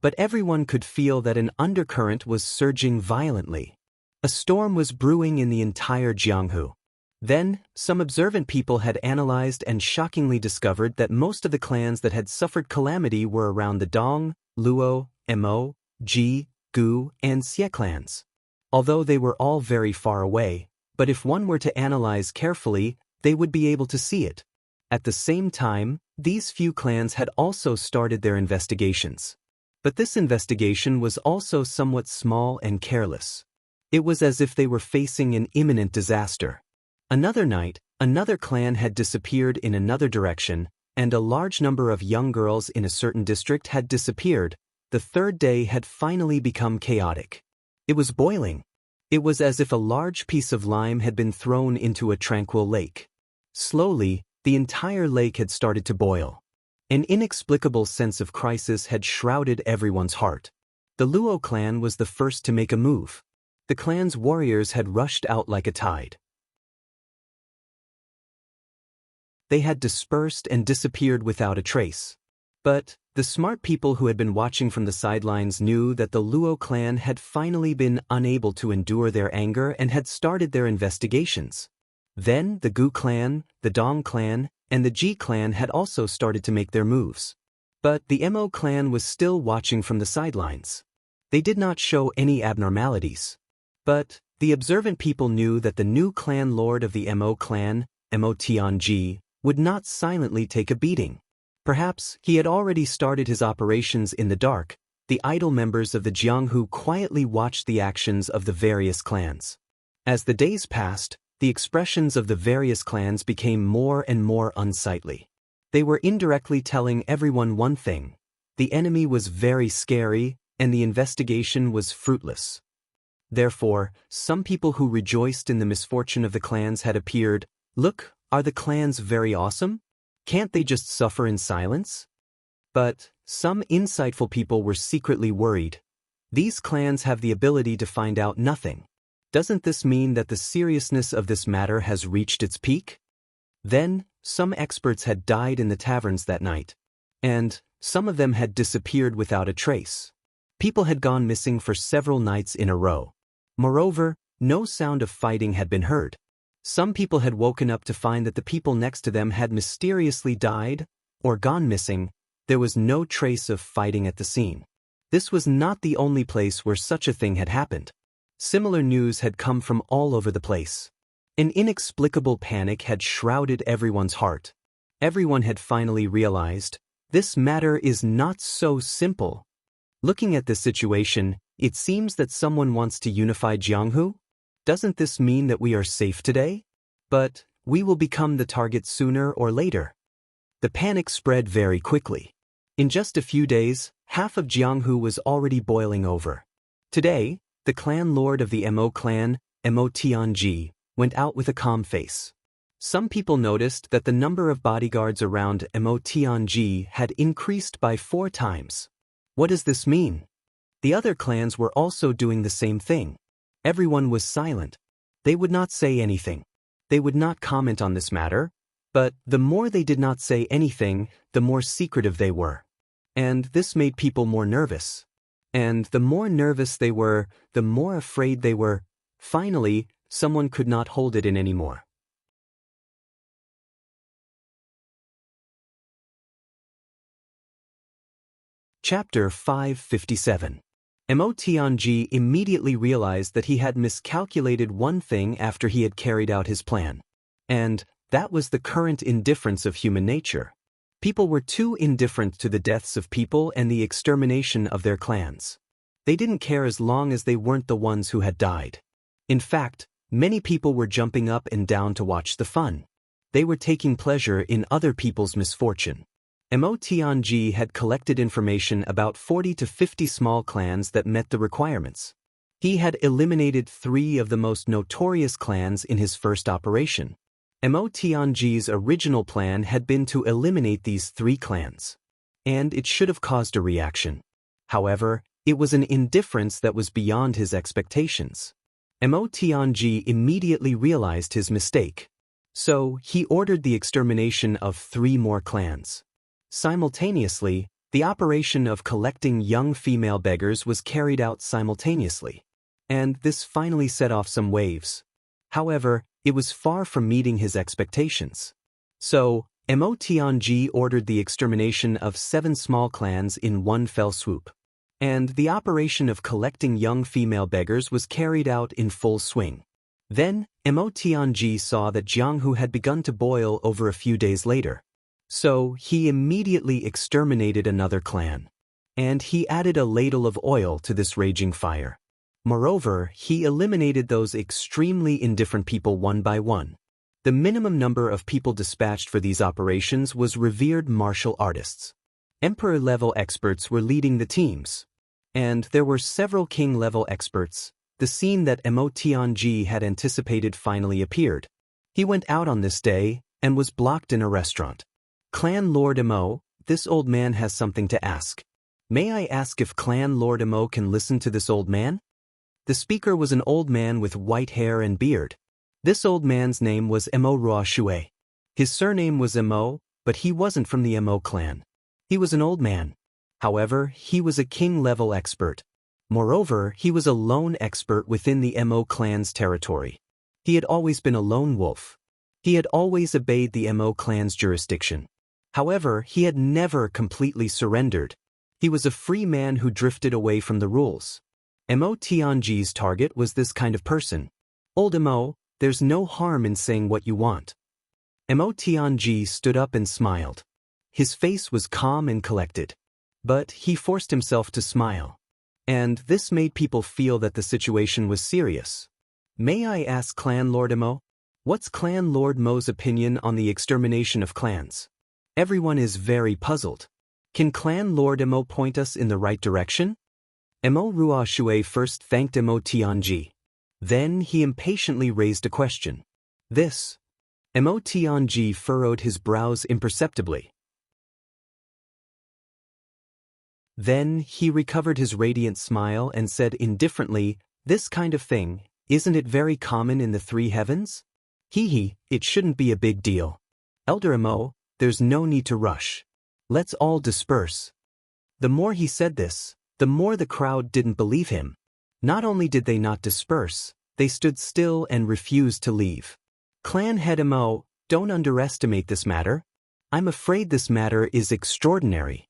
But everyone could feel that an undercurrent was surging violently. A storm was brewing in the entire Jianghu. Then, some observant people had analyzed and shockingly discovered that most of the clans that had suffered calamity were around the Dong, Luo, Mo, Ji, Gu, and Xie clans. Although they were all very far away, but if one were to analyze carefully, they would be able to see it. At the same time, these few clans had also started their investigations. But this investigation was also somewhat small and careless. It was as if they were facing an imminent disaster. Another night, another clan had disappeared in another direction, and a large number of young girls in a certain district had disappeared. The third day had finally become chaotic. It was boiling. It was as if a large piece of lime had been thrown into a tranquil lake. Slowly, the entire lake had started to boil. An inexplicable sense of crisis had shrouded everyone's heart. The Luo clan was the first to make a move. The clan's warriors had rushed out like a tide. They had dispersed and disappeared without a trace. But the smart people who had been watching from the sidelines knew that the Luo clan had finally been unable to endure their anger and had started their investigations. Then the Gu clan, the Dong clan, and the Ji clan had also started to make their moves. But the Mo clan was still watching from the sidelines. They did not show any abnormalities. But the observant people knew that the new clan lord of the Mo clan, Mo Tianji, would not silently take a beating. Perhaps he had already started his operations in the dark. The idle members of the Jianghu quietly watched the actions of the various clans. As the days passed, the expressions of the various clans became more and more unsightly. They were indirectly telling everyone one thing: the enemy was very scary, and the investigation was fruitless. Therefore, some people who rejoiced in the misfortune of the clans had appeared. Look, are the clans very awesome? Can't they just suffer in silence? But some insightful people were secretly worried. These clans have the ability to find out nothing. Doesn't this mean that the seriousness of this matter has reached its peak? Then, some experts had died in the taverns that night. And some of them had disappeared without a trace. People had gone missing for several nights in a row. Moreover, no sound of fighting had been heard. Some people had woken up to find that the people next to them had mysteriously died or gone missing. There was no trace of fighting at the scene. This was not the only place where such a thing had happened. Similar news had come from all over the place. An inexplicable panic had shrouded everyone's heart. Everyone had finally realized, this matter is not so simple. Looking at this situation, it seems that someone wants to unify Jianghu. Doesn't this mean that we are safe today? But we will become the target sooner or later. The panic spread very quickly. In just a few days, half of Jianghu was already boiling over. Today, the clan lord of the Mo clan, Mo Tianji, went out with a calm face. Some people noticed that the number of bodyguards around Mo Tianji had increased by 4 times. What does this mean? The other clans were also doing the same thing. Everyone was silent. They would not say anything. They would not comment on this matter, but the more they did not say anything, the more secretive they were. And this made people more nervous. And the more nervous they were, the more afraid they were. Finally, someone could not hold it in anymore. Chapter 557. Mo Tianji immediately realized that he had miscalculated one thing after he had carried out his plan. And that was the current indifference of human nature. People were too indifferent to the deaths of people and the extermination of their clans. They didn't care as long as they weren't the ones who had died. In fact, many people were jumping up and down to watch the fun. They were taking pleasure in other people's misfortune. Mo Tianji had collected information about 40 to 50 small clans that met the requirements. He had eliminated 3 of the most notorious clans in his first operation. Mo Tianji's original plan had been to eliminate these 3 clans. And it should have caused a reaction. However, it was an indifference that was beyond his expectations. Mo Tianji immediately realized his mistake. So, he ordered the extermination of 3 more clans. Simultaneously, the operation of collecting young female beggars was carried out simultaneously. And this finally set off some waves. However, it was far from meeting his expectations. So, Mo Tianji ordered the extermination of 7 small clans in one fell swoop. And the operation of collecting young female beggars was carried out in full swing. Then, Mo Tianji saw that Jianghu had begun to boil over a few days later. So, he immediately exterminated another clan. And he added a ladle of oil to this raging fire. Moreover, he eliminated those extremely indifferent people one by one. The minimum number of people dispatched for these operations was revered martial artists. Emperor-level experts were leading the teams. And there were several king-level experts. The scene that Mo Tianji had anticipated finally appeared. He went out on this day and was blocked in a restaurant. Clan Lord Mo, this old man has something to ask. May I ask if Clan Lord Mo can listen to this old man? The speaker was an old man with white hair and beard. This old man's name was Mo Ruoshui. His surname was Mo, but he wasn't from the Mo clan. He was an old man. However, he was a king-level expert. Moreover, he was a lone expert within the Mo clan's territory. He had always been a lone wolf. He had always obeyed the Mo clan's jurisdiction. However, he had never completely surrendered. He was a free man who drifted away from the rules. Mo Tianji's target was this kind of person. Old Mo, there's no harm in saying what you want. Mo Tianji stood up and smiled. His face was calm and collected. But he forced himself to smile. And this made people feel that the situation was serious. May I ask Clan Lord Mo? What's Clan Lord Mo's opinion on the extermination of clans? Everyone is very puzzled. Can Clan Lord Mo point us in the right direction? Mo Ruoshui first thanked Mo Tianji. Then he impatiently raised a question. This. Mo Tianji furrowed his brows imperceptibly. Then he recovered his radiant smile and said indifferently, "This kind of thing, isn't it very common in the three heavens? Hee, it shouldn't be a big deal. Elder Mo, there's no need to rush. Let's all disperse." The more he said this, the more the crowd didn't believe him. Not only did they not disperse, they stood still and refused to leave. Clan head Mo, don't underestimate this matter. I'm afraid this matter is extraordinary.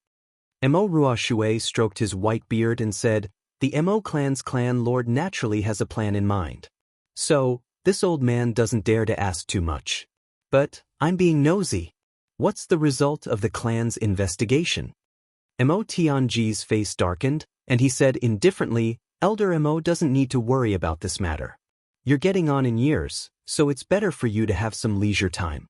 Mo Ruoshui stroked his white beard and said, "The Mo clan's clan lord naturally has a plan in mind. So, this old man doesn't dare to ask too much. But, I'm being nosy. What's the result of the clan's investigation?" Mo Tianji's face darkened, and he said indifferently, "Elder Mo doesn't need to worry about this matter. You're getting on in years, so it's better for you to have some leisure time."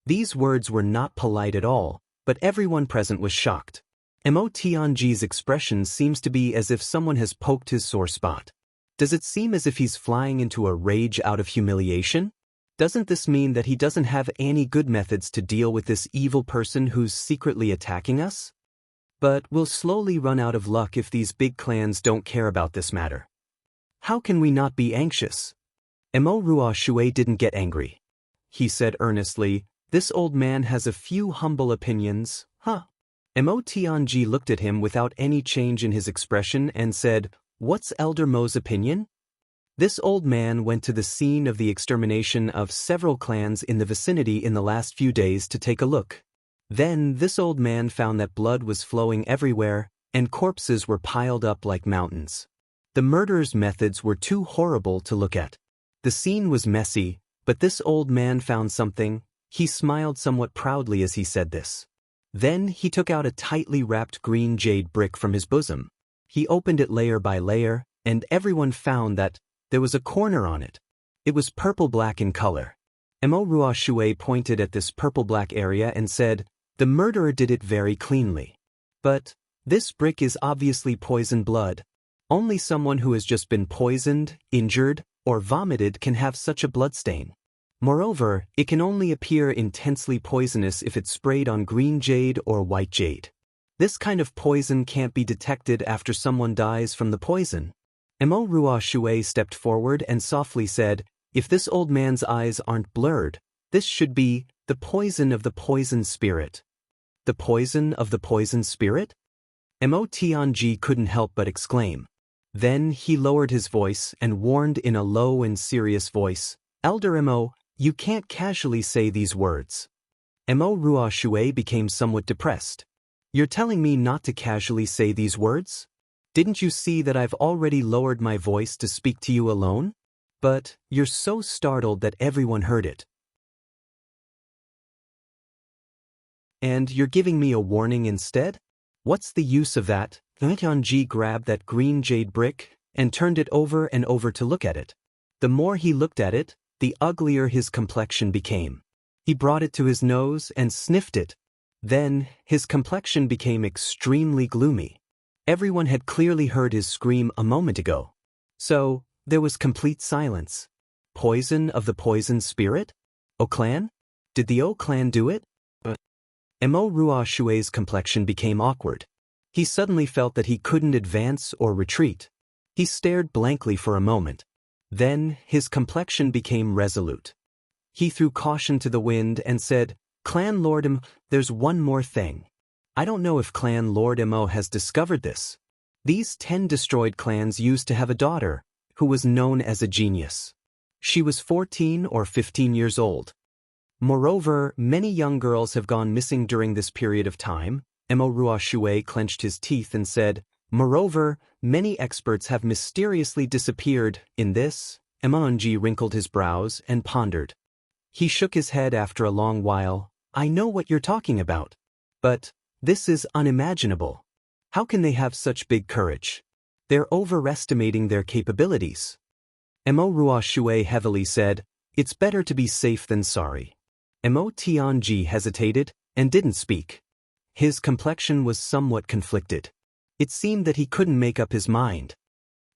These words were not polite at all, but everyone present was shocked. Mo Tianji's expression seems to be as if someone has poked his sore spot. Does it seem as if he's flying into a rage out of humiliation? Doesn't this mean that he doesn't have any good methods to deal with this evil person who's secretly attacking us? But we'll slowly run out of luck if these big clans don't care about this matter. How can we not be anxious? Mo Ruoshui didn't get angry. He said earnestly, "This old man has a few humble opinions, huh?" Mo Tianji looked at him without any change in his expression and said, "What's Elder Mo's opinion?" This old man went to the scene of the extermination of several clans in the vicinity in the last few days to take a look. Then this old man found that blood was flowing everywhere, and corpses were piled up like mountains. The murderers' methods were too horrible to look at. The scene was messy, but this old man found something. He smiled somewhat proudly as he said this. Then he took out a tightly wrapped green jade brick from his bosom. He opened it layer by layer, and everyone found that there was a corner on it. It was purple-black in color. Mo Ruoshui pointed at this purple-black area and said, "The murderer did it very cleanly. But this brick is obviously poison blood. Only someone who has just been poisoned, injured, or vomited can have such a bloodstain. Moreover, it can only appear intensely poisonous if it's sprayed on green jade or white jade. This kind of poison can't be detected after someone dies from the poison." Mo Ruoshui stepped forward and softly said, "If this old man's eyes aren't blurred, this should be the poison of the poison spirit." The poison of the poison spirit? Mo Tianji couldn't help but exclaim. Then he lowered his voice and warned in a low and serious voice, "Elder Mo, you can't casually say these words." Mo Ruoshui became somewhat depressed. "You're telling me not to casually say these words? Didn't you see that I've already lowered my voice to speak to you alone? But you're so startled that everyone heard it. And you're giving me a warning instead? What's the use of that?" Tianji grabbed that green jade brick and turned it over and over to look at it. The more he looked at it, the uglier his complexion became. He brought it to his nose and sniffed it. Then, his complexion became extremely gloomy. Everyone had clearly heard his scream a moment ago. So, there was complete silence. Poison of the poison spirit? O-Clan? Did the O-Clan do it? Mo Ruoshui's complexion became awkward. He suddenly felt that he couldn't advance or retreat. He stared blankly for a moment. Then, his complexion became resolute. He threw caution to the wind and said, "Clan Lord Mo, there's one more thing. I don't know if Clan Lord Mo has discovered this. These 10 destroyed clans used to have a daughter, who was known as a genius. She was 14 or 15 years old. Moreover, many young girls have gone missing during this period of time. Mo Ruoshui clenched his teeth and said, moreover, many experts have mysteriously disappeared in this. Emonji wrinkled his brows and pondered. He shook his head after a long while. I know what you're talking about. But this is unimaginable. How can they have such big courage? They're overestimating their capabilities. Mo Ruoshui heavily said, it's better to be safe than sorry. Mo Tianji hesitated and didn't speak. His complexion was somewhat conflicted. It seemed that he couldn't make up his mind.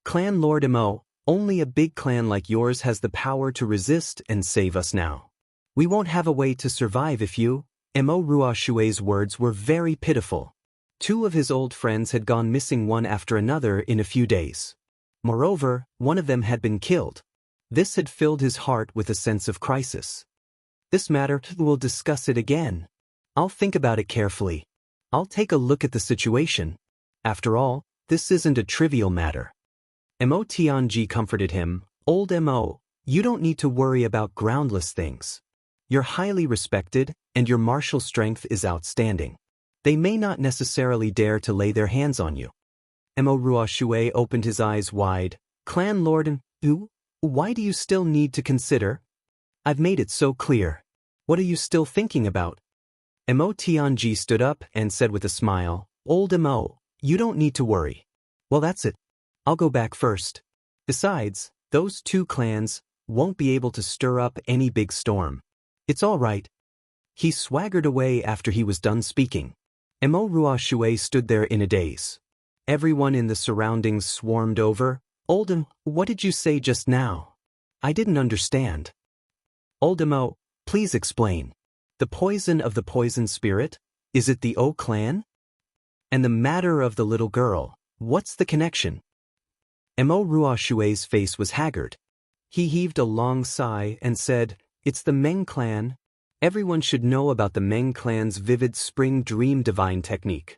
Clan Lord Mo, only a big clan like yours has the power to resist and save us now. We won't have a way to survive if you. Mo Ruoshui's words were very pitiful. 2 of his old friends had gone missing one after another in a few days. Moreover, one of them had been killed. This had filled his heart with a sense of crisis. This matter, we'll discuss it again. I'll think about it carefully. I'll take a look at the situation. After all, this isn't a trivial matter. Mo Tianji comforted him. Old Mo, you don't need to worry about groundless things. You're highly respected, and your martial strength is outstanding. They may not necessarily dare to lay their hands on you. Mo Ruoshui opened his eyes wide. Clan Lord Yu, why do you still need to consider? I've made it so clear. What are you still thinking about? Mo Tianji stood up and said with a smile, Old Mo, you don't need to worry. Well, that's it. I'll go back first. Besides, those 2 clans won't be able to stir up any big storm. It's all right. He swaggered away after he was done speaking. Mo Ruoshui stood there in a daze. Everyone in the surroundings swarmed over. Old, what did you say just now? I didn't understand. Old Mo, please explain. The poison of the poison spirit? Is it the O clan? And the matter of the little girl, what's the connection? Mo Ruoshui's face was haggard. He heaved a long sigh and said, it's the Meng clan. Everyone should know about the Meng clan's vivid spring dream divine technique.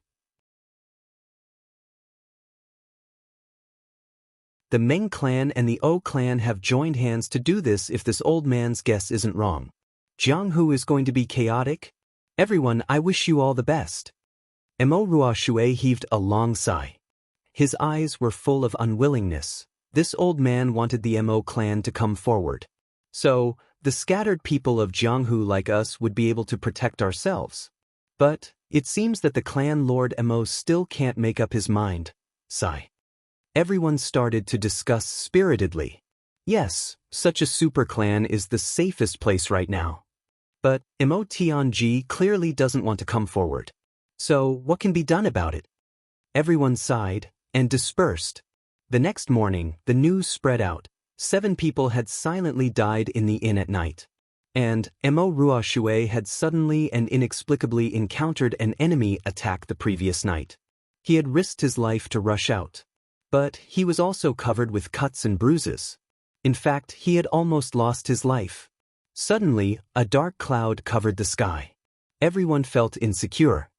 The Meng clan and the O clan have joined hands to do this if this old man's guess isn't wrong. Jianghu is going to be chaotic? Everyone, I wish you all the best. Mo Ruoshui heaved a long sigh. His eyes were full of unwillingness. This old man wanted the Mo clan to come forward. So, the scattered people of Jianghu like us would be able to protect ourselves. But, it seems that the clan Lord Mo still can't make up his mind. Sigh. Everyone started to discuss spiritedly. Yes, such a super clan is the safest place right now. But, Mo Tianji clearly doesn't want to come forward. So, what can be done about it? Everyone sighed and dispersed. The next morning, the news spread out. 7 people had silently died in the inn at night. And Mo Ruoshui had suddenly and inexplicably encountered an enemy attack the previous night. He had risked his life to rush out. But he was also covered with cuts and bruises. In fact, he had almost lost his life. Suddenly, a dark cloud covered the sky. Everyone felt insecure.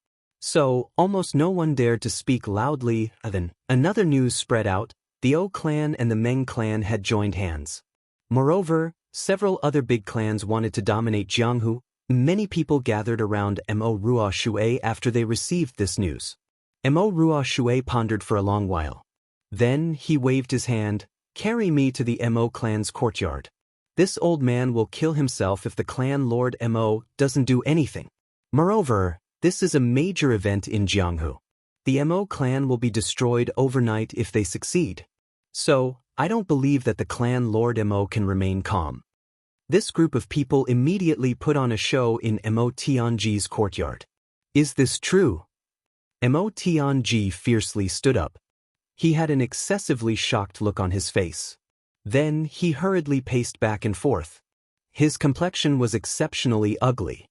So, almost no one dared to speak loudly. Then, another news spread out. The O clan and the Meng clan had joined hands. Moreover, several other big clans wanted to dominate Jianghu. Many people gathered around Mo Ruoshui after they received this news. Mo Ruoshui pondered for a long while. Then he waved his hand, carry me to the Mo clan's courtyard. This old man will kill himself if the clan Lord Mo doesn't do anything. Moreover, this is a major event in Jianghu. The Mo clan will be destroyed overnight if they succeed. So, I don't believe that the clan Lord Mo can remain calm. This group of people immediately put on a show in Mo Tianji's courtyard. Is this true? Mo Tianji fiercely stood up. He had an excessively shocked look on his face. Then he hurriedly paced back and forth. His complexion was exceptionally ugly.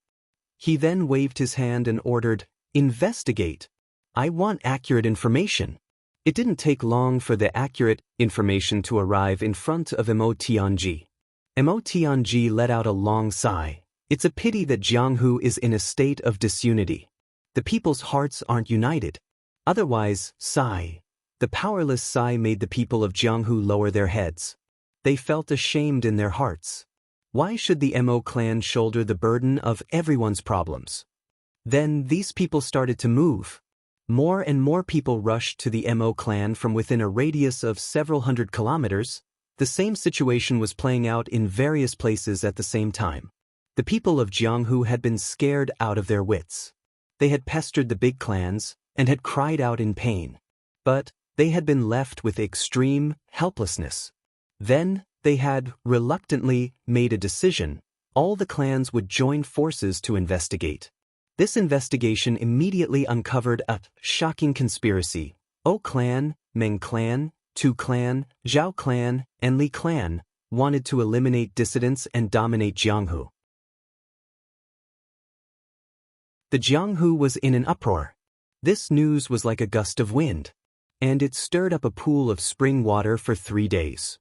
He then waved his hand and ordered, investigate. I want accurate information. It didn't take long for the accurate information to arrive in front of Mo Tianji. Mo Tianji let out a long sigh. It's a pity that Jianghu is in a state of disunity. The people's hearts aren't united. Otherwise, sigh. The powerless sigh made the people of Jianghu lower their heads. They felt ashamed in their hearts. Why should the Mo clan shoulder the burden of everyone's problems? Then these people started to move. More and more people rushed to the Mo clan from within a radius of several hundred kilometers. The same situation was playing out in various places at the same time. The people of Jianghu had been scared out of their wits. They had pestered the big clans and had cried out in pain. But they had been left with extreme helplessness. Then they had reluctantly made a decision. All the clans would join forces to investigate. This investigation immediately uncovered a shocking conspiracy. O clan, Meng clan, Tu clan, Zhao clan, and Li clan wanted to eliminate dissidents and dominate Jianghu. The Jianghu was in an uproar. This news was like a gust of wind, and it stirred up a pool of spring water for 3 days.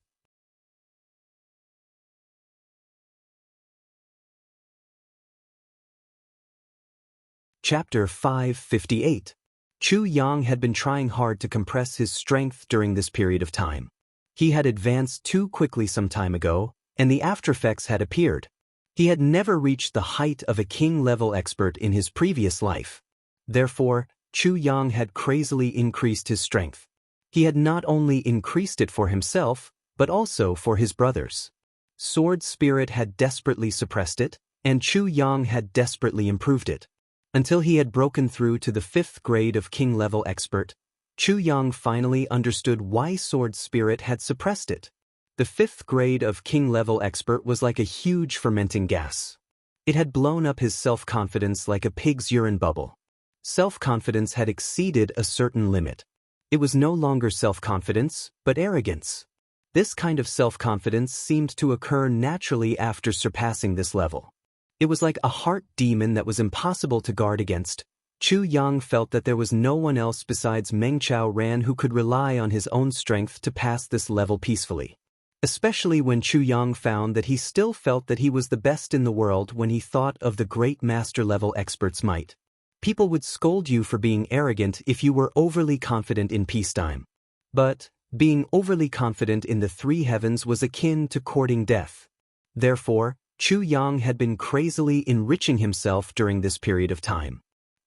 Chapter 558. Chu Yang had been trying hard to compress his strength during this period of time. He had advanced too quickly some time ago, and the aftereffects had appeared. He had never reached the height of a king-level expert in his previous life. Therefore, Chu Yang had crazily increased his strength. He had not only increased it for himself, but also for his brothers. Sword Spirit had desperately suppressed it, and Chu Yang had desperately improved it. Until he had broken through to the 5th grade of king-level expert, Chu Yang finally understood why Sword Spirit had suppressed it. The 5th grade of king-level expert was like a huge fermenting gas. It had blown up his self-confidence like a pig's urine bubble. Self-confidence had exceeded a certain limit. It was no longer self-confidence, but arrogance. This kind of self-confidence seemed to occur naturally after surpassing this level. It was like a heart demon that was impossible to guard against. Chu Yang felt that there was no one else besides Meng Chao Ran who could rely on his own strength to pass this level peacefully. Especially when Chu Yang found that he still felt that he was the best in the world when he thought of the great master-level expert's might. People would scold you for being arrogant if you were overly confident in peacetime. But being overly confident in the 3 heavens was akin to courting death. Therefore, Chu Yang had been crazily enriching himself during this period of time.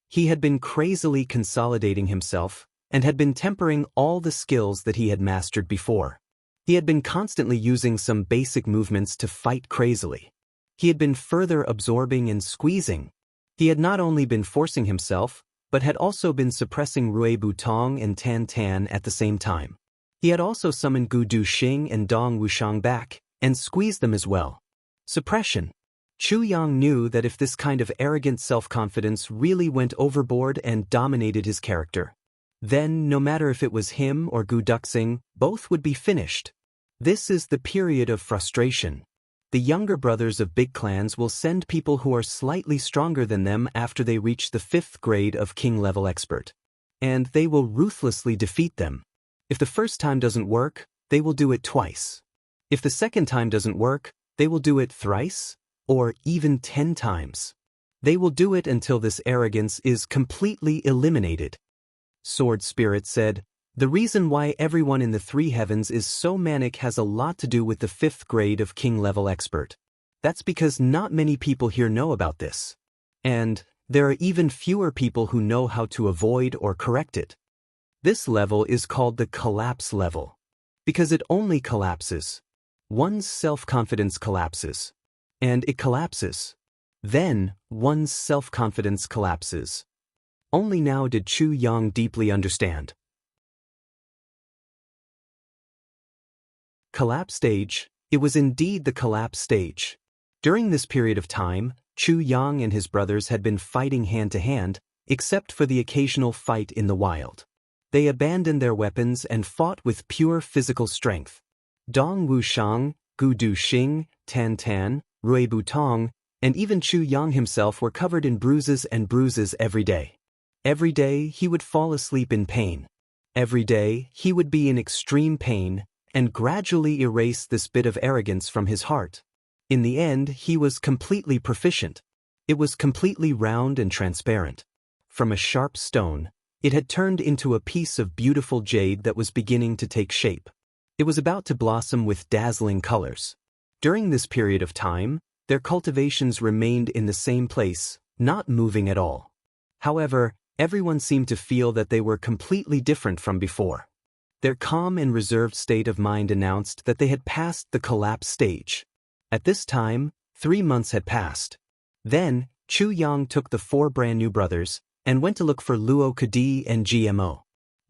He had been crazily consolidating himself and had been tempering all the skills that he had mastered before. He had been constantly using some basic movements to fight crazily. He had been further absorbing and squeezing. He had not only been forcing himself, but had also been suppressing Rui Butong and Tan Tan at the same time. He had also summoned Gu Du Xing and Dong Wushang back, and squeezed them as well. Suppression. Chu Yang knew that if this kind of arrogant self-confidence really went overboard and dominated his character, then no matter if it was him or Gu Duxing, both would be finished. This is the period of frustration. The younger brothers of big clans will send people who are slightly stronger than them after they reach the 5th grade of king-level expert. And they will ruthlessly defeat them. If the first time doesn't work, they will do it twice. If the second time doesn't work, they will do it thrice, or even 10 times. They will do it until this arrogance is completely eliminated. Sword Spirit said, "The reason why everyone in the 3 heavens is so manic has a lot to do with the 5th grade of king-level expert. That's because not many people here know about this. And there are even fewer people who know how to avoid or correct it. This level is called the collapse level, because it only collapses. One's self-confidence collapses, and it collapses. Then, one's self-confidence collapses." Only now did Chu Yang deeply understand. Collapse stage. It was indeed the collapse stage. During this period of time, Chu Yang and his brothers had been fighting hand-to-hand, except for the occasional fight in the wild. They abandoned their weapons and fought with pure physical strength. Dong Wushang, Gu Du Xing, Tan Tan, Rui Butong, and even Chu Yang himself were covered in bruises every day. Every day he would fall asleep in pain. Every day he would be in extreme pain and gradually erase this bit of arrogance from his heart. In the end, he was completely proficient. It was completely round and transparent. From a sharp stone, it had turned into a piece of beautiful jade that was beginning to take shape. It was about to blossom with dazzling colors. During this period of time, their cultivations remained in the same place, not moving at all. However, everyone seemed to feel that they were completely different from before. Their calm and reserved state of mind announced that they had passed the collapse stage. At this time, 3 months had passed. Then, Chu Yang took the 4 brand new brothers and went to look for Luo Kadi and GMO.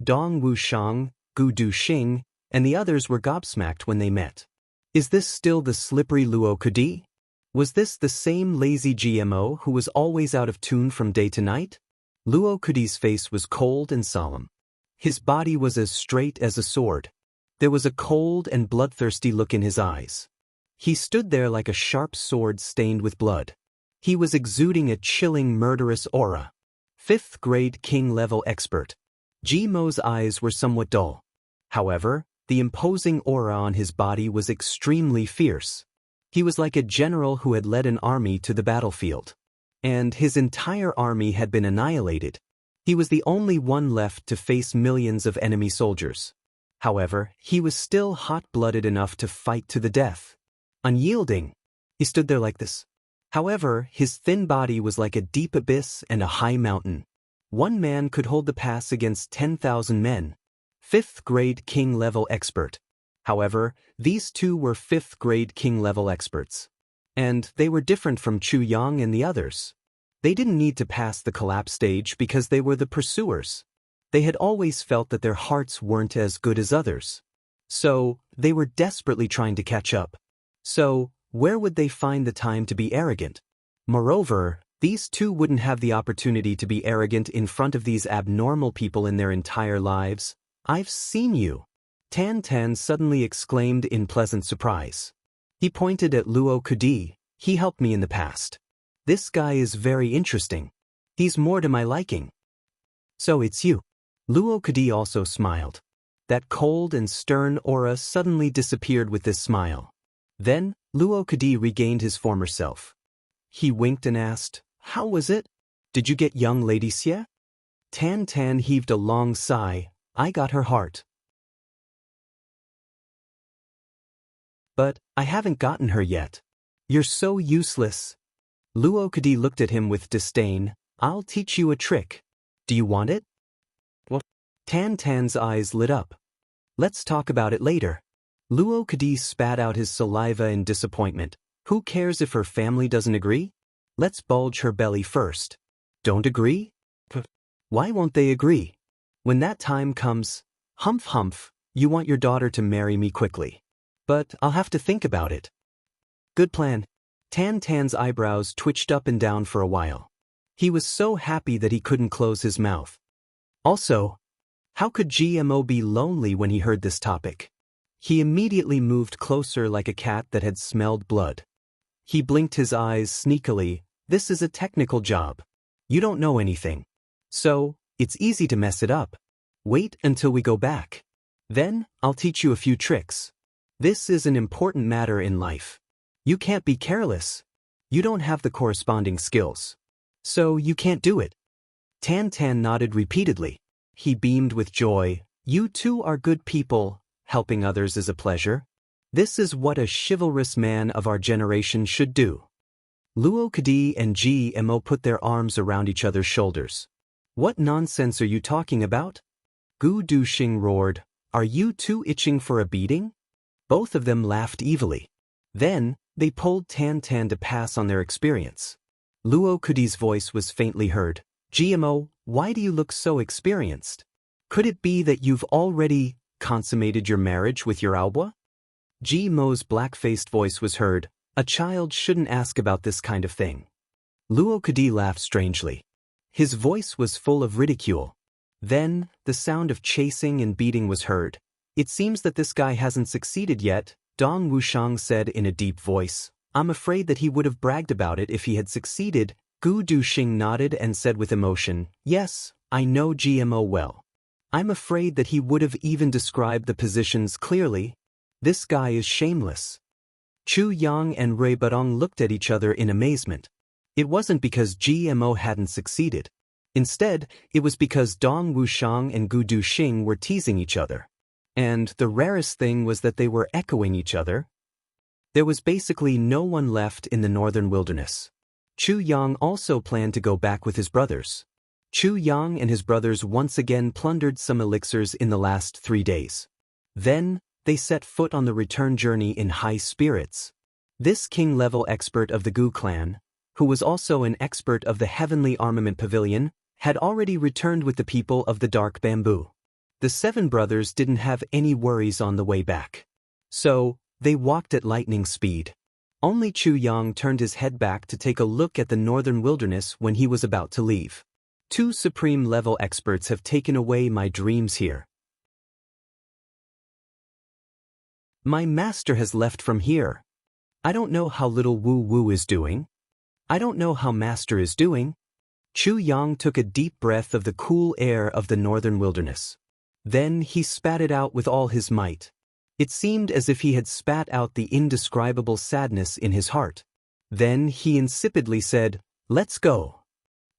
Dong Wushang, Gu Duxing, and the others were gobsmacked when they met. Is this still the slippery Luo Kadi? Was this the same lazy GMO who was always out of tune from day to night? Luo Kadi's face was cold and solemn. His body was as straight as a sword. There was a cold and bloodthirsty look in his eyes. He stood there like a sharp sword stained with blood. He was exuding a chilling, murderous aura. 5th grade king-level expert. GMO's eyes were somewhat dull. However, the imposing aura on his body was extremely fierce. He was like a general who had led an army to the battlefield. And his entire army had been annihilated. He was the only one left to face millions of enemy soldiers. However, he was still hot-blooded enough to fight to the death. Unyielding, he stood there like this. However, his thin body was like a deep abyss and a high mountain. One man could hold the pass against 10,000 men. 5th grade king-level expert. However, these two were 5th grade king-level experts. And they were different from Chu Yang and the others. They didn't need to pass the collapse stage because they were the pursuers. They had always felt that their hearts weren't as good as others. So, they were desperately trying to catch up. So, where would they find the time to be arrogant? Moreover, these two wouldn't have the opportunity to be arrogant in front of these abnormal people in their entire lives. I've seen you. Tan Tan suddenly exclaimed in pleasant surprise. He pointed at Luo Kadi. He helped me in the past. This guy is very interesting. He's more to my liking. So it's you. Luo Kadi also smiled. That cold and stern aura suddenly disappeared with this smile. Then, Luo Kadi regained his former self. He winked and asked, "How was it? Did you get young Lady Xie?" Tan Tan heaved a long sigh. "I got her heart. But I haven't gotten her yet. You're so useless." Luo Kadi looked at him with disdain. "I'll teach you a trick. Do you want it?" Well, Tan Tan's eyes lit up. "Let's talk about it later." Luo Kadi spat out his saliva in disappointment. Who cares if her family doesn't agree? Let's bulge her belly first. Don't agree? Why won't they agree? When that time comes, humph humph, you want your daughter to marry me quickly. But I'll have to think about it. Good plan. Tan Tan's eyebrows twitched up and down for a while. He was so happy that he couldn't close his mouth. Also, how could GMO be lonely when he heard this topic? He immediately moved closer like a cat that had smelled blood. He blinked his eyes sneakily. This is a technical job. You don't know anything. So, it's easy to mess it up. Wait until we go back. Then, I'll teach you a few tricks. This is an important matter in life. You can't be careless. You don't have the corresponding skills. So you can't do it. Tan Tan nodded repeatedly. He beamed with joy. You two are good people. Helping others is a pleasure. This is what a chivalrous man of our generation should do. Luo Kadi and GMO put their arms around each other's shoulders. What nonsense are you talking about? Gu Duxing roared. Are you two itching for a beating? Both of them laughed evilly. Then, they pulled Tan Tan to pass on their experience. Luo Kadi's voice was faintly heard. GMO, why do you look so experienced? Could it be that you've already consummated your marriage with your Aobua? GMO's black-faced voice was heard. A child shouldn't ask about this kind of thing. Luo Kadi laughed strangely. His voice was full of ridicule. Then, the sound of chasing and beating was heard. It seems that this guy hasn't succeeded yet, Dong Wushang said in a deep voice. I'm afraid that he would have bragged about it if he had succeeded. Gu Duxing nodded and said with emotion, yes, I know GMO well. I'm afraid that he would have even described the positions clearly. This guy is shameless. Chu Yang and Rui Barong looked at each other in amazement. It wasn't because GMO hadn't succeeded. Instead, it was because Dong Wushang and Gu Duxing were teasing each other. And the rarest thing was that they were echoing each other. There was basically no one left in the northern wilderness. Chu Yang also planned to go back with his brothers. Chu Yang and his brothers once again plundered some elixirs in the last 3 days. Then, they set foot on the return journey in high spirits. This king-level expert of the Gu clan, who was also an expert of the Heavenly Armament Pavilion, had already returned with the people of the Dark Bamboo. The 7 brothers didn't have any worries on the way back. So, they walked at lightning speed. Only Chu Yang turned his head back to take a look at the northern wilderness when he was about to leave. 2 supreme-level experts have taken away my dreams here. My master has left from here. I don't know how little Wu Wu is doing. I don't know how master is doing. Chu Yang took a deep breath of the cool air of the northern wilderness. Then he spat it out with all his might. It seemed as if he had spat out the indescribable sadness in his heart. Then he insipidly said, "Let's go."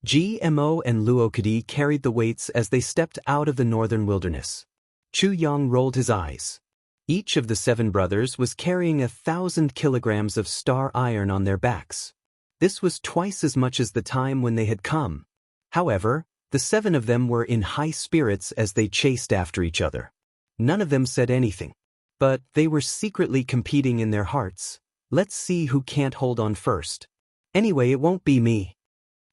GMO and Luokadi carried the weights as they stepped out of the northern wilderness. Chu Yang rolled his eyes. Each of the 7 brothers was carrying 1,000 kilograms of star iron on their backs. This was twice as much as the time when they had come. However, the 7 of them were in high spirits as they chased after each other. None of them said anything. But they were secretly competing in their hearts. Let's see who can't hold on first. Anyway, it won't be me.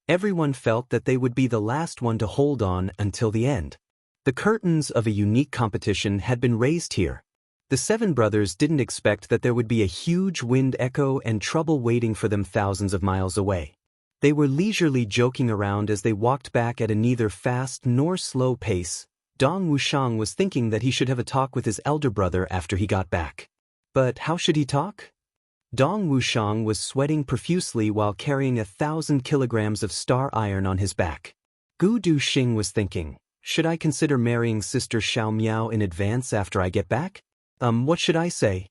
Everyone felt that they would be the last one to hold on until the end. The curtains of a unique competition had been raised here. The 7 brothers didn't expect that there would be a huge wind echo and trouble waiting for them thousands of miles away. They were leisurely joking around as they walked back at a neither fast nor slow pace. Dong Wuxiang was thinking that he should have a talk with his elder brother after he got back. But how should he talk? Dong Wuxiang was sweating profusely while carrying 1,000 kilograms of star iron on his back. Gu Duxing was thinking, should I consider marrying Sister Xiao Miao in advance after I get back? What should I say?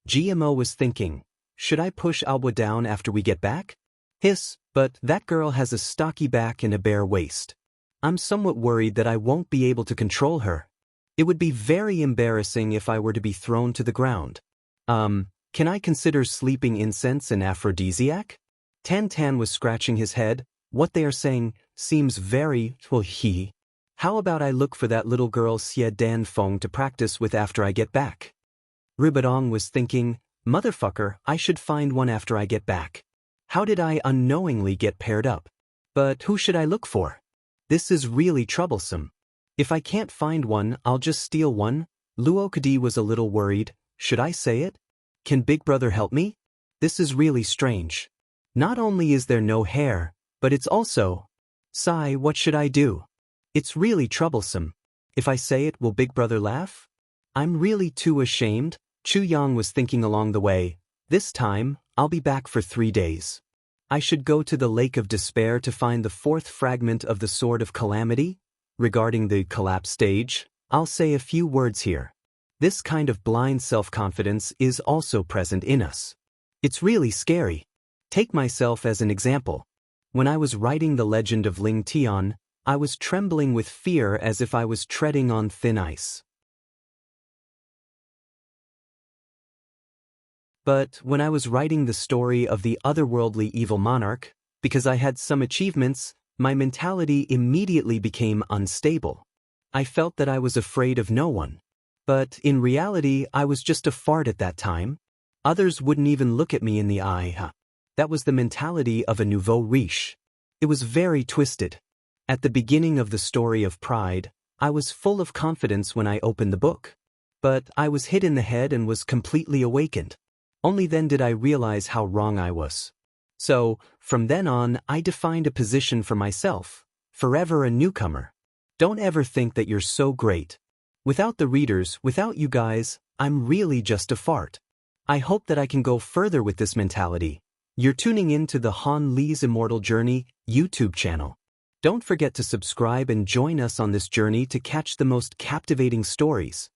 GMO was thinking, should I push Alba down after we get back? Hiss, but that girl has a stocky back and a bare waist. I'm somewhat worried that I won't be able to control her. It would be very embarrassing if I were to be thrown to the ground. Can I consider sleeping incense an aphrodisiac? Tan Tan was scratching his head. What they are saying seems very, How about I look for that little girl Xie Dan Feng to practice with after I get back? Ribadong was thinking, motherfucker, I should find one after I get back. How did I unknowingly get paired up? But who should I look for? This is really troublesome. If I can't find one, I'll just steal one. Luokadi was a little worried. Should I say it? Can Big Brother help me? This is really strange. Not only is there no hair, but it's also... Sigh, what should I do? It's really troublesome. If I say it, will Big Brother laugh? I'm really too ashamed. Chu Yang was thinking along the way. This time, I'll be back for 3 days. I should go to the Lake of Despair to find the 4th fragment of the Sword of Calamity. Regarding the collapse stage, I'll say a few words here. This kind of blind self-confidence is also present in us. It's really scary. Take myself as an example. When I was writing the legend of Ling Tian, I was trembling with fear as if I was treading on thin ice. But when I was writing the story of the otherworldly evil monarch, because I had some achievements, my mentality immediately became unstable. I felt that I was afraid of no one. But in reality, I was just a fart at that time. Others wouldn't even look at me in the eye. That was the mentality of a nouveau riche. It was very twisted. At the beginning of the story of Pride, I was full of confidence when I opened the book. But I was hit in the head and was completely awakened. Only then did I realize how wrong I was. So, from then on, I defined a position for myself, forever a newcomer. Don't ever think that you're so great. Without the readers, without you guys, I'm really just a fart. I hope that I can go further with this mentality. You're tuning in to the Han Li's Immortal Journey YouTube channel. Don't forget to subscribe and join us on this journey to catch the most captivating stories.